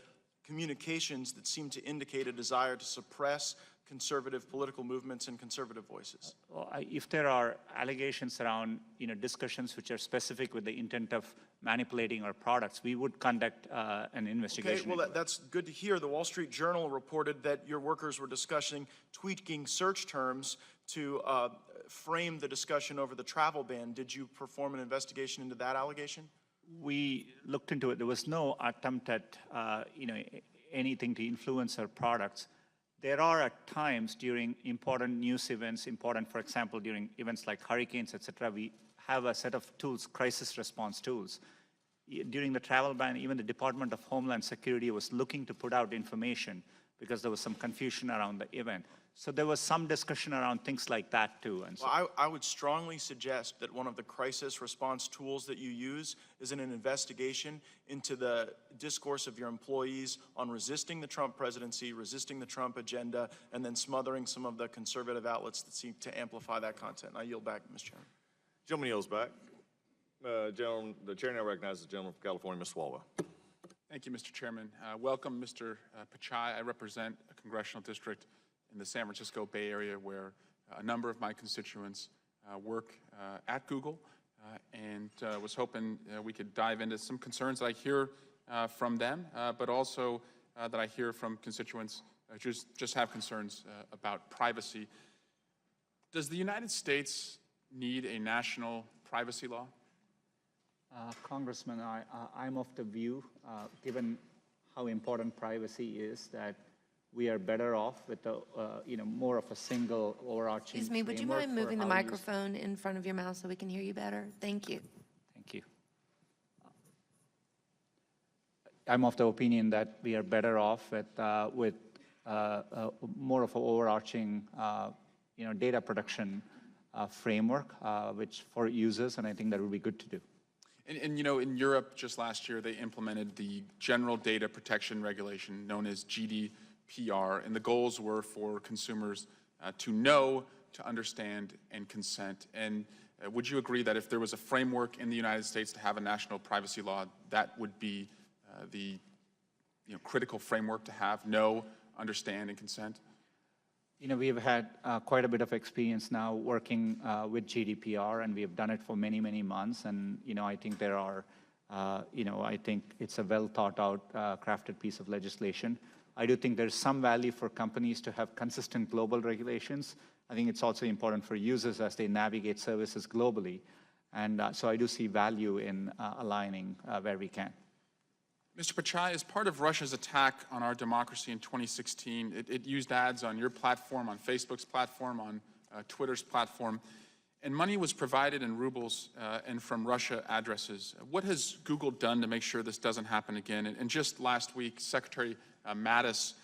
Speaker 19: communications that seem to indicate a desire to suppress conservative political movements and conservative voices?
Speaker 4: Well, if there are allegations around discussions which are specific with the intent of manipulating our products, we would conduct an investigation.
Speaker 19: Okay, well, that's good to hear. The Wall Street Journal reported that your workers were discussing tweaking search terms to frame the discussion over the travel ban. Did you perform an investigation into that allegation?
Speaker 4: We looked into it. There was no attempt at anything to influence our products. There are at times during important news events, for example, during events like hurricanes, et cetera, we have a set of tools, crisis response tools. During the travel ban, even the Department of Homeland Security was looking to put out information because there was some confusion around the event. So there was some discussion around things like that too. And so
Speaker 19: I would strongly suggest that one of the crisis response tools that you use is in an investigation into the discourse of your employees on resisting the Trump presidency, resisting the Trump agenda, and then smothering some of the conservative outlets that seek to amplify that content. I yield back, Mr. Chairman.
Speaker 17: Gentleman yields back. The chair now recognizes the gentleman from California, Ms. Swalwell.
Speaker 20: Thank you, Mr. Chairman. Welcome, Mr. Pichai. I represent a congressional district in the San Francisco Bay Area where a number of my constituents work at Google, and was hoping we could dive into some concerns that I hear from them, but also that I hear from constituents who just have concerns about privacy. Does the United States need a national privacy law?
Speaker 4: Congressman, I'm of the view, given how important privacy is, that we are better off with more of a single overarching.
Speaker 21: Excuse me, would you mind moving the microphone in front of your mouth so we can hear you better? Thank you.
Speaker 4: Thank you. I'm of the opinion that we are better off with more of an overarching, data protection framework, which for users, and I think that would be good to do.
Speaker 20: And in Europe, just last year, they implemented the General Data Protection Regulation, known as GDPR, and the goals were for consumers to know, to understand, and consent. And would you agree that if there was a framework in the United States to have a national privacy law, that would be the critical framework to have: know, understand, and consent?
Speaker 4: We've had quite a bit of experience now working with GDPR, and we have done it for many, many months. And, I think there are, I think it's a well thought out, crafted piece of legislation. I do think there's some value for companies to have consistent global regulations. I think it's also important for users as they navigate services globally. And so I do see value in aligning where we can.
Speaker 20: Mr. Pichai, as part of Russia's attack on our democracy in 2016, it used ads on your platform, on Facebook's platform, on Twitter's platform, and money was provided in rubles and from Russia addresses. What has Google done to make sure this doesn't happen again? And just last week, Secretary Mattis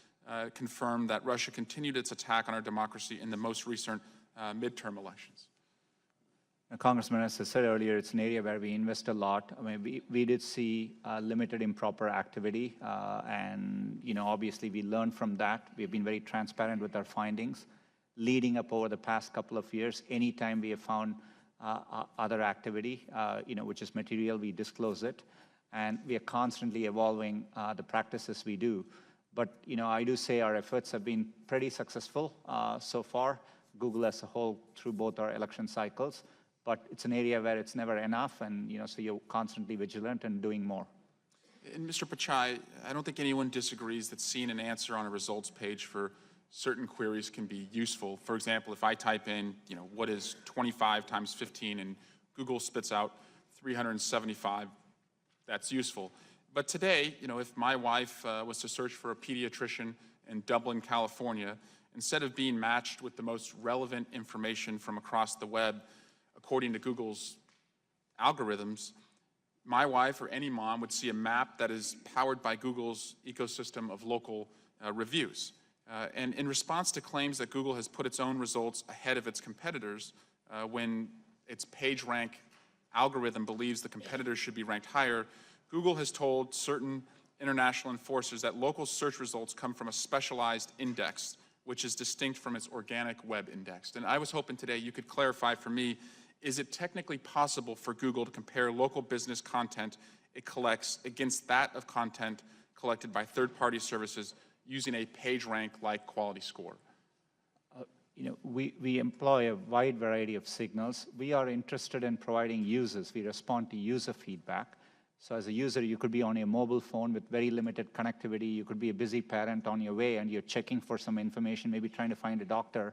Speaker 20: confirmed that Russia continued its attack on our democracy in the most recent midterm elections.
Speaker 4: Congressman, as I said earlier, it's an area where we invest a lot. I mean, we did see limited improper activity, and obviously we learned from that. We've been very transparent with our findings. Leading up over the past couple of years, anytime we have found other activity, which is material, we disclose it, and we are constantly evolving the practices we do. But I do say our efforts have been pretty successful so far. Google as a whole through both our election cycles. But it's an area where it's never enough, and so you're constantly vigilant and doing more.
Speaker 20: And Mr. Pichai, I don't think anyone disagrees that seeing an answer on a results page for certain queries can be useful. For example, if I type in, what is 25 times 15, and Google spits out 375, that's useful. But today, if my wife was to search for a pediatrician in Dublin, California, instead of being matched with the most relevant information from across the web, according to Google's algorithms, my wife or any mom would see a map that is powered by Google's ecosystem of local reviews. And in response to claims that Google has put its own results ahead of its competitors, when its PageRank algorithm believes the competitors should be ranked higher, Google has told certain international enforcers that local search results come from a specialized index, which is distinct from its organic web index. And I was hoping today you could clarify for me, is it technically possible for Google to compare local business content it collects against that of content collected by third-party services using a PageRank-like quality score?
Speaker 4: We employ a wide variety of signals. We are interested in providing users. We respond to user feedback. So as a user, you could be on your mobile phone with very limited connectivity. You could be a busy parent on your way, and you're checking for some information, maybe trying to find a doctor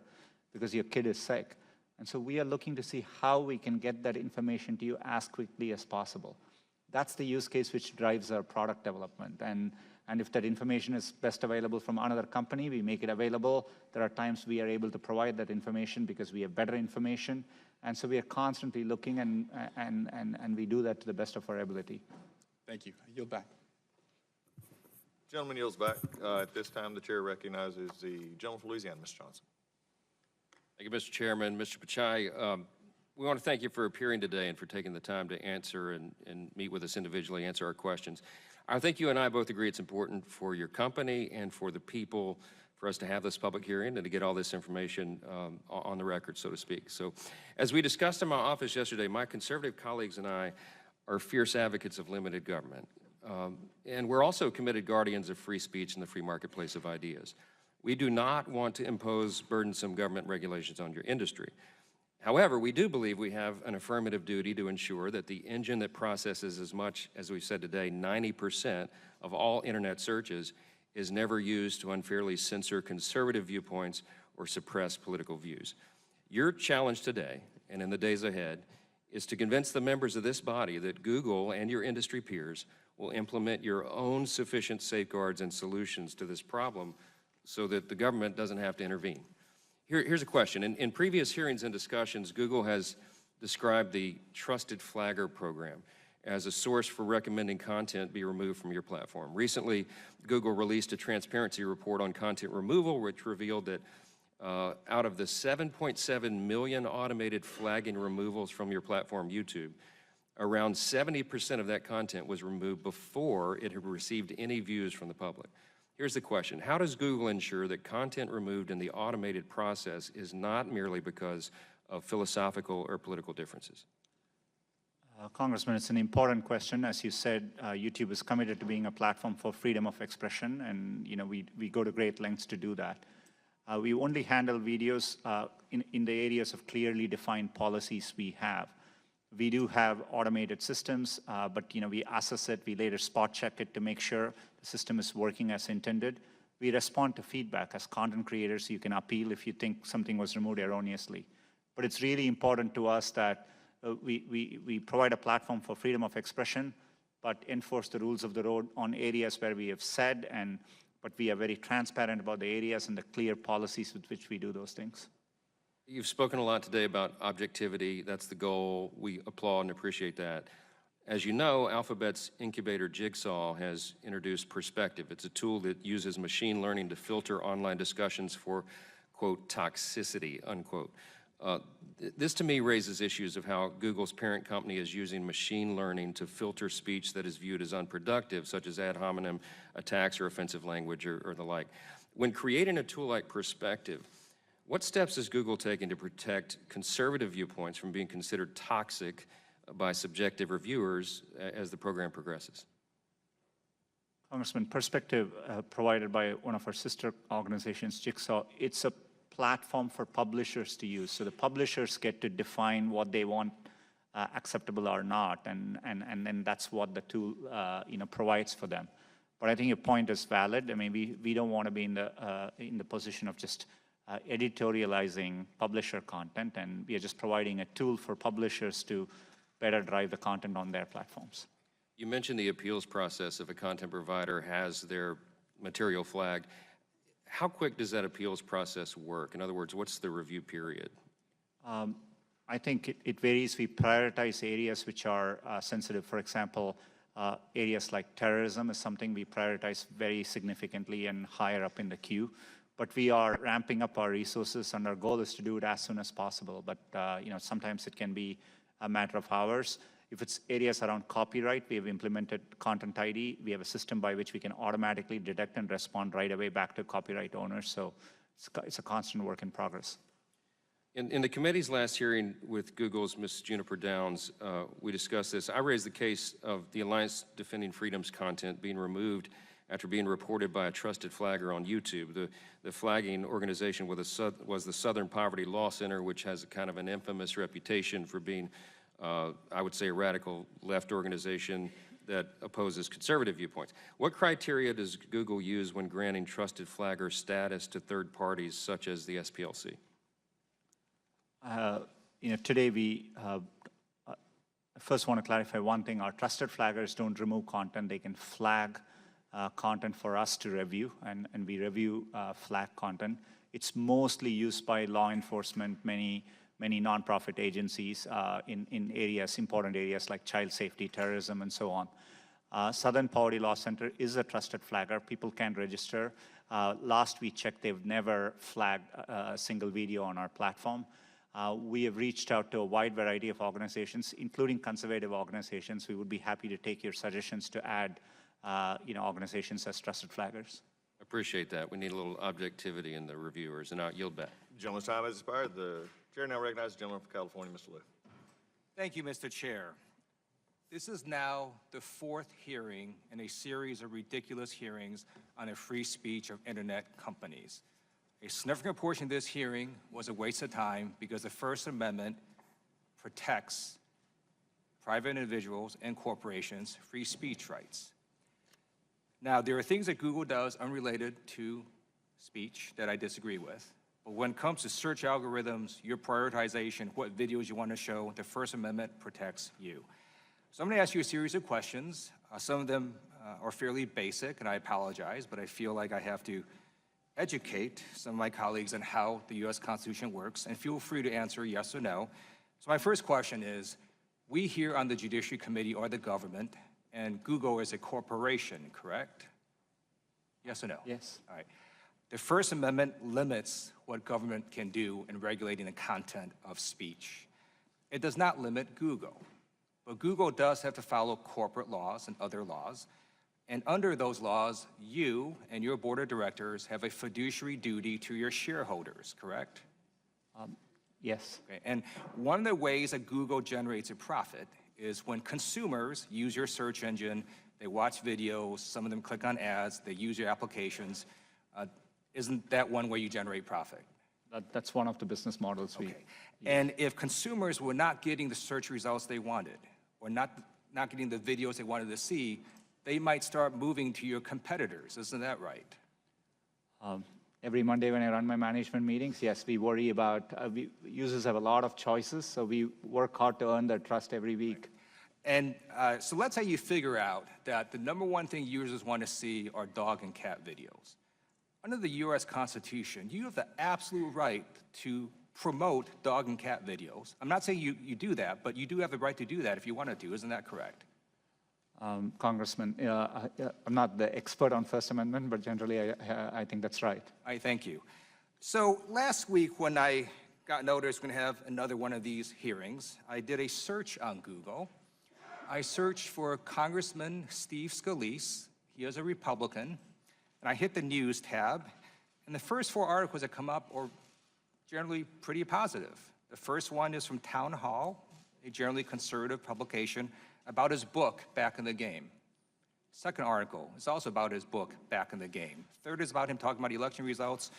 Speaker 4: because your kid is sick. And so we are looking to see how we can get that information to you as quickly as possible. That's the use case which drives our product development. And if that information is best available from another company, we make it available. There are times we are able to provide that information because we have better information. And so we are constantly looking, and we do that to the best of our ability.
Speaker 20: Thank you. I yield back.
Speaker 17: Gentleman yields back. At this time, the chair recognizes the gentleman from Louisiana, Mr. Johnson.
Speaker 2: Thank you, Mr. Chairman. Mr. Pichai, we want to thank you for appearing today and for taking the time to answer and meet with us individually, answer our questions. I think you and I both agree it's important for your company and for the people for us to have this public hearing and to get all this information on the record, so to speak. So as we discussed in my office yesterday, my conservative colleagues and I are fierce advocates of limited government. And we're also committed guardians of free speech and the free marketplace of ideas. We do not want to impose burdensome government regulations on your industry. However, we do believe we have an affirmative duty to ensure that the engine that processes as much, as we've said today, 90% of all internet searches is never used to unfairly censor conservative viewpoints or suppress political views. Your challenge today, and in the days ahead, is to convince the members of this body that Google and your industry peers will implement your own sufficient safeguards and solutions to this problem so that the government doesn't have to intervene. Here's a question. In previous hearings and discussions, Google has described the Trusted Flagger program as a source for recommending content be removed from your platform. Recently, Google released a transparency report on content removal, which revealed that Out of the 7.7 million automated flagging removals from your platform, YouTube, around 70% of that content was removed before it had received any views from the public. Here's the question: how does Google ensure that content removed in the automated process is not merely because of philosophical or political differences?
Speaker 4: Congressman, it's an important question. As you said, YouTube is committed to being a platform for freedom of expression, and we go to great lengths to do that. We only handle videos in the areas of clearly defined policies we have. We do have automated systems, but we assess it, we later spot check it to make sure the system is working as intended. We respond to feedback. As content creators, you can appeal if you think something was removed erroneously. But it's really important to us that we provide a platform for freedom of expression, but enforce the rules of the road on areas where we have said, but we are very transparent about the areas and the clear policies with which we do those things.
Speaker 2: You've spoken a lot today about objectivity. That's the goal. We applaud and appreciate that. As you know, Alphabet's incubator Jigsaw has introduced Prospective. It's a tool that uses machine learning to filter online discussions for, quote, toxicity, unquote. This to me raises issues of how Google's parent company is using machine learning to filter speech that is viewed as unproductive, such as ad hominem attacks or offensive language or the like. When creating a tool like Prospective, what steps is Google taking to protect conservative viewpoints from being considered toxic by subjective reviewers as the program progresses?
Speaker 4: Congressman, Prospective, provided by one of our sister organizations, Jigsaw, it's a platform for publishers to use. So the publishers get to define what they want acceptable or not, and then that's what the tool provides for them. But I think your point is valid. I mean, we don't want to be in the position of just editorializing publisher content, and we are just providing a tool for publishers to better drive the content on their platforms.
Speaker 2: You mentioned the appeals process if a content provider has their material flagged. How quick does that appeals process work? In other words, what's the review period?
Speaker 4: I think it varies. We prioritize areas which are sensitive. For example, areas like terrorism is something we prioritize very significantly and higher up in the queue. But we are ramping up our resources, and our goal is to do it as soon as possible. But sometimes it can be a matter of hours. If it's areas around copyright, we have implemented Content ID. We have a system by which we can automatically detect and respond right away back to copyright owners. So it's a constant work in progress.
Speaker 2: In the committee's last hearing with Google's Ms. Juniper Downs, we discussed this. I raised the case of the Alliance Defending Freedom's content being removed after being reported by a trusted flagger on YouTube. The flagging organization was the Southern Poverty Law Center, which has a kind of an infamous reputation for being, I would say, a radical left organization that opposes conservative viewpoints. What criteria does Google use when granting trusted flagger status to third parties such as the SPLC?
Speaker 4: Today we first want to clarify one thing. Our trusted flaggers don't remove content. They can flag content for us to review, and we review flag content. It's mostly used by law enforcement, many nonprofit agencies in areas, important areas like child safety, terrorism, and so on. Southern Poverty Law Center is a trusted flagger. People can register. Last we checked, they've never flagged a single video on our platform. We have reached out to a wide variety of organizations, including conservative organizations. We would be happy to take your suggestions to add organizations as trusted flaggers.
Speaker 2: Appreciate that. We need a little objectivity in the reviewers, and I'll yield back.
Speaker 17: Gentleman's time has expired. The chair now recognizes the gentleman from California, Mr. Liu.
Speaker 3: Thank you, Mr. Chair. This is now the fourth hearing in a series of ridiculous hearings on the free speech of internet companies. A significant portion of this hearing was a waste of time because the First Amendment protects private individuals and corporations' free speech rights. Now, there are things that Google does unrelated to speech that I disagree with. But when it comes to search algorithms, your prioritization, what videos you want to show, the First Amendment protects you. So I'm going to ask you a series of questions. Some of them are fairly basic, and I apologize, but I feel like I have to educate some of my colleagues on how the U.S. Constitution works, and feel free to answer yes or no. So my first question is, we here on the Judiciary Committee are the government, and Google is a corporation, correct? Yes or no?
Speaker 4: Yes.
Speaker 3: All right. The First Amendment limits what government can do in regulating the content of speech. It does not limit Google, but Google does have to follow corporate laws and other laws. And under those laws, you and your board of directors have a fiduciary duty to your shareholders, correct?
Speaker 4: Yes.
Speaker 3: Okay. And one of the ways that Google generates a profit is when consumers use your search engine, they watch videos, some of them click on ads, they use your applications. Isn't that one way you generate profit?
Speaker 4: That's one of the business models we.
Speaker 3: Okay. And if consumers were not getting the search results they wanted, or not getting the videos they wanted to see, they might start moving to your competitors. Isn't that right?
Speaker 4: Every Monday when I run my management meetings, yes, we worry about, users have a lot of choices, so we work hard to earn their trust every week.
Speaker 3: And so let's say you figure out that the number one thing users want to see are dog and cat videos. Under the U.S. Constitution, you have the absolute right to promote dog and cat videos. I'm not saying you do that, but you do have the right to do that if you wanted to. Isn't that correct?
Speaker 4: Congressman, I'm not the expert on First Amendment, but generally I think that's right.
Speaker 3: I thank you. So last week when I got notice we're going to have another one of these hearings, I did a search on Google. I searched for Congressman Steve Scalise. He is a Republican. And I hit the news tab. And the first 4 articles that come up are generally pretty positive. The first one is from Town Hall, a generally conservative publication, about his book, Back in the Game. Second article is also about his book, Back in the Game. Third is about him talking about election results.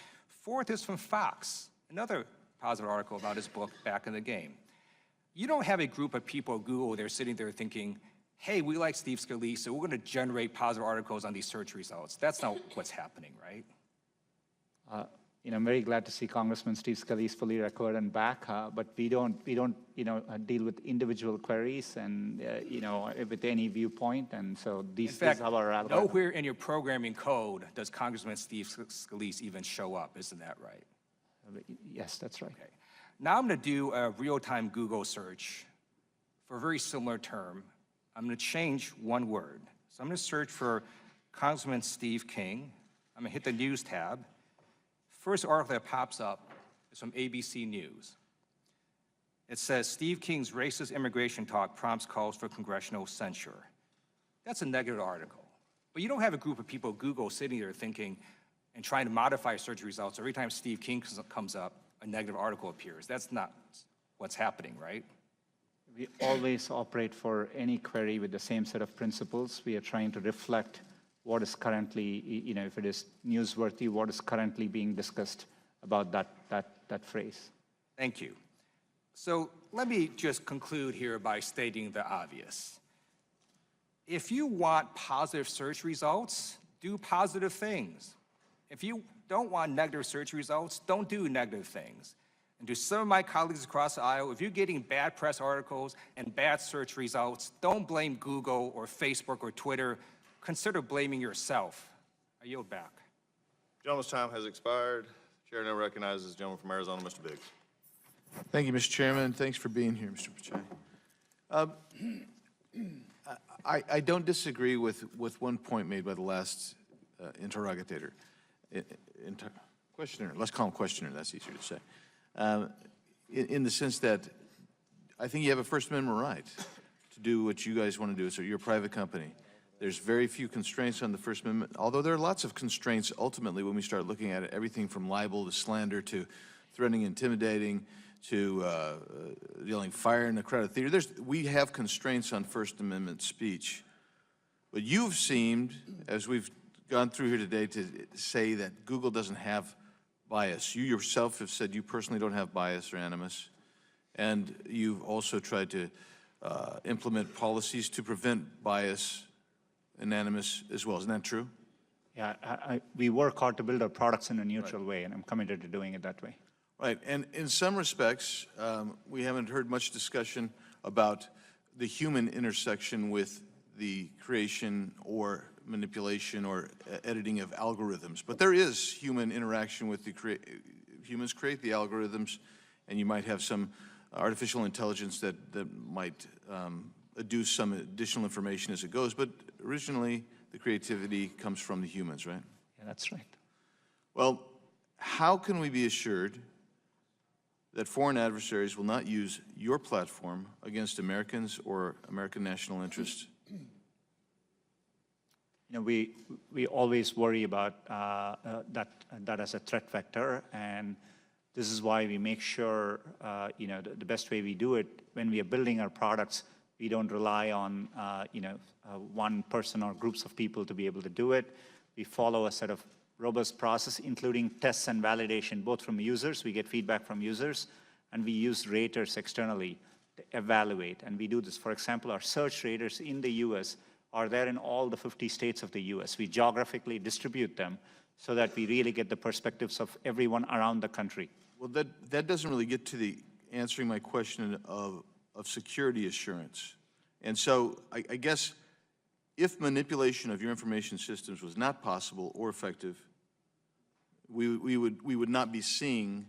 Speaker 3: Fourth is from Fox, another positive article about his book, Back in the Game. You don't have a group of people at Google, they're sitting there thinking, hey, we like Steve Scalise, so we're going to generate positive articles on these search results. That's not what's happening, right?
Speaker 4: I'm very glad to see Congressman Steve Scalise fully recovered and back, but we don't deal with individual queries and, with any viewpoint, and so these are our algorithm.
Speaker 3: Nowhere in your programming code does Congressman Steve Scalise even show up, isn't that right?
Speaker 4: Yes, that's right.
Speaker 3: Okay. Now I'm going to do a real-time Google search for a very similar term. I'm going to change one word. So I'm going to search for Congressman Steve King. I'm going to hit the News tab. First article that pops up is from ABC News. It says, Steve King's racist immigration talk prompts calls for congressional censure. That's a negative article. But you don't have a group of people at Google sitting there thinking and trying to modify search results. Every time Steve King comes up, a negative article appears. That's not what's happening, right?
Speaker 4: We always operate for any query with the same set of principles. We are trying to reflect what is currently, if it is newsworthy, what is currently being discussed about that phrase.
Speaker 3: Thank you. So let me just conclude here by stating the obvious. If you want positive search results, do positive things. If you don't want negative search results, don't do negative things. And to some of my colleagues across the aisle, if you're getting bad press articles and bad search results, don't blame Google or Facebook or Twitter. Consider blaming yourself. I yield back.
Speaker 17: Gentleman's time has expired. Chair now recognizes the gentleman from Arizona, Mr. Biggs.
Speaker 5: Thank you, Mr. Chairman. Thanks for being here, Mr. Pichai. I don't disagree with one point made by the last questioner. Let's call him questioner. That's easier to say. In the sense that I think you have a First Amendment right to do what you guys want to do. So you're a private company. There's very few constraints on the First Amendment, although there are lots of constraints ultimately when we start looking at it, everything from libel to slander to threatening, intimidating, to yelling fire in a crowded theater. We have constraints on First Amendment speech. But you've seemed, as we've gone through here today, to say that Google doesn't have bias. You yourself have said you personally don't have bias or animus. And you've also tried to implement policies to prevent bias and animus as well. Isn't that true?
Speaker 4: Yeah, we work hard to build our products in a neutral way, and I'm committed to doing it that way.
Speaker 5: Right, and in some respects, we haven't heard much discussion about the human intersection with the creation or manipulation or editing of algorithms. But there is human interaction with humans create the algorithms, and you might have some artificial intelligence that might adduce some additional information as it goes. But originally, the creativity comes from the humans, right?
Speaker 4: Yeah, that's right.
Speaker 5: Well, how can we be assured that foreign adversaries will not use your platform against Americans or American national interests?
Speaker 4: You know, we always worry about that as a threat vector, and this is why we make sure, you know, the best way we do it, when we are building our products, we don't rely on, you know, one person or groups of people to be able to do it. We follow a set of robust process, including tests and validation, both from users. We get feedback from users, and we use raters externally to evaluate. And we do this. For example, our search raters in the US are there in all the 50 states of the US. We geographically distribute them so that we really get the perspectives of everyone around the country.
Speaker 5: Well, that doesn't really get to the answering my question of security assurance. And so I guess if manipulation of your information systems was not possible or effective, we would not be seeing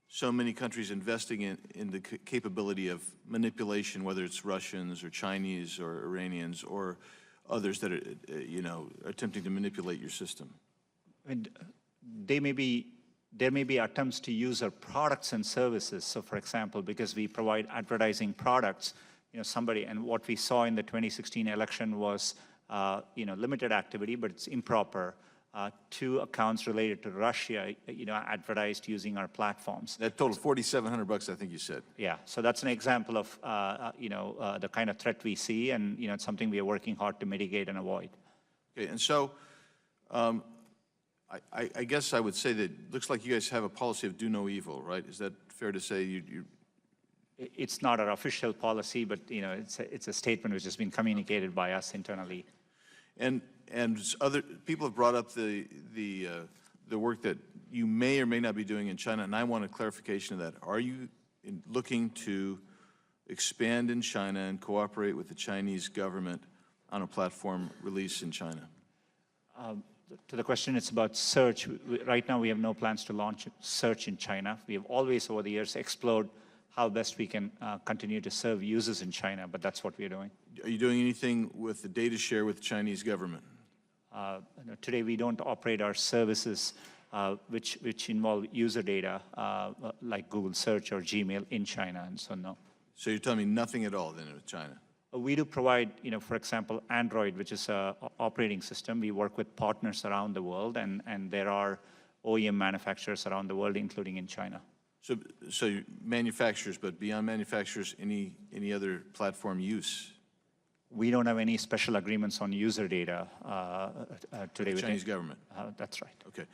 Speaker 5: so many countries investing in the capability of manipulation, whether it's Russians or Chinese or Iranians or others that are, you know, attempting to manipulate your system.
Speaker 4: And there may be attempts to use our products and services. So, for example, because we provide advertising products, you know, somebody, and what we saw in the 2016 election was, you know, limited activity, but it's improper. 2 accounts related to Russia, you know, advertised using our platforms.
Speaker 5: That totaled $4,700, I think you said.
Speaker 4: Yeah, so that's an example of, you know, the kind of threat we see, and, you know, it's something we are working hard to mitigate and avoid.
Speaker 5: Okay, and so I guess I would say that it looks like you guys have a policy of do no evil, right? Is that fair to say?
Speaker 4: It's not our official policy, but, you know, it's a statement which has been communicated by us internally.
Speaker 5: And other people have brought up the work that you may or may not be doing in China, and I want a clarification of that. Are you looking to expand in China and cooperate with the Chinese government on a platform release in China?
Speaker 4: To the question, it's about search. Right now, we have no plans to launch search in China. We have always, over the years, explored how best we can continue to serve users in China, but that's what we're doing.
Speaker 5: Are you doing anything with the data share with the Chinese government?
Speaker 4: Today, we don't operate our services which involve user data, like Google Search or Gmail in China, and so no.
Speaker 5: So you're telling me nothing at all then with China?
Speaker 4: We do provide, you know, for example, Android, which is an operating system. We work with partners around the world, and there are OEM manufacturers around the world, including in China.
Speaker 5: So manufacturers, but beyond manufacturers, any other platform use?
Speaker 4: We don't have any special agreements on user data today with
Speaker 5: the Chinese government?
Speaker 4: That's right.
Speaker 5: Okay.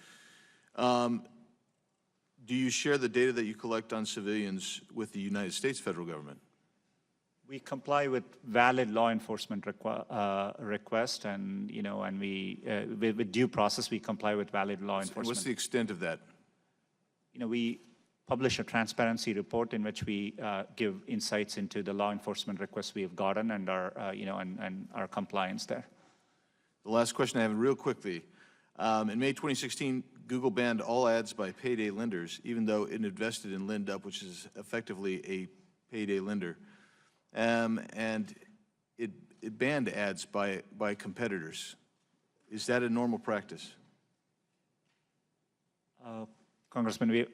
Speaker 5: Do you share the data that you collect on civilians with the United States federal government?
Speaker 4: We comply with valid law enforcement request, and, you know, and we, with due process, we comply with valid law enforcement.
Speaker 5: What's the extent of that?
Speaker 4: You know, we publish a transparency report in which we give insights into the law enforcement requests we have gotten and our, you know, and our compliance there.
Speaker 5: The last question I have real quickly. In May 2016, Google banned all ads by payday lenders, even though it invested in LendUp, which is effectively a payday lender. And it banned ads by competitors. Is that a normal practice?
Speaker 4: Congressman,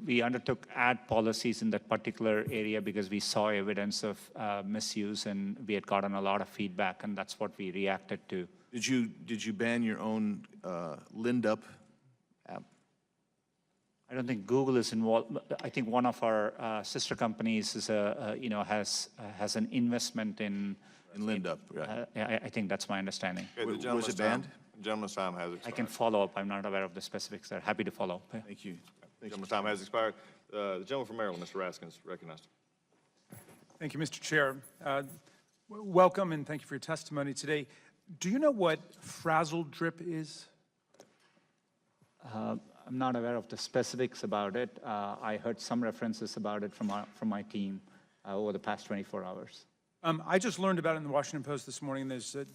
Speaker 4: we undertook ad policies in that particular area because we saw evidence of misuse, and we had gotten a lot of feedback, and that's what we reacted to.
Speaker 5: Did you ban your own LendUp app?
Speaker 4: I don't think Google is involved. I think one of our sister companies is you know, has an investment in
Speaker 5: LendUp, right?
Speaker 4: I think that's my understanding.
Speaker 17: Okay,
Speaker 5: was it banned?
Speaker 17: The gentleman's time has expired.
Speaker 4: I can follow up. I'm not aware of the specifics there. Happy to follow up.
Speaker 5: Thank you.
Speaker 17: The gentleman's time has expired. The gentleman from Maryland, Mr. Raskin, is recognized.
Speaker 6: Thank you, Mr. Chair. Welcome, and thank you for your testimony today. Do you know what frazzle drip is?
Speaker 4: I'm not aware of the specifics about it. I heard some references about it from my team over the past 24 hours.
Speaker 6: I just learned about it in the Washington Post this morning. There's an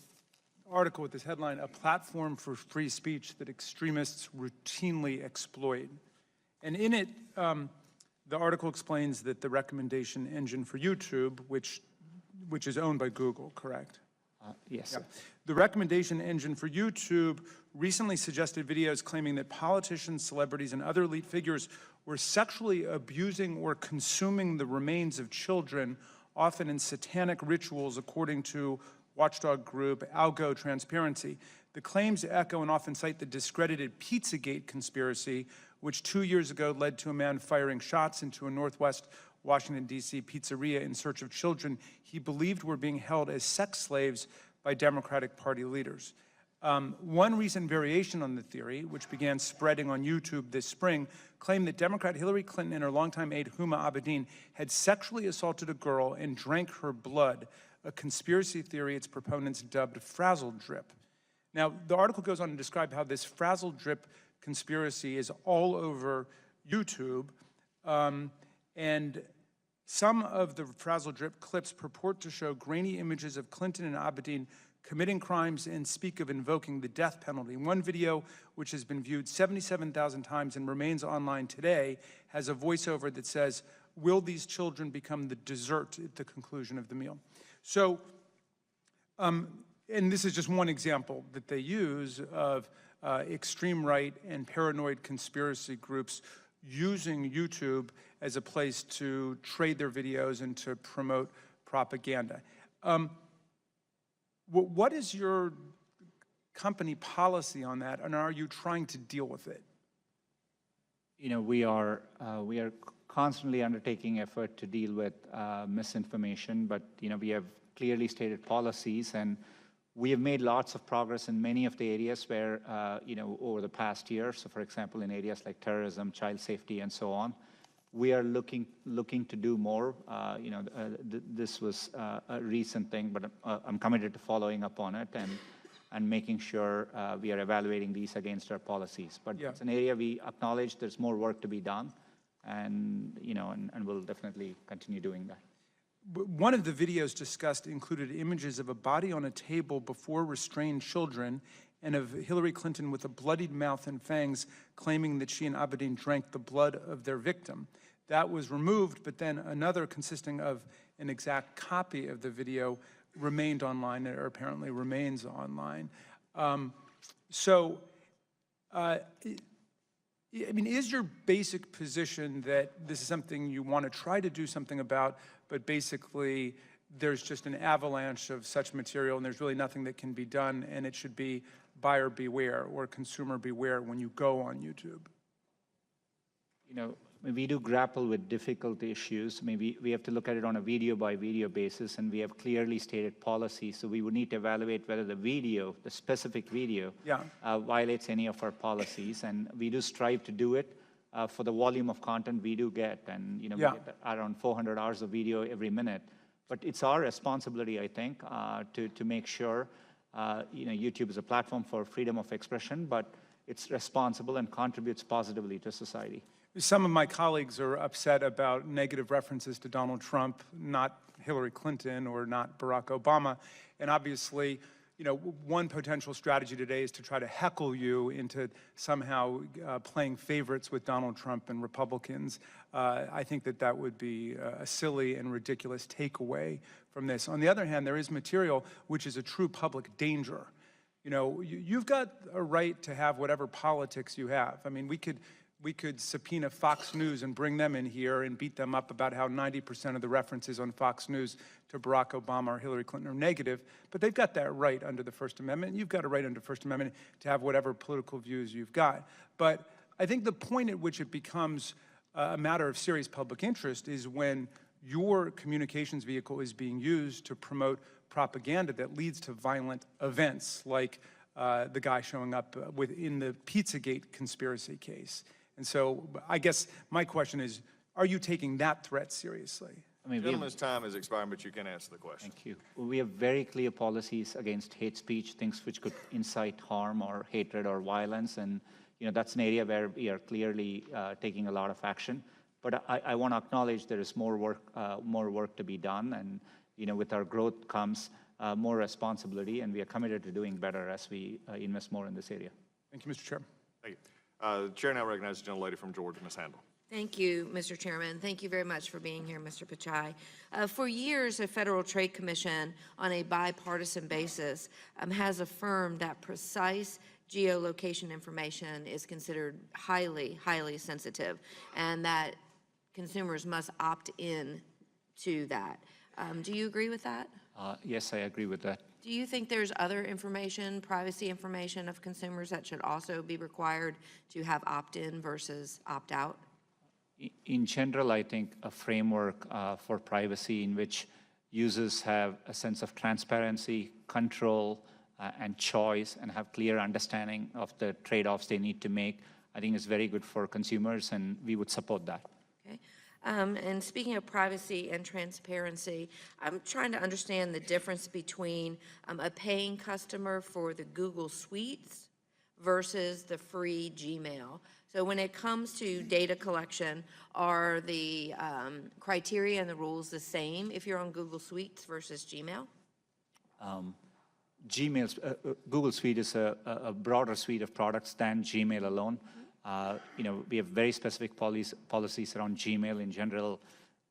Speaker 6: article with this headline, "A Platform for Free Speech That Extremists Routinely Exploit." And in it, the article explains that the recommendation engine for YouTube, which is owned by Google, correct?
Speaker 4: Yes, sir.
Speaker 6: The recommendation engine for YouTube recently suggested videos claiming that politicians, celebrities, and other elite figures were sexually abusing or consuming the remains of children, often in satanic rituals, according to watchdog group Algo Transparency. The claims echo and often cite the discredited Pizzagate conspiracy, which 2 years ago led to a man firing shots into a Northwest Washington, D.C. pizzeria in search of children he believed were being held as sex slaves by Democratic Party leaders. One recent variation on the theory, which began spreading on YouTube this spring, claimed that Democrat Hillary Clinton and her longtime aide Huma Abedin had sexually assaulted a girl and drank her blood, a conspiracy theory its proponents dubbed frazzle drip. Now, the article goes on to describe how this frazzle drip conspiracy is all over YouTube, and some of the frazzle drip clips purport to show grainy images of Clinton and Abedin committing crimes and speak of invoking the death penalty. One video, which has been viewed 77,000 times and remains online today, has a voiceover that says, "Will these children become the dessert at the conclusion of the meal?" So, and this is just one example that they use of extreme right and paranoid conspiracy groups using YouTube as a place to trade their videos and to promote propaganda. What is your company policy on that, and are you trying to deal with it?
Speaker 4: You know, we are constantly undertaking effort to deal with misinformation, but you know, we have clearly stated policies, and we have made lots of progress in many of the areas where, you know, over the past year. So, for example, in areas like terrorism, child safety, and so on, we are looking to do more. You know, this was a recent thing, but I'm committed to following up on it and making sure we are evaluating these against our policies. But it's an area we acknowledge there's more work to be done, and you know, and we'll definitely continue doing that.
Speaker 6: One of the videos discussed included images of a body on a table before restrained children and of Hillary Clinton with a bloodied mouth and fangs, claiming that she and Abedin drank the blood of their victim. That was removed, but then another consisting of an exact copy of the video remained online, or apparently remains online. I mean, is your basic position that this is something you want to try to do something about, but basically there's just an avalanche of such material and there's really nothing that can be done, and it should be buyer beware or consumer beware when you go on YouTube?
Speaker 4: You know, we do grapple with difficult issues. Maybe we have to look at it on a video-by-video basis, and we have clearly stated policies. So we would need to evaluate whether the video, the specific video, violates any of our policies. And we do strive to do it for the volume of content we do get. And you know, we get around 400 hours of video every minute. But it's our responsibility, I think, to make sure you know, YouTube is a platform for freedom of expression, but it's responsible and contributes positively to society.
Speaker 6: Some of my colleagues are upset about negative references to Donald Trump, not Hillary Clinton or not Barack Obama. And obviously, you know, one potential strategy today is to try to heckle you into somehow playing favorites with Donald Trump and Republicans. I think that that would be a silly and ridiculous takeaway from this. On the other hand, there is material which is a true public danger. You know, you've got a right to have whatever politics you have. I mean, we could subpoena Fox News and bring them in here and beat them up about how 90% of the references on Fox News to Barack Obama or Hillary Clinton are negative, but they've got that right under the First Amendment. You've got a right under the First Amendment to have whatever political views you've got. But I think the point at which it becomes a matter of serious public interest is when your communications vehicle is being used to promote propaganda that leads to violent events, like the guy showing up in the Pizzagate conspiracy case. And so I guess my question is, are you taking that threat seriously?
Speaker 4: I mean,
Speaker 17: Gentleman's time is expiring, but you can answer the question.
Speaker 4: Thank you. We have very clear policies against hate speech, things which could incite harm or hatred or violence. And, you know, that's an area where we are clearly taking a lot of action. But I want to acknowledge there is more work to be done. And, you know, with our growth comes more responsibility, and we are committed to doing better as we invest more in this area.
Speaker 6: Thank you, Mr. Chairman.
Speaker 17: Thank you. The chair now recognizes the gentlelady from Georgia, Ms. Handel.
Speaker 21: Thank you, Mr. Chairman. Thank you very much for being here, Mr. Pichai. For years, the Federal Trade Commission, on a bipartisan basis, has affirmed that precise geolocation information is considered highly, highly sensitive, and that consumers must opt in to that. Do you agree with that?
Speaker 4: Yes, I agree with that.
Speaker 21: Do you think there's other information, privacy information of consumers that should also be required to have opt-in versus opt-out?
Speaker 4: In general, I think a framework for privacy in which users have a sense of transparency, control, and choice, and have clear understanding of the trade-offs they need to make, I think is very good for consumers, and we would support that.
Speaker 21: Okay. And speaking of privacy and transparency, I'm trying to understand the difference between a paying customer for the Google Suites versus the free Gmail. So when it comes to data collection, are the criteria and the rules the same if you're on Google Suites versus Gmail?
Speaker 4: Google Suite is a broader suite of products than Gmail alone. We have very specific policies around Gmail. In general,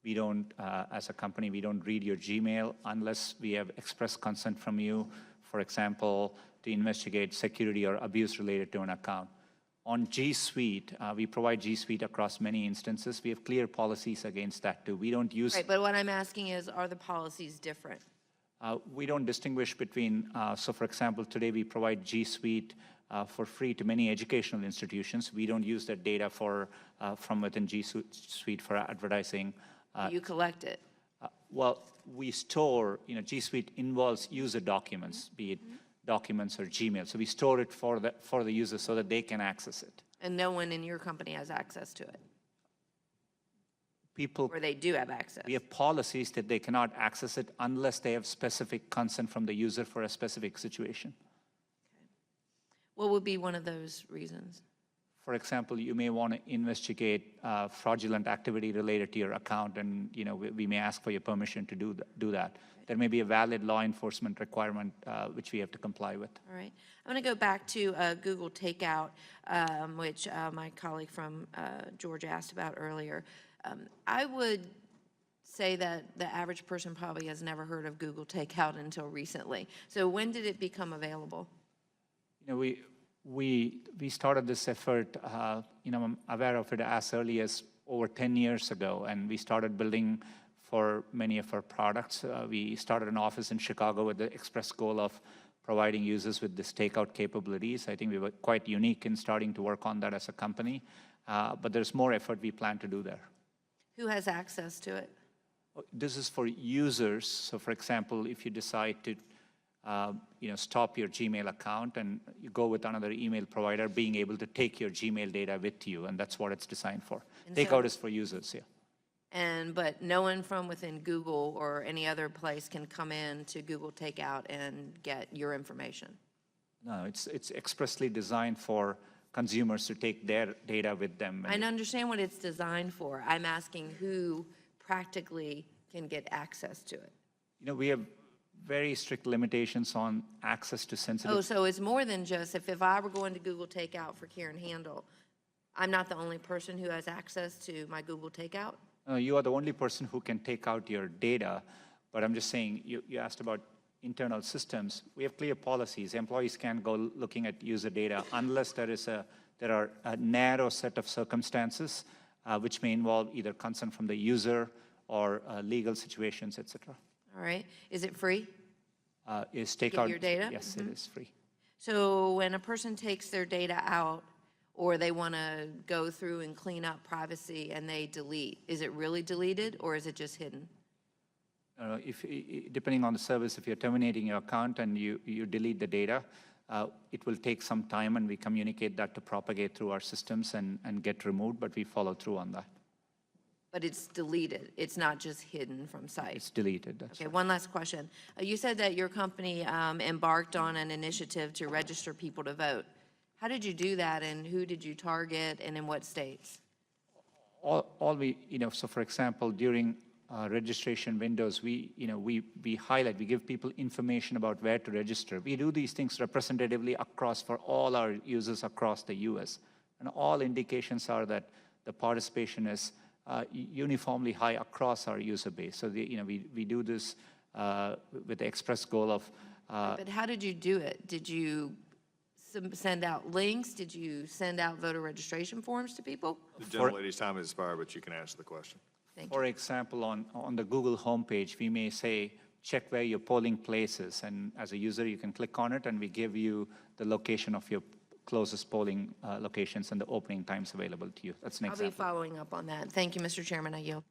Speaker 4: we don't, as a company, we don't read your Gmail unless we have express consent from you, for example, to investigate security or abuse related to an account. On G Suite, we provide G Suite across many instances. We have clear policies against that too. We don't use...
Speaker 21: Right, but what I'm asking is, are the policies different?
Speaker 4: We don't distinguish between, so for example, today we provide G Suite for free to many educational institutions. We don't use that data from within G Suite for advertising.
Speaker 21: You collect it.
Speaker 4: Well, we store, G Suite involves user documents, be it documents or Gmail. So we store it for the user so that they can access it.
Speaker 21: And no one in your company has access to it?
Speaker 4: People,
Speaker 21: or they do have access?
Speaker 4: We have policies that they cannot access it unless they have specific consent from the user for a specific situation.
Speaker 21: Okay. What would be one of those reasons?
Speaker 4: For example, you may want to investigate fraudulent activity related to your account, and we may ask for your permission to do that. There may be a valid law enforcement requirement which we have to comply with.
Speaker 21: All right. I'm going to go back to Google Takeout, which my colleague from Georgia asked about earlier. I would say that the average person probably has never heard of Google Takeout until recently. So when did it become available?
Speaker 4: We started this effort, I'm aware of it as early as over 10 years ago, and we started building for many of our products. We started an office in Chicago with the express goal of providing users with this takeout capabilities. I think we were quite unique in starting to work on that as a company, but there's more effort we plan to do there.
Speaker 21: Who has access to it?
Speaker 4: This is for users. So for example, if you decide to stop your Gmail account and you go with another email provider, being able to take your Gmail data with you, and that's what it's designed for.
Speaker 21: And
Speaker 4: Takeout is for users, yeah.
Speaker 21: But no one from within Google or any other place can come in to Google Takeout and get your information?
Speaker 4: No, it's expressly designed for consumers to take their data with them.
Speaker 21: I understand what it's designed for. I'm asking who practically can get access to it.
Speaker 4: We have very strict limitations on access to sensitive...
Speaker 21: Oh, so it's more than just, if I were going to Google Takeout for Karen Handel, I'm not the only person who has access to my Google Takeout?
Speaker 4: You are the only person who can take out your data, but I'm just saying, you asked about internal systems. We have clear policies. Employees can't go looking at user data unless there are a narrow set of circumstances which may involve either consent from the user or legal situations, et cetera.
Speaker 21: All right. Is it free?
Speaker 4: Is takeout?
Speaker 21: Get your data?
Speaker 4: Yes, it is free.
Speaker 21: So when a person takes their data out, or they want to go through and clean up privacy and they delete, is it really deleted or is it just hidden?
Speaker 4: Depending on the service, if you're terminating your account and you delete the data, it will take some time, and we communicate that to propagate through our systems and get removed, but we follow through on that.
Speaker 21: But it's deleted. It's not just hidden from sight.
Speaker 4: It's deleted. That's
Speaker 21: okay, one last question. You said that your company embarked on an initiative to register people to vote. How did you do that, and who did you target, and in what states?
Speaker 4: So for example, during registration windows, we highlight, we give people information about where to register. We do these things representatively for all our users across the U.S. And all indications are that the participation is uniformly high across our user base. So we do this with the express goal of.
Speaker 21: But how did you do it? Did you send out links? Did you send out voter registration forms to people?
Speaker 17: The gentlelady's time has expired, but you can answer the question.
Speaker 21: Thank
Speaker 4: For example, on the Google homepage, we may say, check where your polling place is. And as a user, you can click on it, and we give you the location of your closest polling locations and the opening times available to you. That's an
Speaker 21: I'll
Speaker 4: example.
Speaker 21: be following up on that. Thank you, Mr. Chairman. I yield.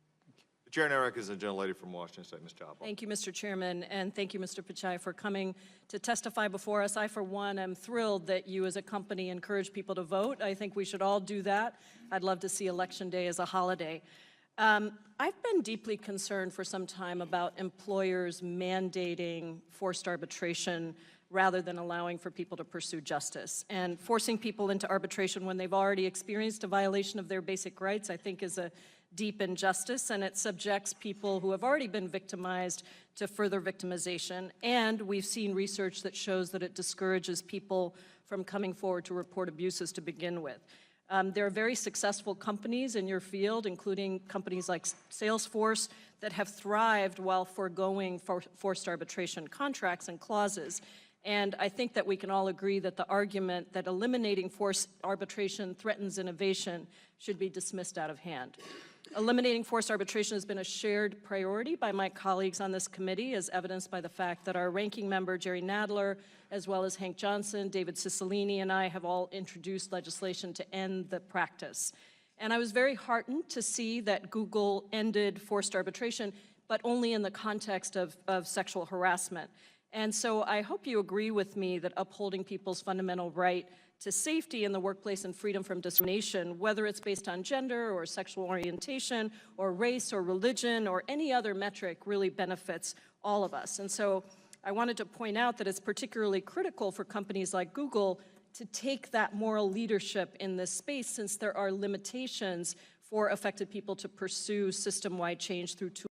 Speaker 17: The chair now recognizes the gentlelady from Washington State, Ms. Chapel.
Speaker 7: Thank you, Mr. Chairman, and thank you, Mr. Pichai, for coming to testify before us. I, for one, am thrilled that you as a company encourage people to vote. I think we should all do that. I'd love to see Election Day as a holiday. I've been deeply concerned for some time about employers mandating forced arbitration rather than allowing for people to pursue justice. And forcing people into arbitration when they've already experienced a violation of their basic rights, I think, is a deep injustice, and it subjects people who have already been victimized to further victimization. And we've seen research that shows that it discourages people from coming forward to report abuses to begin with. There are very successful companies in your field, including companies like Salesforce, that have thrived while foregoing forced arbitration contracts and clauses. And I think that we can all agree that the argument that eliminating forced arbitration threatens innovation should be dismissed out of hand. Eliminating forced arbitration has been a shared priority by my colleagues on this committee, as evidenced by the fact that our ranking member, Jerry Nadler, as well as Hank Johnson, David Cicilline, and I have all introduced legislation to end the practice. And I was very heartened to see that Google ended forced arbitration, but only in the context of sexual harassment. And so I hope you agree with me that upholding people's fundamental right to safety in the workplace and freedom from discrimination, whether it's based on gender or sexual orientation or race or religion or any other metric, really benefits all of us. And so I wanted to point out that it's particularly critical for companies like Google to take that moral leadership in this space, since there are limitations for affected people to pursue system-wide change through tools.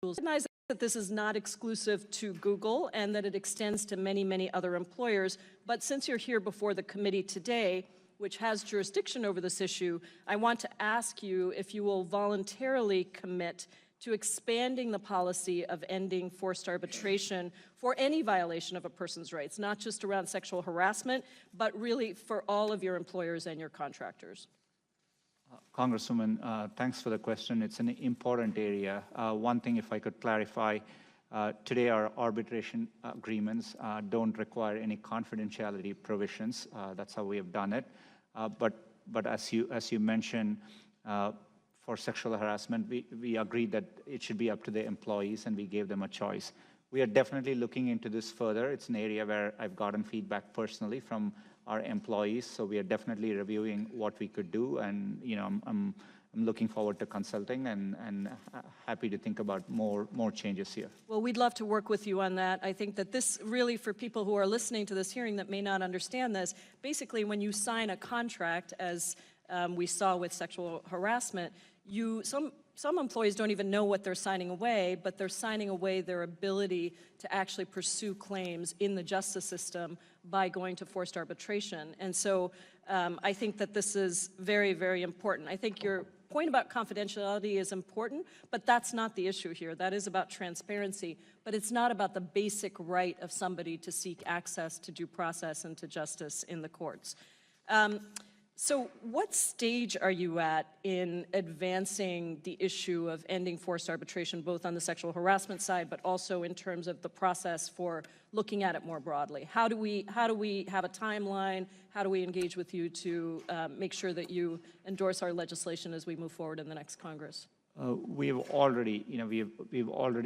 Speaker 7: Recognize that this is not exclusive to Google and that it extends to many, many other employers. But since you're here before the committee today, which has jurisdiction over this issue, I want to ask you if you will voluntarily commit to expanding the policy of ending forced arbitration for any violation of a person's rights, not just around sexual harassment, but really for all of your employers and your contractors.
Speaker 4: Congresswoman, thanks for the question. It's an important area. One thing, if I could clarify, today our arbitration agreements don't require any confidentiality provisions. That's how we have done it. But as you mentioned, for sexual harassment, we agreed that it should be up to the employees, and we gave them a choice. We are definitely looking into this further. It's an area where I've gotten feedback personally from our employees, so we are definitely reviewing what we could do, and I'm looking forward to consulting and happy to think about more changes here.
Speaker 7: Well, we'd love to work with you on that. I think that this really, for people who are listening to this hearing that may not understand this, basically when you sign a contract, as we saw with sexual harassment, some employees don't even know what they're signing away, but they're signing away their ability to actually pursue claims in the justice system by going to forced arbitration. And so I think that this is very, very important. I think your point about confidentiality is important, but that's not the issue here. That is about transparency, but it's not about the basic right of somebody to seek access to due process and to justice in the courts. So what stage are you at in advancing the issue of ending forced arbitration, both on the sexual harassment side, but also in terms of the process for looking at it more broadly? How do we have a timeline? How do we engage with you to make sure that you endorse our legislation as we move forward in the next Congress?
Speaker 4: We've already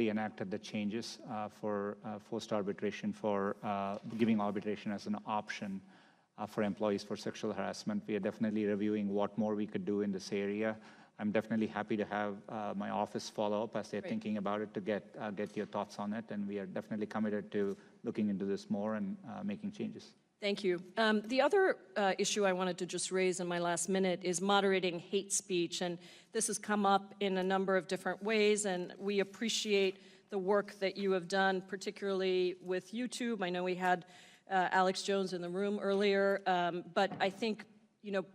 Speaker 4: enacted the changes for forced arbitration, for giving arbitration as an option for employees for sexual harassment. We are definitely reviewing what more we could do in this area. I'm definitely happy to have my office follow up as they're thinking about it to get your thoughts on it, and we are definitely committed to looking into this more and making changes.
Speaker 7: Thank you. The other issue I wanted to just raise in my last minute is moderating hate speech, and this has come up in a number of different ways, and we appreciate the work that you have done, particularly with YouTube. I know we had Alex Jones in the room earlier, but I think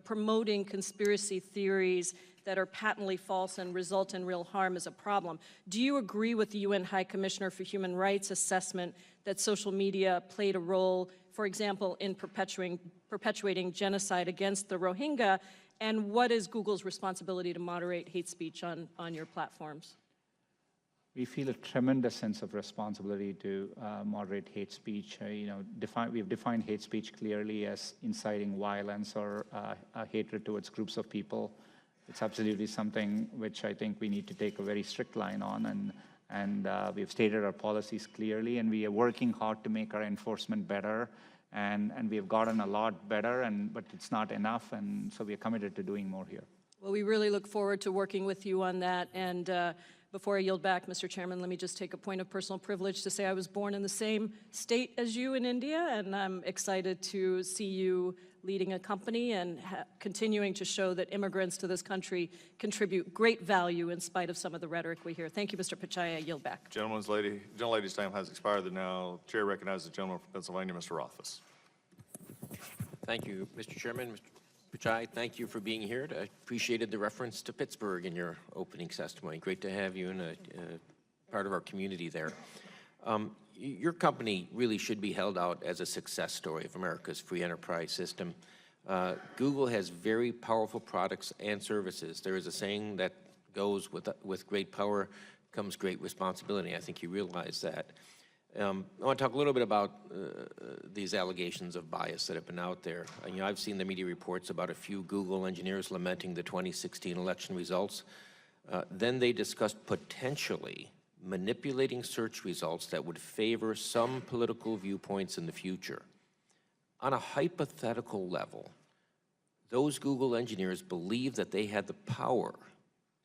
Speaker 7: promoting conspiracy theories that are patently false and result in real harm is a problem. Do you agree with the UN High Commissioner for Human Rights assessment that social media played a role, for example, in perpetuating genocide against the Rohingya? And what is Google's responsibility to moderate hate speech on your platforms?
Speaker 4: We feel a tremendous sense of responsibility to moderate hate speech. We've defined hate speech clearly as inciting violence or hatred towards groups of people. It's absolutely something which I think we need to take a very strict line on, and we've stated our policies clearly, and we are working hard to make our enforcement better, and we have gotten a lot better, but it's not enough, and so we are committed to doing more here.
Speaker 7: Well, we really look forward to working with you on that. And before I yield back, Mr. Chairman, let me just take a point of personal privilege to say I was born in the same state as you in India, and I'm excited to see you leading a company and continuing to show that immigrants to this country contribute great value in spite of some of the rhetoric we hear. Thank you, Mr. Pichai. I yield back.
Speaker 17: Gentlelady's time has expired. Now, Chair recognizes the gentleman from Pennsylvania, Mr. Rothfuss.
Speaker 2: Thank you, Mr. Chairman. Mr. Pichai, thank you for being here. I appreciated the reference to Pittsburgh in your opening testimony. Great to have you in a part of our community there. Your company really should be held out as a success story of America's free enterprise system. Google has very powerful products and services. There is a saying that goes with great power comes great responsibility. I think you realize that. I want to talk a little bit about these allegations of bias that have been out there. I've seen the media reports about a few Google engineers lamenting the 2016 election results. Then they discussed potentially manipulating search results that would favor some political viewpoints in the future. On a hypothetical level, those Google engineers believed that they had the power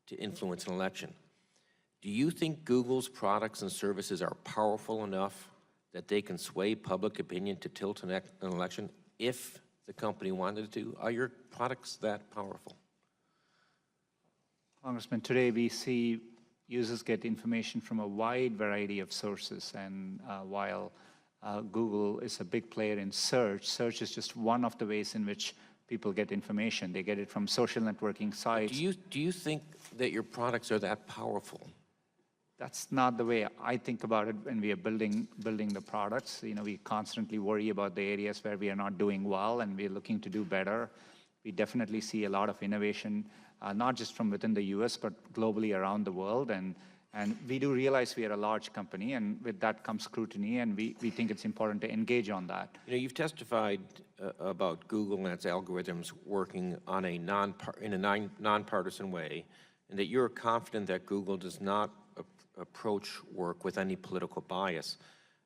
Speaker 2: to influence an election. Do you think Google's products and services are powerful enough that they can sway public opinion to tilt an election if the company wanted to? Are your products that powerful?
Speaker 4: Congressman, today we see users get information from a wide variety of sources, and while Google is a big player in search, search is just one of the ways in which people get information. They get it from social networking sites.
Speaker 2: Do you think that your products are that powerful?
Speaker 4: That's not the way I think about it when we are building the products. We constantly worry about the areas where we are not doing well, and we're looking to do better. We definitely see a lot of innovation, not just from within the US, but globally around the world. And we do realize we are a large company, and with that comes scrutiny, and we think it's important to engage on that.
Speaker 2: You've testified about Google and its algorithms working on in a nonpartisan way, and that you're confident that Google does not approach work with any political bias.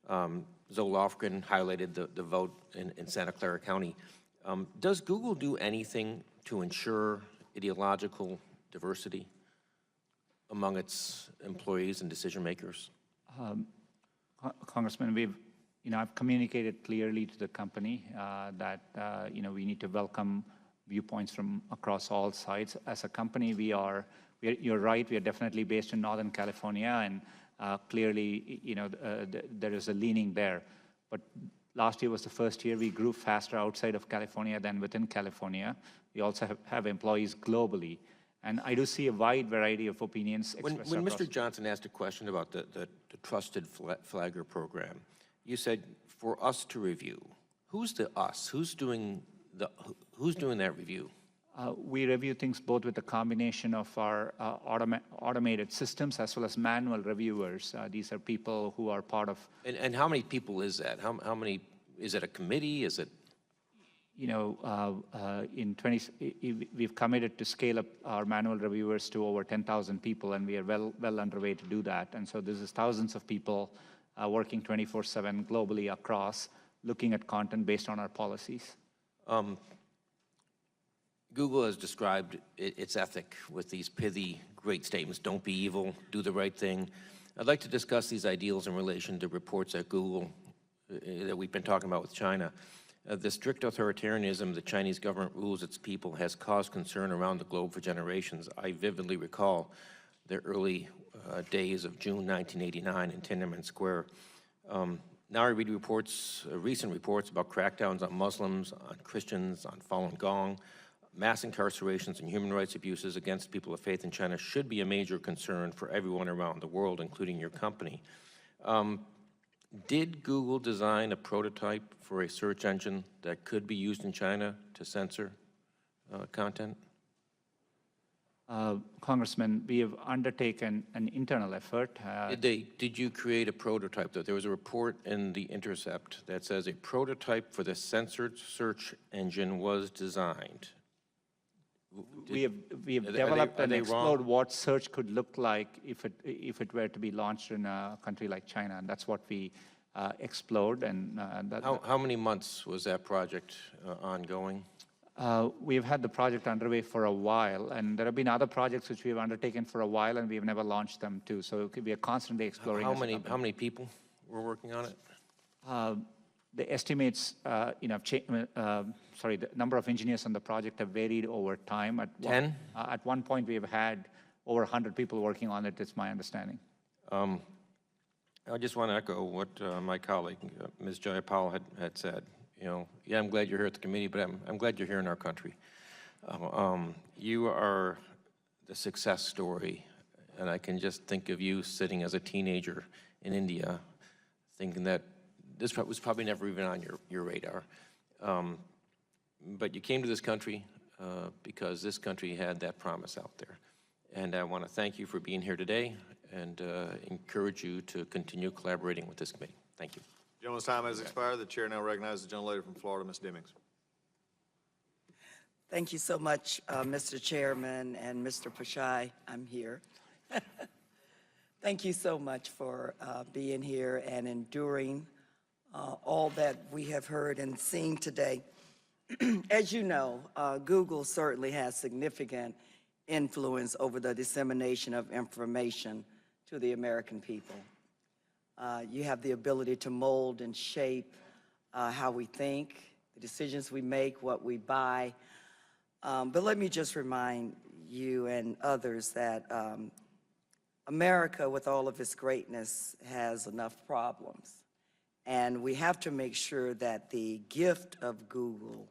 Speaker 2: Zoe Lofgren highlighted the vote in Santa Clara County. Does Google do anything to ensure ideological diversity among its employees and decision makers?
Speaker 4: Congressman, I've communicated clearly to the company that we need to welcome viewpoints from across all sides. As a company, you're right, we are definitely based in Northern California, and clearly, there is a leaning there. But last year was the first year we grew faster outside of California than within California. We also have employees globally. And I do see a wide variety of opinions expressed
Speaker 2: When
Speaker 4: across.
Speaker 2: Mr. Johnson asked a question about the Trusted Flagger program, you said, for us to review. Who's the us? Who's doing that review?
Speaker 4: We review things both with a combination of our automated systems as well as manual reviewers. These are people who are part of.
Speaker 2: And how many people is that? How many? Is it a committee? Is it?
Speaker 4: We've committed to scale up our manual reviewers to over 10,000 people, and we are well underway to do that. And so this is thousands of people working 24/7 globally across, looking at content based on our policies.
Speaker 2: Google has described its ethic with these pithy, great statements. Don't be evil, do the right thing. I'd like to discuss these ideals in relation to reports at Google that we've been talking about with China. The strict authoritarianism the Chinese government rules its people has caused concern around the globe for generations. I vividly recall the early days of June 1989 in Tiananmen Square. Now I read recent reports about crackdowns on Muslims, on Christians, on Falun Gong, mass incarcerations and human rights abuses against people of faith in China should be a major concern for everyone around the world, including your company. Did Google design a prototype for a search engine that could be used in China to censor content?
Speaker 4: Congressman, we have undertaken an internal effort.
Speaker 2: Did you create a prototype, though? There was a report in The Intercept that says a prototype for the censored search engine was designed.
Speaker 4: We have developed and explored what search could look like if it were to be launched in a country like China, and that's what we explored. And
Speaker 2: how many months was that project ongoing?
Speaker 4: We've had the project underway for a while, and there have been other projects which we've undertaken for a while, and we've never launched them too. So we are constantly exploring.
Speaker 2: How many people were working on it?
Speaker 4: The estimates, the number of engineers on the project have varied over time. At one point, we have had over 100 people working on it, it's my understanding.
Speaker 2: I just want to echo what my colleague, Ms. Jayapal, had said. Yeah, I'm glad you're here at the committee, but I'm glad you're here in our country. You are the success story, and I can just think of you sitting as a teenager in India, thinking that this was probably never even on your radar. But you came to this country because this country had that promise out there. And I want to thank you for being here today and encourage you to continue collaborating with this committee. Thank you.
Speaker 17: Gentleman's time has expired. The chair now recognizes the gentlelady from Florida, Ms. Demings.
Speaker 8: Thank you so much, Mr. Chairman and Mr. Pichai. I'm here. Thank you so much for being here and enduring all that we have heard and seen today. As you know, Google certainly has significant influence over the dissemination of information to the American people. You have the ability to mold and shape how we think, the decisions we make, what we buy. But let me just remind you and others that America, with all of its greatness, has enough problems. And we have to make sure that the gift of Google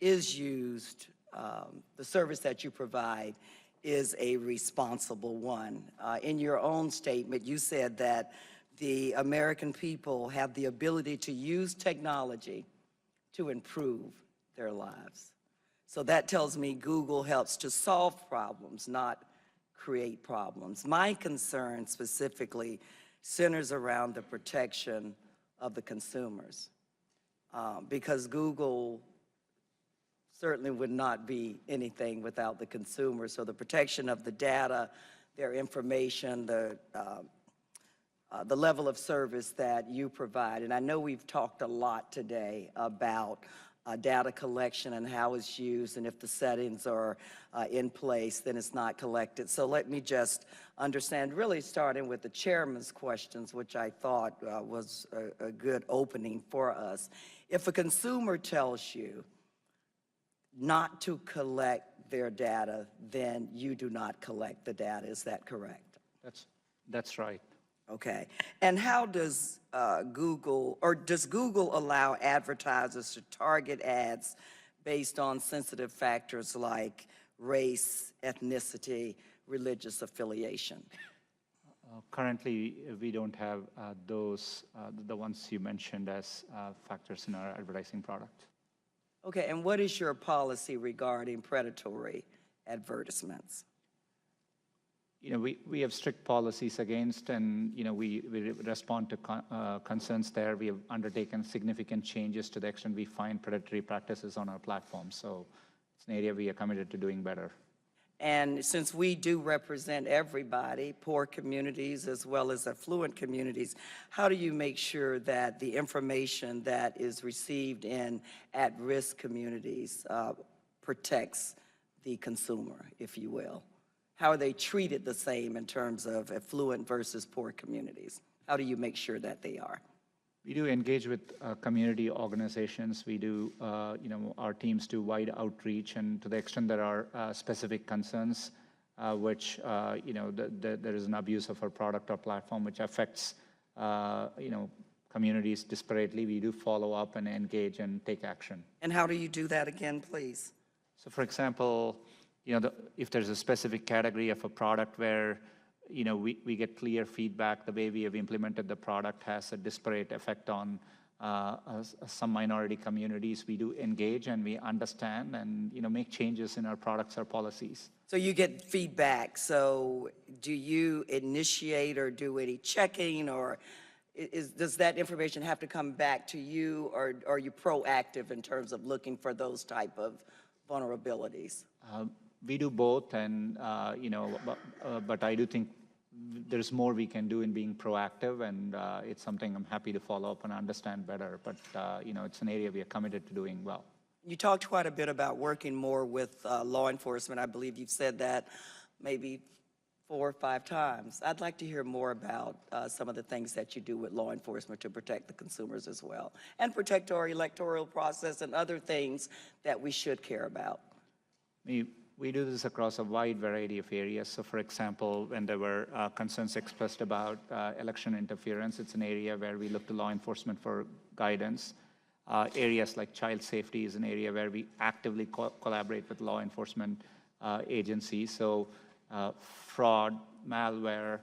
Speaker 8: is used, the service that you provide is a responsible one. In your own statement, you said that the American people have the ability to use technology to improve their lives. So that tells me Google helps to solve problems, not create problems. My concern specifically centers around the protection of the consumers, because Google certainly would not be anything without the consumer. So the protection of the data, their information, the level of service that you provide. And I know we've talked a lot today about data collection and how it's used, and if the settings are in place, then it's not collected. So let me just understand, really starting with the chairman's questions, which I thought was a good opening for us. If a consumer tells you not to collect their data, then you do not collect the data. Is that correct?
Speaker 4: That's right.
Speaker 8: Okay. And how does does Google allow advertisers to target ads based on sensitive factors like race, ethnicity, religious affiliation?
Speaker 4: Currently, we don't have those, the ones you mentioned as factors in our advertising product.
Speaker 8: Okay, and what is your regarding predatory advertisements?
Speaker 4: We have strict policies against, and we respond to concerns there. We have undertaken significant changes to the extent we find predatory practices on our platform. So it's an area we are committed to doing better.
Speaker 8: And since we do represent everybody, poor communities as well as affluent communities, how do you make sure that the information that is received in at-risk communities protects the consumer, if you will? How are they treated the same in terms of affluent versus poor communities? How do you make sure that they are?
Speaker 4: We do engage with community organizations. We do, our teams do wide outreach, and to the extent there are specific concerns, which, there is an abuse of our product or platform which affects, communities disparately, we do follow up and engage and take action.
Speaker 8: And how do you do that again, please?
Speaker 4: So for example, if there's a specific category of a product where, we get clear feedback, the way we have implemented the product has a disparate effect on some minority communities, we do engage and we understand and, make changes in our products or policies.
Speaker 8: So you get feedback. So do you initiate or do any checking, or does that information have to come back to you, or are you proactive in terms of looking for those type of vulnerabilities?
Speaker 4: We do both, and but I do think there's more we can do in being proactive, and it's something I'm happy to follow up and understand better. But it's an area we are committed to doing well.
Speaker 8: You talked quite a bit about working more with law enforcement. I believe you've said that maybe 4 or 5 times. I'd like to hear more about some of the things that you do with law enforcement to protect the consumers as well, and protect our electoral process and other things that we should care about.
Speaker 4: We do this across a wide variety of areas. So for example, when there were concerns expressed about election interference, it's an area where we look to law enforcement for guidance. Areas like child safety is an area where we actively collaborate with law enforcement agencies. So fraud, malware,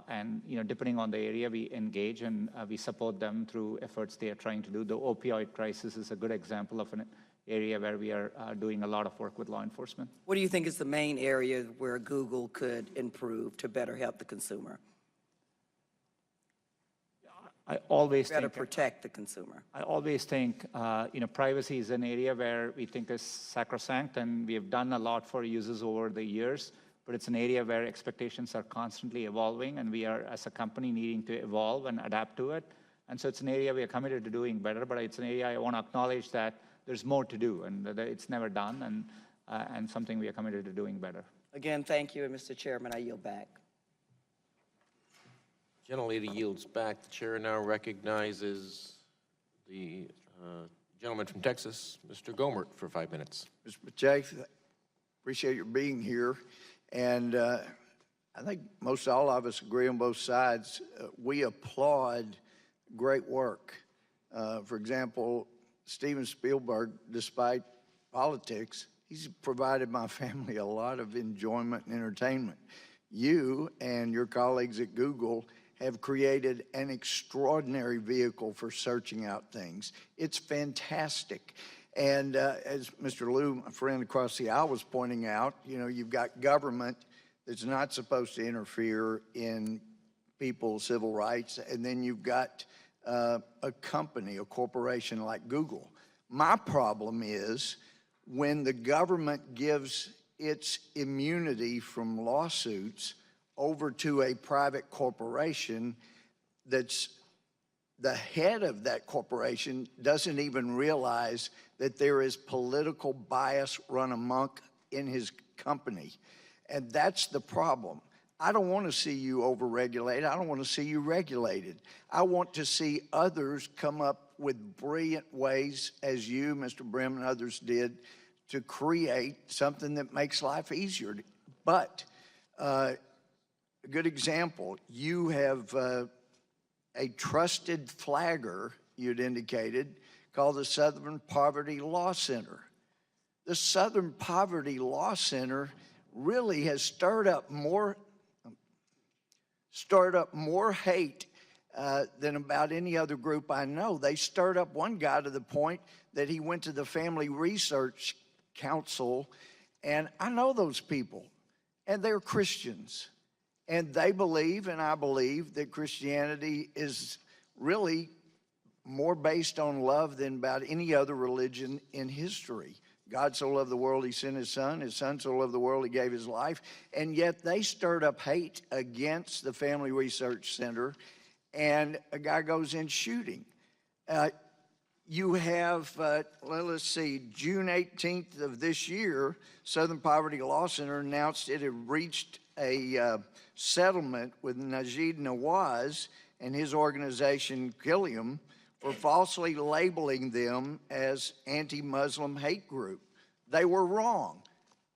Speaker 4: and depending on the area, we engage and we support them through efforts they are trying to do. The opioid crisis is a good example of an area where we are doing a lot of work with law enforcement.
Speaker 8: What do you think is the main area where Google could improve to better help the consumer?
Speaker 4: I always
Speaker 8: better
Speaker 4: think,
Speaker 8: protect the consumer.
Speaker 4: I always think, privacy is an area where we think is sacrosanct, and we have done a lot for users over the years, but it's an area where expectations are constantly evolving, and we are, as a company, needing to evolve and adapt to it. And so it's an area we are committed to doing better, but it's an area I want to acknowledge that there's more to do, and that it's never done, and something we are committed to doing better.
Speaker 8: Again, thank you, and Mr. Chairman, I yield back.
Speaker 2: Gentlelady yields back. The chair now recognizes the gentleman from Texas, Mr. Gomert, for 5 minutes.
Speaker 9: Mr. Pache, appreciate your being here. And I think most all of us agree on both sides. We applaud great work. For example, Steven Spielberg, despite politics, he's provided my family a lot of enjoyment and entertainment. You and your colleagues at Google have created an extraordinary vehicle for searching out things. It's fantastic. And as Mr. Liu, a friend across the aisle, was pointing out, you've got government that's not supposed to interfere in people's civil rights, and then you've got a company, a corporation like Google. My problem is when the government gives its immunity from lawsuits over to a private corporation that's the head of that corporation doesn't even realize that there is political bias run amok in his company. And that's the problem. I don't want to see you overregulated. I don't want to see you regulated. I want to see others come up with brilliant ways, as you, Mr. Brim, and others did, to create something that makes life easier. But a good example, you have a trusted flagger, you'd indicated, called the Southern Poverty Law Center. The Southern Poverty Law Center really has stirred up more hate than about any other group I know. They stirred up one guy to the point that he went to the Family Research Council, and I know those people, and they're Christians. And they believe, and I believe, that Christianity is really more based on love than about any other religion in history. God so loved the world, he sent his son so loved the world, he gave his life. And yet they stirred up hate against the Family Research Center, and a guy goes in shooting. You have, let's see, June 18th of this year, Southern Poverty Law Center announced it had reached a settlement with Najib Nawaz and his organization, Gilliam, for falsely labeling them as anti-Muslim hate group. They were wrong.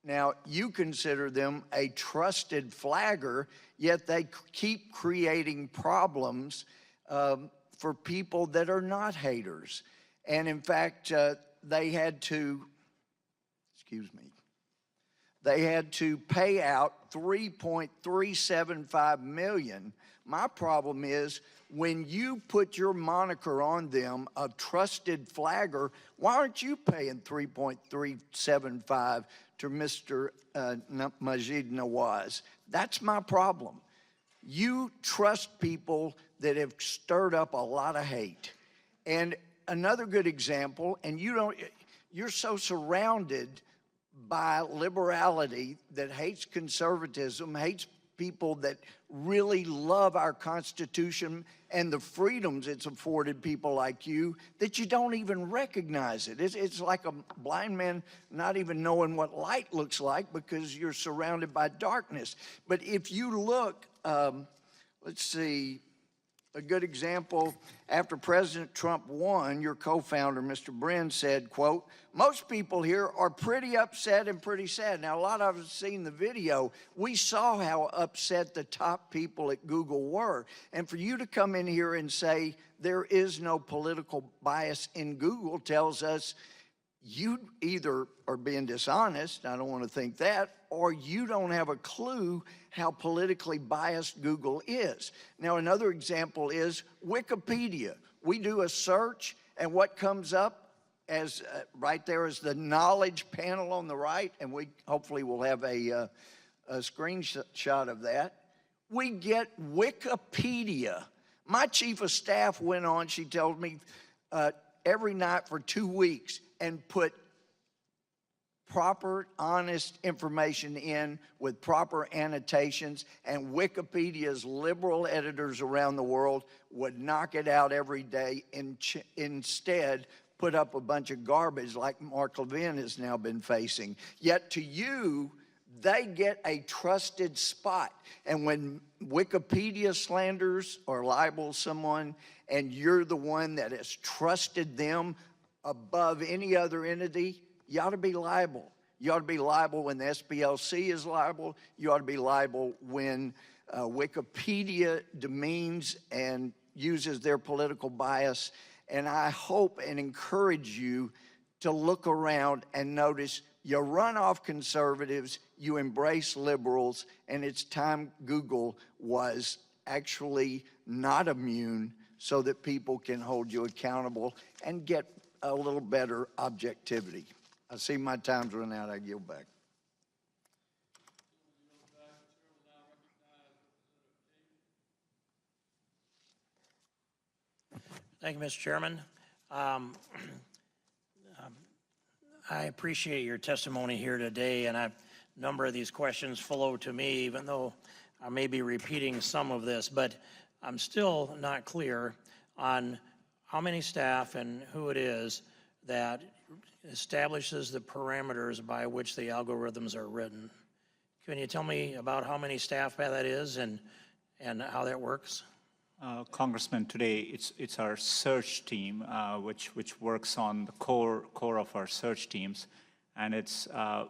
Speaker 9: Now, you consider them a trusted flagger, yet they keep creating problems for people that are not haters. And in fact, they had to, excuse me. They had to pay out $3.375 million. My problem is when you put your moniker on them of trusted flagger, why aren't you paying $3.375 to Mr. Majid Nawaz? That's my problem. You trust people that have stirred up a lot of hate. And another good example, and you're so surrounded by liberality that hates conservatism, hates people that really love our Constitution and the freedoms it's afforded people like you, that you don't even recognize it. It's like a blind man not even knowing what light looks like because you're surrounded by darkness. But if you look, let's see, a good example, after President Trump won, your co-founder, Mr. Brin, said, quote, most people here are pretty upset and pretty sad. Now, a lot of us have seen the video. We saw how upset the top people at Google were. And for you to come in here and say there is no political bias in Google tells us you either are being dishonest, I don't want to think that, or you don't have a clue how politically biased Google is. Now, another example is Wikipedia. We do a search, and what comes up as right there is the knowledge panel on the right, and we hopefully will have a screenshot of that. We get Wikipedia. My chief of staff went on, she told me, every night for 2 weeks and put proper, honest information in with proper annotations, and Wikipedia's liberal editors around the world would knock it out every day and instead put up a bunch of garbage like Mark Levin has now been facing. Yet to you, they get a trusted spot. And when Wikipedia slanders or libels someone and you're the one that has trusted them above any other entity, you ought to be liable. You ought to be liable when the SPLC is liable. You ought to be liable when Wikipedia demeans and uses their political bias. And I hope and encourage you to look around and notice you run off conservatives, you embrace liberals, and it's time Google was actually not immune so that people can hold you accountable and get a little better objectivity. I see my time's run out. I yield back.
Speaker 10: Thank you, Mr. Chairman. I appreciate your testimony here today, and a number of these questions flow to me, even though I may be repeating some of this, but I'm still not clear on how many staff and who it is that establishes the parameters by which the algorithms are written. Can you tell me about how many staff that is and how that works?
Speaker 4: Congressman, today it's our search team, which works on the core of our search teams, and it's well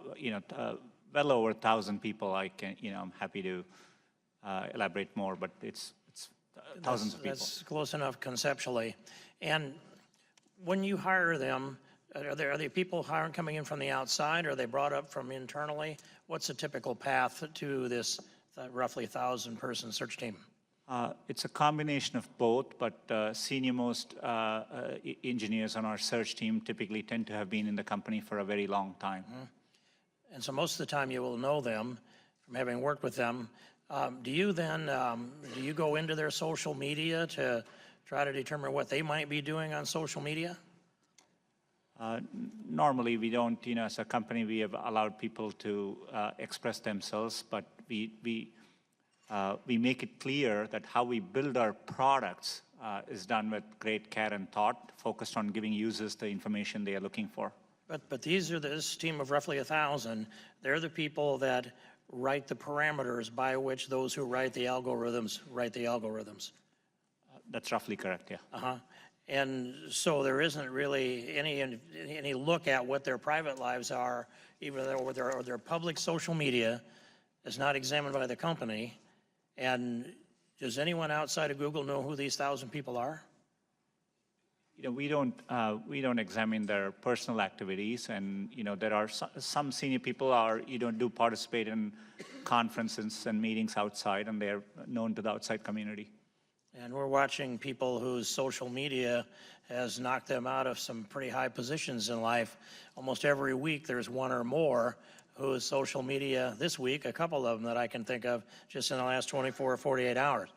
Speaker 4: over 1,000 people. I'm happy to elaborate more, but it's thousands of people.
Speaker 10: That's close enough conceptually. And when you hire them, are there people coming in from the outside? Or are they brought up from internally? What's the typical path to this roughly 1,000-person search team?
Speaker 4: It's a combination of both, but senior-most engineers on our search team typically tend to have been in the company for a very long time.
Speaker 10: Mm-hmm. And so most of the time you will know them from having worked with them. Do you then, do you go into their social media to try to determine what they might be doing on social media?
Speaker 4: Normally we don't, as a company we have allowed people to express themselves, but we make it clear that how we build our products is done with great care and thought, focused on giving users the information they are looking for.
Speaker 10: But this team of roughly 1,000, they're the people that write the parameters by which those who write the algorithms write the algorithms.
Speaker 4: That's roughly correct, yeah.
Speaker 10: Uh-huh. And so there isn't really any look at what their private lives are, even though their public social media is not examined by the company. And does anyone outside of Google know who these 1,000 people are?
Speaker 4: we don't examine their personal activities, and there are some senior people do participate in conferences and meetings outside, and they're known to the outside community.
Speaker 10: And we're watching people whose social media has knocked them out of some pretty high positions in life. Almost every week there's one or more whose social media, this week, a couple of them that I can think of just in the last 24 or 48 hours.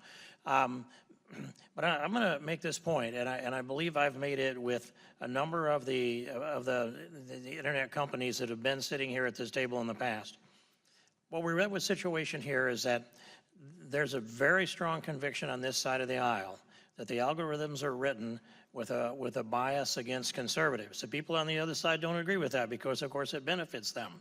Speaker 10: But I'm going to make this point, and I believe I've made it with a number of the internet companies that have been sitting here at this table in the past. What we're at with situation here is that there's a very strong conviction on this side of the aisle that the algorithms are written with a bias against conservatives. The people on the other side don't agree with that because, of course, it benefits them.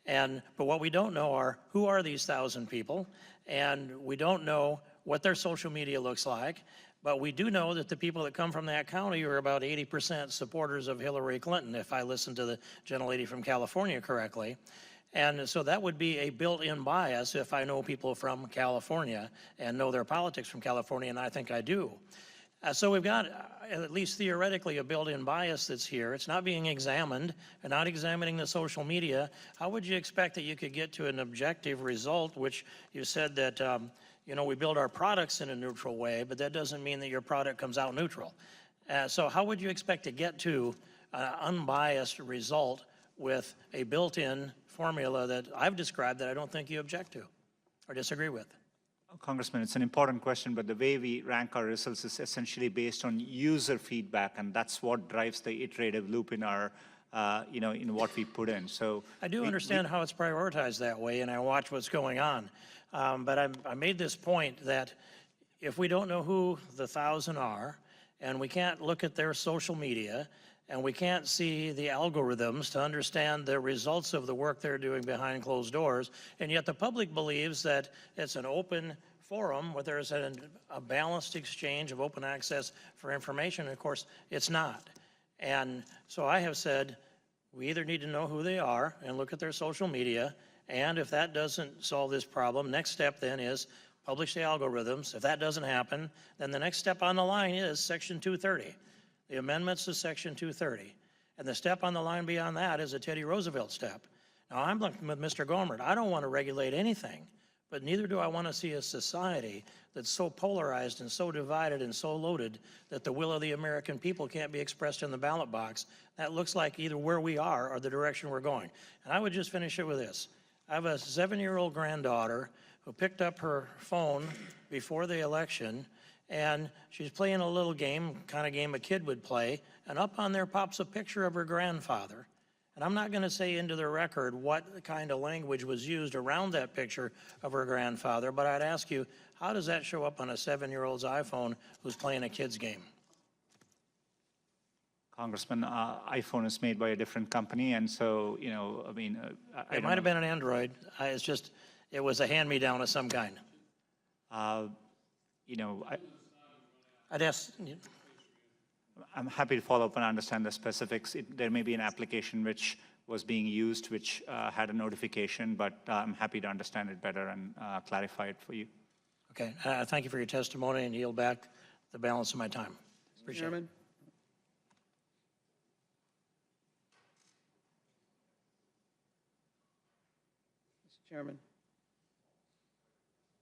Speaker 10: But what we don't know are who are these 1,000 people, and we don't know what their social media looks like, but we do know that the people that come from that county are about 80% supporters of Hillary Clinton, if I listened to the gentlelady from California correctly. And so that would be a built-in bias if I know people from California and know their politics from California, and I think I do. So we've got, at least theoretically, a built-in bias that's here. It's not being examined and not examining the social media. How would you expect that you could get to an objective result, which you said that, we build our products in a neutral way, but that doesn't mean that your product comes out neutral. So how would you expect to get to an unbiased result with a built-in formula that I've described that I don't think you object to or disagree with?
Speaker 4: Congressman, it's an important question, but the way we rank our results is essentially based on user feedback, and that's what drives the iterative loop in our, in what we put in. So
Speaker 10: I do understand how it's prioritized that way, and I watch what's going on. But I made this point that if we don't know who the 1,000 are, and we can't look at their social media, and we can't see the algorithms to understand the results of the work they're doing behind closed doors, and yet the public believes that it's an open forum where there's a balanced exchange of open access for information. And of course, it's not. And so I have said, we either need to know who they are and look at their social media, and if that doesn't solve this problem, next step then is publish the algorithms. If that doesn't happen, then the next step on the line is Section 230. The amendments to Section 230. And the step on the line beyond that is a Teddy Roosevelt step. Now, I'm looking with Mr. Gohmert. I don't want to regulate anything, but neither do I want to see a society that's so polarized and so divided and so loaded that the will of the American people can't be expressed in the ballot box. That looks like either where we are or the direction we're going. And I would just finish it with this. I have a 7-year-old granddaughter who picked up her phone before the election, and she's playing a little game, kind of game a kid would play, and up on there pops a picture of her grandfather. And I'm not going to say into the record what kind of language was used around that picture of her grandfather, but I'd ask you, how does that show up on a 7-year-old's iPhone who's playing a kid's game?
Speaker 4: Congressman, iPhone is made by a different company, and so, I mean,
Speaker 10: it might have been an Android. It's just, it was a hand-me-down of some kind. I'd ask.
Speaker 4: I'm happy to follow up and understand the specifics. There may be an application which was being used, which had a notification, but I'm happy to understand it better and clarify it for you.
Speaker 10: Okay. Thank you for your testimony, and yield back the balance of my time. Appreciate it.
Speaker 11: Mr. Chairman.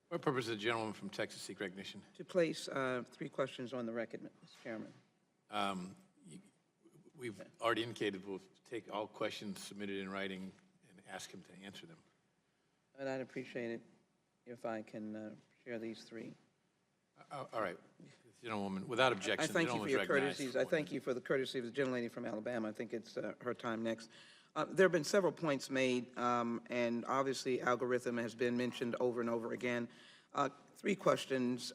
Speaker 1: What purpose does the gentleman from Texas seek recognition?
Speaker 11: To place 3 questions on the record, Mr. Chairman.
Speaker 1: We've already indicated we'll take all questions submitted in writing and ask him to answer them.
Speaker 11: And I'd appreciate it if I can share these 3.
Speaker 1: All right. Gentlewoman, without objection,
Speaker 11: I thank you for your
Speaker 1: recognized.
Speaker 11: courtesies. I thank you for the courtesy of the gentlelady from Alabama. I think it's her time next. There have been several points made, and obviously algorithm has been mentioned over and over again. 3 questions.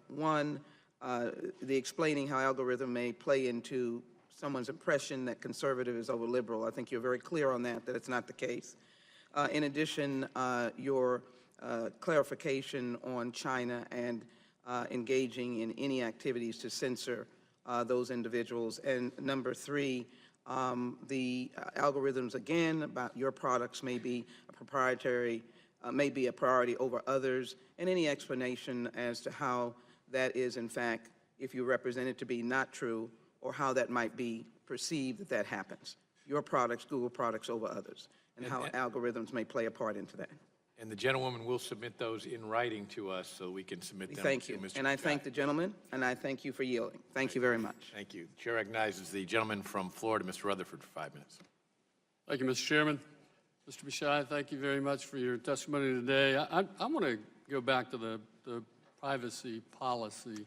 Speaker 11: One, the explaining how algorithm may play into someone's impression that conservative is over liberal. I think you're very clear on that it's not the case. In addition, your clarification on China and engaging in any activities to censor those individuals. And number 3, the algorithms, again, about your products may be a proprietary, may be a priority over others, and any explanation as to how that is, in fact, if you represent it to be not true, or how that might be perceived that that happens. Your products, Google products over others, and how algorithms may play a part into that.
Speaker 1: And the gentlewoman will submit those in writing to us so we can submit them
Speaker 11: Thank
Speaker 1: to
Speaker 11: you.
Speaker 1: Mr.
Speaker 11: And I
Speaker 1: Pachai.
Speaker 11: thank the gentleman, and I thank you for yielding. Thank you very much.
Speaker 1: Thank you. Chair recognizes the gentleman from Florida, Mr. Rutherford, for 5 minutes.
Speaker 12: Thank you, Mr. Chairman. Mr. Pachai, thank you very much for your testimony today. I want to go back to the privacy policy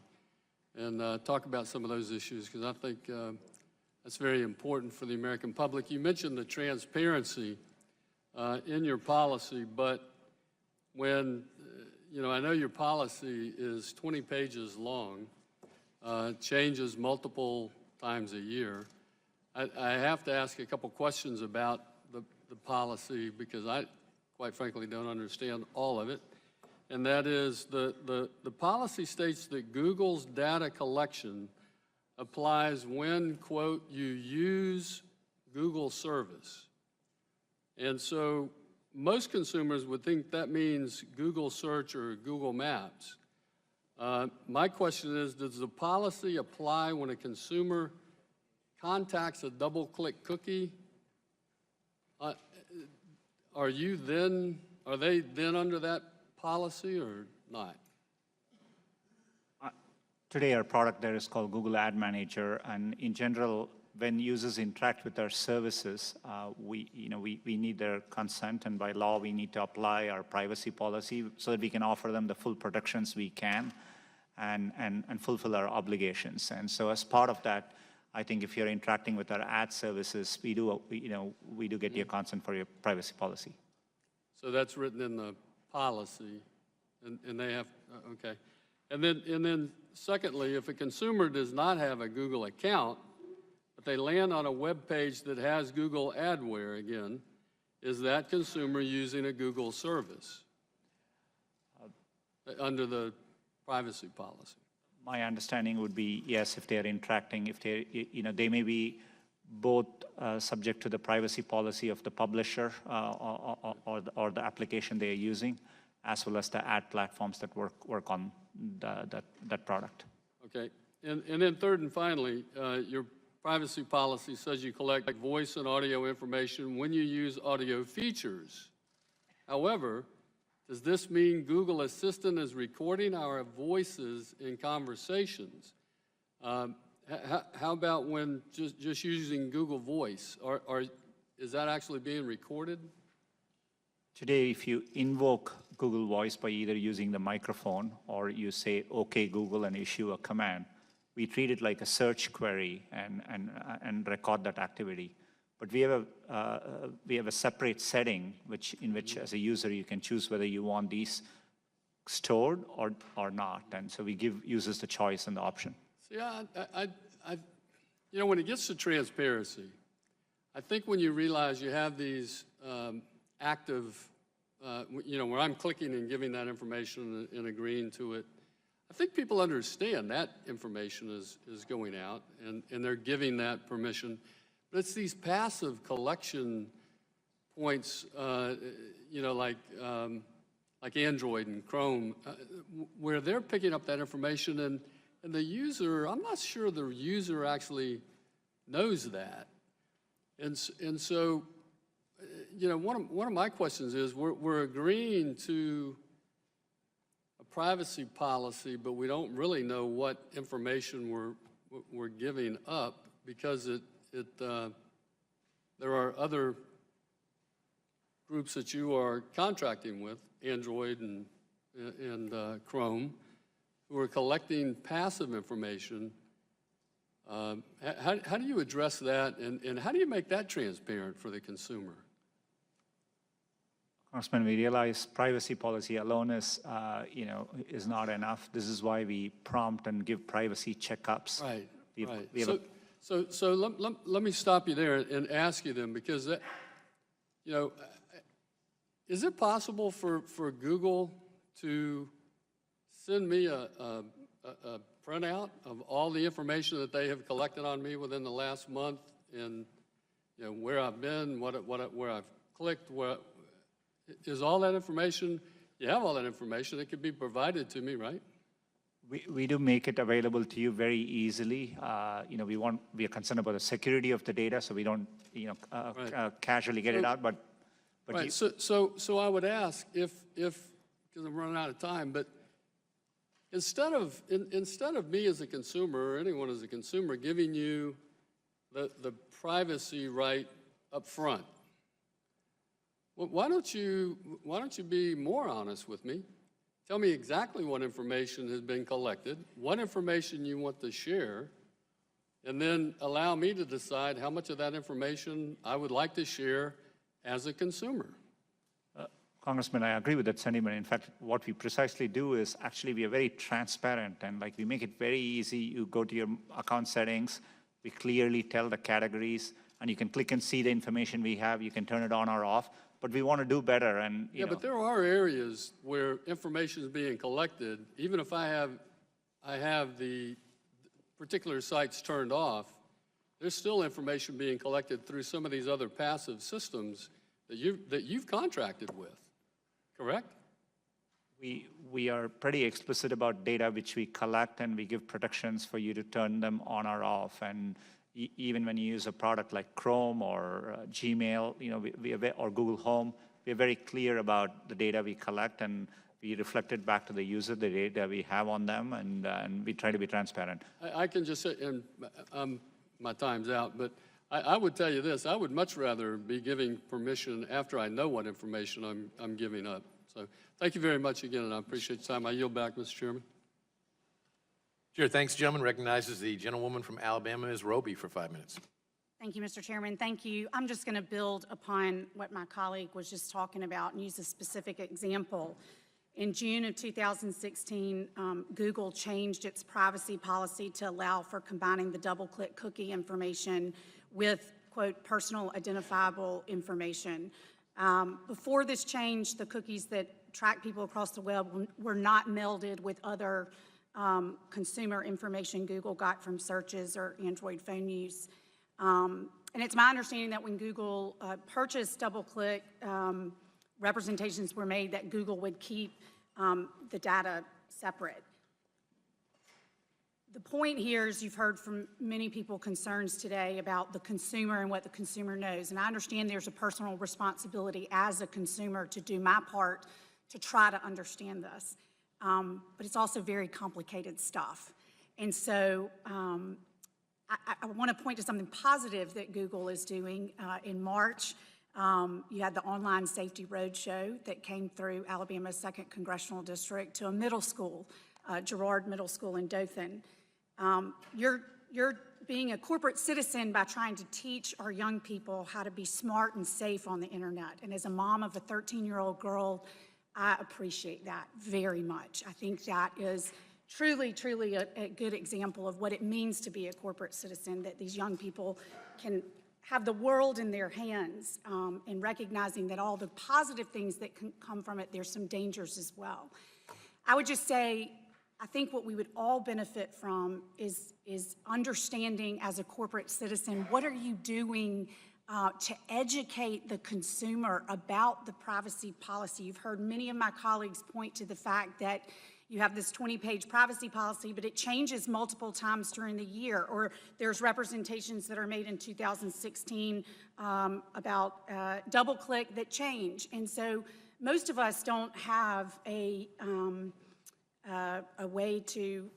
Speaker 12: and talk about some of those issues, because I think that's very important for the American public. You mentioned the transparency in your policy, but when, I know your policy is 20 pages long, changes multiple times a year. I have to ask a couple questions about the policy because I, quite frankly, don't understand all of it. And that is the policy states that Google's data collection applies when, quote, you use Google service. And so most consumers would think that means Google search or Google Maps. My question is, does the policy apply when a consumer contacts a double-click cookie? Are they then under that policy or not?
Speaker 4: Today, our product there is called Google Ad Manager, and in general, when users interact with our services, we need their consent, and by law, we need to apply our privacy policy so that we can offer them the full protections we can and fulfill our obligations. And so as part of that, I think if you're interacting with our ad services, we do get your consent for your privacy policy.
Speaker 12: So that's written in the policy, and they have, okay. And then secondly, if a consumer does not have a Google account, but they land on a web page that has Google adware again, is that consumer using a Google service under the privacy policy?
Speaker 4: My understanding would be yes, if they're interacting, if they may be both subject to the privacy policy of the publisher or the application they are using, as well as the ad platforms that work on that product.
Speaker 12: Okay, and then third and finally, your privacy policy says you collect voice and audio information when you use audio features. However, does this mean Google Assistant is recording our voices in conversations? How about when just using Google Voice? Is that actually being recorded?
Speaker 4: Today, if you invoke Google Voice by either using the microphone or you say, OK, Google, and issue a command, we treat it like a search query and record that activity. But we have a separate setting in which, as a user, you can choose whether you want these stored or not. And so we give users the choice and the option.
Speaker 12: See, when it gets to transparency, I think when you realize you have these active, where I'm clicking and giving that information and agreeing to it, I think people understand that information is going out and they're giving that permission. But it's these passive collection points, like Android and Chrome, where they're picking up that information and the user, I'm not sure the user actually knows that. And so, one of my questions is we're agreeing to a privacy policy, but we don't really know what information we're giving up because there are other groups that you are contracting with, Android and Chrome, who are collecting passive information. How do you address that, and how do you make that transparent for the consumer?
Speaker 4: Congressman, we realize privacy policy alone is not enough. This is why we prompt and give privacy checkups.
Speaker 12: Right.
Speaker 4: Right.
Speaker 12: So let me stop you there and ask you then, because is it possible for Google to send me a printout of all the information that they have collected on me within the last month, and where I've been, where I've clicked, is all that information? You have all that information. It could be provided to me, right?
Speaker 4: We do make it available to you very easily. You know, we are concerned about the security of the data, so we don't, you know, casually get it out, but
Speaker 12: Right,
Speaker 4: you-
Speaker 12: so I would ask if, because I'm running out of time, but instead of me as a consumer, or anyone as a consumer, giving you the privacy right up front, well, why don't you be more honest with me? Tell me exactly what information has been collected, what information you want to share, and then allow me to decide how much of that information I would like to share as a consumer.
Speaker 4: Congressman, I agree with that sentiment. In fact, what we precisely do is actually we are very transparent, and like we make it very easy. You go to your account settings, we clearly tell the categories, and you can click and see the information we have. You can turn it on or off, but we want to do better. And you know,
Speaker 12: But there are areas where information is being collected, even if I have the particular sites turned off, there's still information being collected through some of these other passive systems that you've contracted with, correct?
Speaker 4: we are pretty explicit about data which we collect, and we give protections for you to turn them on or off. And even when you use a product like Chrome or Gmail, you know, or Google Home, we're very clear about the data we collect, and we reflect it back to the user, the data we have on them, and we try to be transparent.
Speaker 12: I can just say, and my time's out, but I would tell you this: I would much rather be giving permission after I know what information I'm giving up. So thank you very much again, and I appreciate your time. I yield back, Mr. Chairman.
Speaker 1: Chair, thanks, gentleman. Recognizes the gentlewoman from Alabama, Ms. Roby, for 5 minutes.
Speaker 13: Thank you, Mr. Chairman. Thank you. I'm just going to build upon what my colleague was just talking about and use a specific example. In June of 2016, Google changed its privacy policy to allow for combining the double-click cookie information with, quote, personal identifiable information. Before this change, the cookies that track people across the web were not melded with other consumer information Google got from searches or Android phone use. And it's my understanding that when Google purchased DoubleClick, representations were made that Google would keep the data separate. The point here is you've heard from many people concerns today about the consumer and what the consumer knows. And I understand there's a personal responsibility as a consumer to do my part to try to understand this. But it's also very complicated stuff. And so I want to point to something positive that Google is doing. In March, you had the Online Safety Roadshow that came through Alabama's 2nd Congressional District to a middle school, Girard Middle School in Dothan. You're being a corporate citizen by trying to teach our young people how to be smart and safe on the internet. And as a mom of a 13-year-old girl, I appreciate that very much. I think that is truly, truly a good example of what it means to be a corporate citizen, that these young people can have the world in their hands, and recognizing that all the positive things that can come from it, there's some dangers as well. I would just say, I think what we would all benefit from is understanding as a corporate citizen, what are you doing to educate the consumer about the privacy policy? You've heard many of my colleagues point to the fact that you have this 20-page privacy policy, but it changes multiple times during the year, or there's representations that are made in 2016 about DoubleClick that change. And so most of us don't have a way to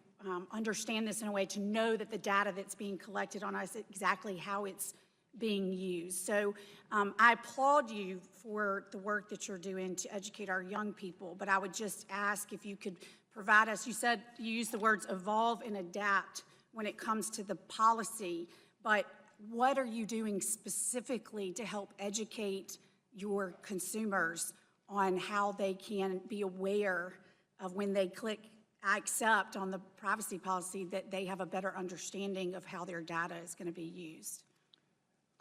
Speaker 13: understand this in a way to know that the data that's being collected on us, exactly how it's being used. So I applaud you for the work that you're doing to educate our young people, but I would just ask if you could provide us, you said you used the words evolve and adapt when it comes to the policy, but what are you doing specifically to help educate your consumers on how they can be aware of when they click I accept on the privacy policy that they have a better understanding of how their data is going to be used?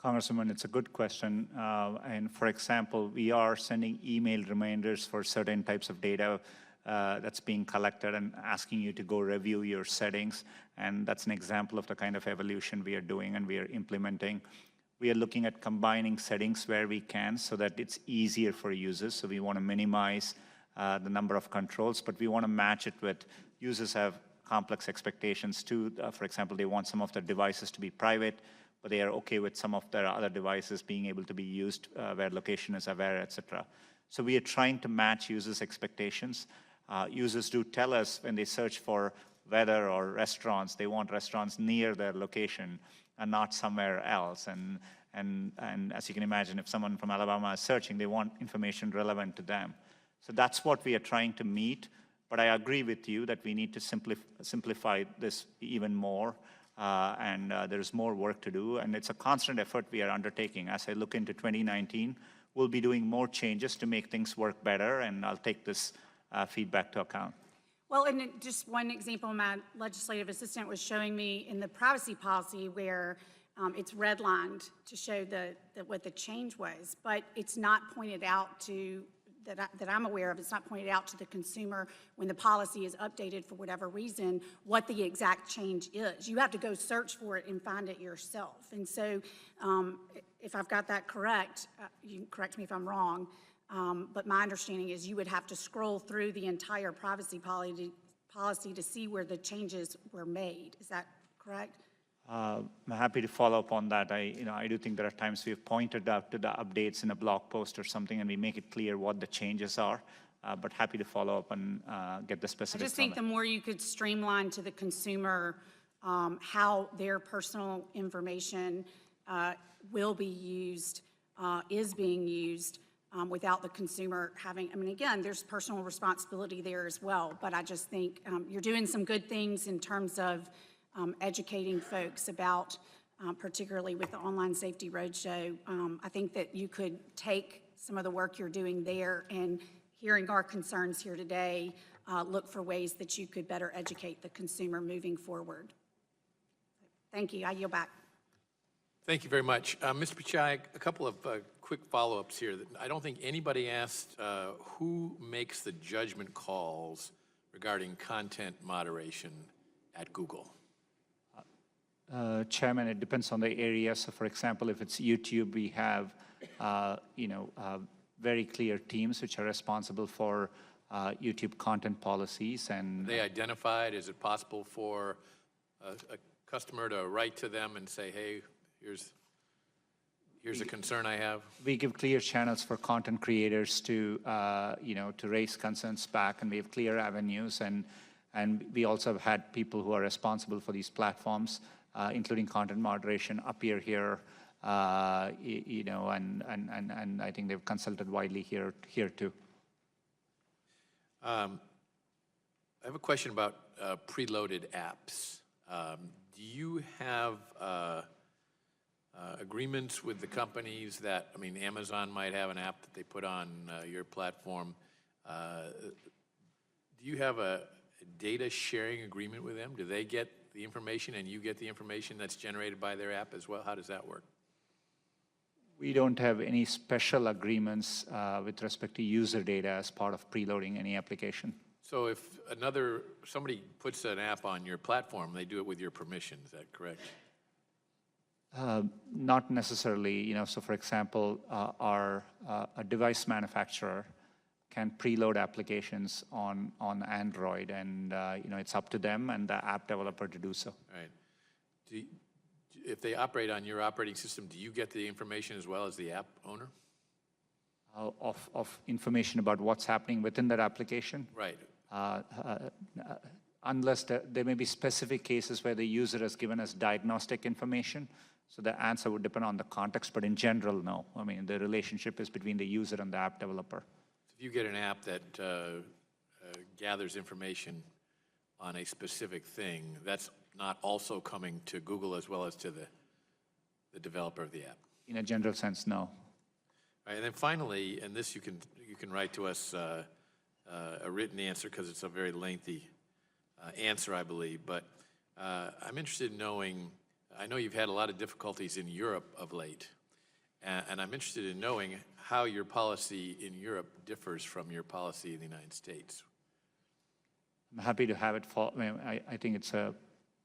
Speaker 4: Congresswoman, it's a good question. And for example, we are sending email reminders for certain types of data that's being collected and asking you to go review your settings. And that's an example of the kind of evolution we are doing and we are implementing. We are looking at combining settings where we can so that it's easier for users. So we want to minimize the number of controls, but we want to match it with users have complex expectations too. For example, they want some of their devices to be private, but they are okay with some of their other devices being able to be used where location is aware, et cetera. So we are trying to match users' expectations. Users do tell us when they search for weather or restaurants, they want restaurants near their location and not somewhere else. And as you can imagine, if someone from Alabama is searching, they want information relevant to them. So that's what we are trying to meet. But I agree with you that we need to simplify this even more. There's more work to do. And it's a constant effort we are undertaking. As I look into 2019, we'll be doing more changes to make things work better. And I'll take this feedback to account.
Speaker 13: Well, and just one example, my legislative assistant was showing me in the privacy policy where it's redlined to show what the change was, but it's not pointed out to, that I'm aware of, it's not pointed out to the consumer when the policy is updated for whatever reason, what the exact change is. You have to go search for it and find it yourself. And so if I've got that correct, you can correct me if I'm wrong, but my understanding is you would have to scroll through the entire privacy policy to see where the changes were made. Is that correct?
Speaker 4: I'm happy to follow up on that. I do think there are times we've pointed out to the updates in a blog post or something, and we make it clear what the changes are. But happy to follow up and get the specifics.
Speaker 13: I just think the more you could streamline to the consumer how their personal information will be used, is being used, without the consumer having, I mean, again, there's personal responsibility there as well, but I just think you're doing some good things in terms of educating folks about, particularly with the Online Safety Roadshow. I think that you could take some of the work you're doing there and hearing our concerns here today, look for ways that you could better educate the consumer moving forward. Thank you. I yield back.
Speaker 1: Thank you very much. Mr. Pichai, a couple of quick follow-ups here. I don't think anybody asked who makes the judgment calls regarding content moderation at Google.
Speaker 4: Chairman, it depends on the area. So, for example, if it's YouTube, we have, very clear teams which are responsible for YouTube content policies. And
Speaker 1: Are they identified? Is it possible for a customer to write to them and say, hey, here's a concern I have?
Speaker 4: We give clear channels for content creators to, to raise concerns back, and we have clear avenues. And we also have had people who are responsible for these platforms, including content moderation, appear here, and I think they've consulted widely here too.
Speaker 1: I have a question about preloaded apps. Do you have agreements with the companies that, I mean, Amazon might have an app that they put on your platform. Do you have a data sharing agreement with them? Do they get the information and you get the information that's generated by their app as well? How does that work?
Speaker 4: We don't have any special agreements with respect to user data as part of preloading any application.
Speaker 1: So if somebody puts an app on your platform, they do it with your permission, is that correct?
Speaker 4: Not necessarily. So for example, a device manufacturer can preload applications on Android, and it's up to them and the app developer to do so.
Speaker 1: All right. If they operate on your operating system, do you get the information as well as the app owner?
Speaker 4: Of information about what's happening within that application?
Speaker 1: Right.
Speaker 4: Unless there may be specific cases where the user has given us diagnostic information, so the answer would depend on the context, but in general, no. I mean, the relationship is between the user and the app developer.
Speaker 1: If you get an app that gathers information on a specific thing, that's not also coming to Google as well as to the developer of the app?
Speaker 4: In a general sense, no.
Speaker 1: All right, and then finally, and this you can write to us a written answer because it's a very lengthy answer, I believe, but I'm interested in knowing, I know you've had a lot of difficulties in Europe of late, and I'm interested in knowing how your policy in Europe differs from your policy in the United States.
Speaker 4: I'm happy to have it. I think it's a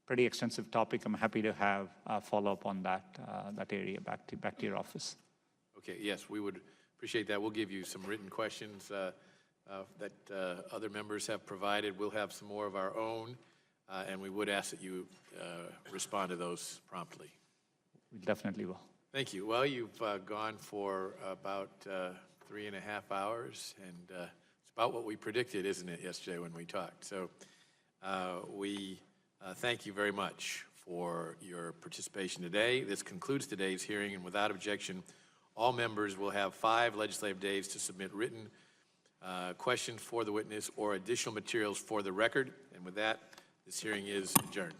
Speaker 4: pretty extensive topic. I'm happy to have a follow-up on that area back to your office.
Speaker 1: Okay, yes, we would appreciate that. We'll give you some written questions that other members have provided. We'll have some more of our own. and we would ask that you respond to those promptly.
Speaker 4: We definitely will.
Speaker 1: Thank you. Well, you've gone for about 3.5 hours, and it's about what we predicted, isn't it, yesterday when we talked? So we thank you very much for your participation today. This concludes today's hearing, and without objection, all members will have 5 legislative days to submit written questions for the witness or additional materials for the record. And with that, this hearing is adjourned.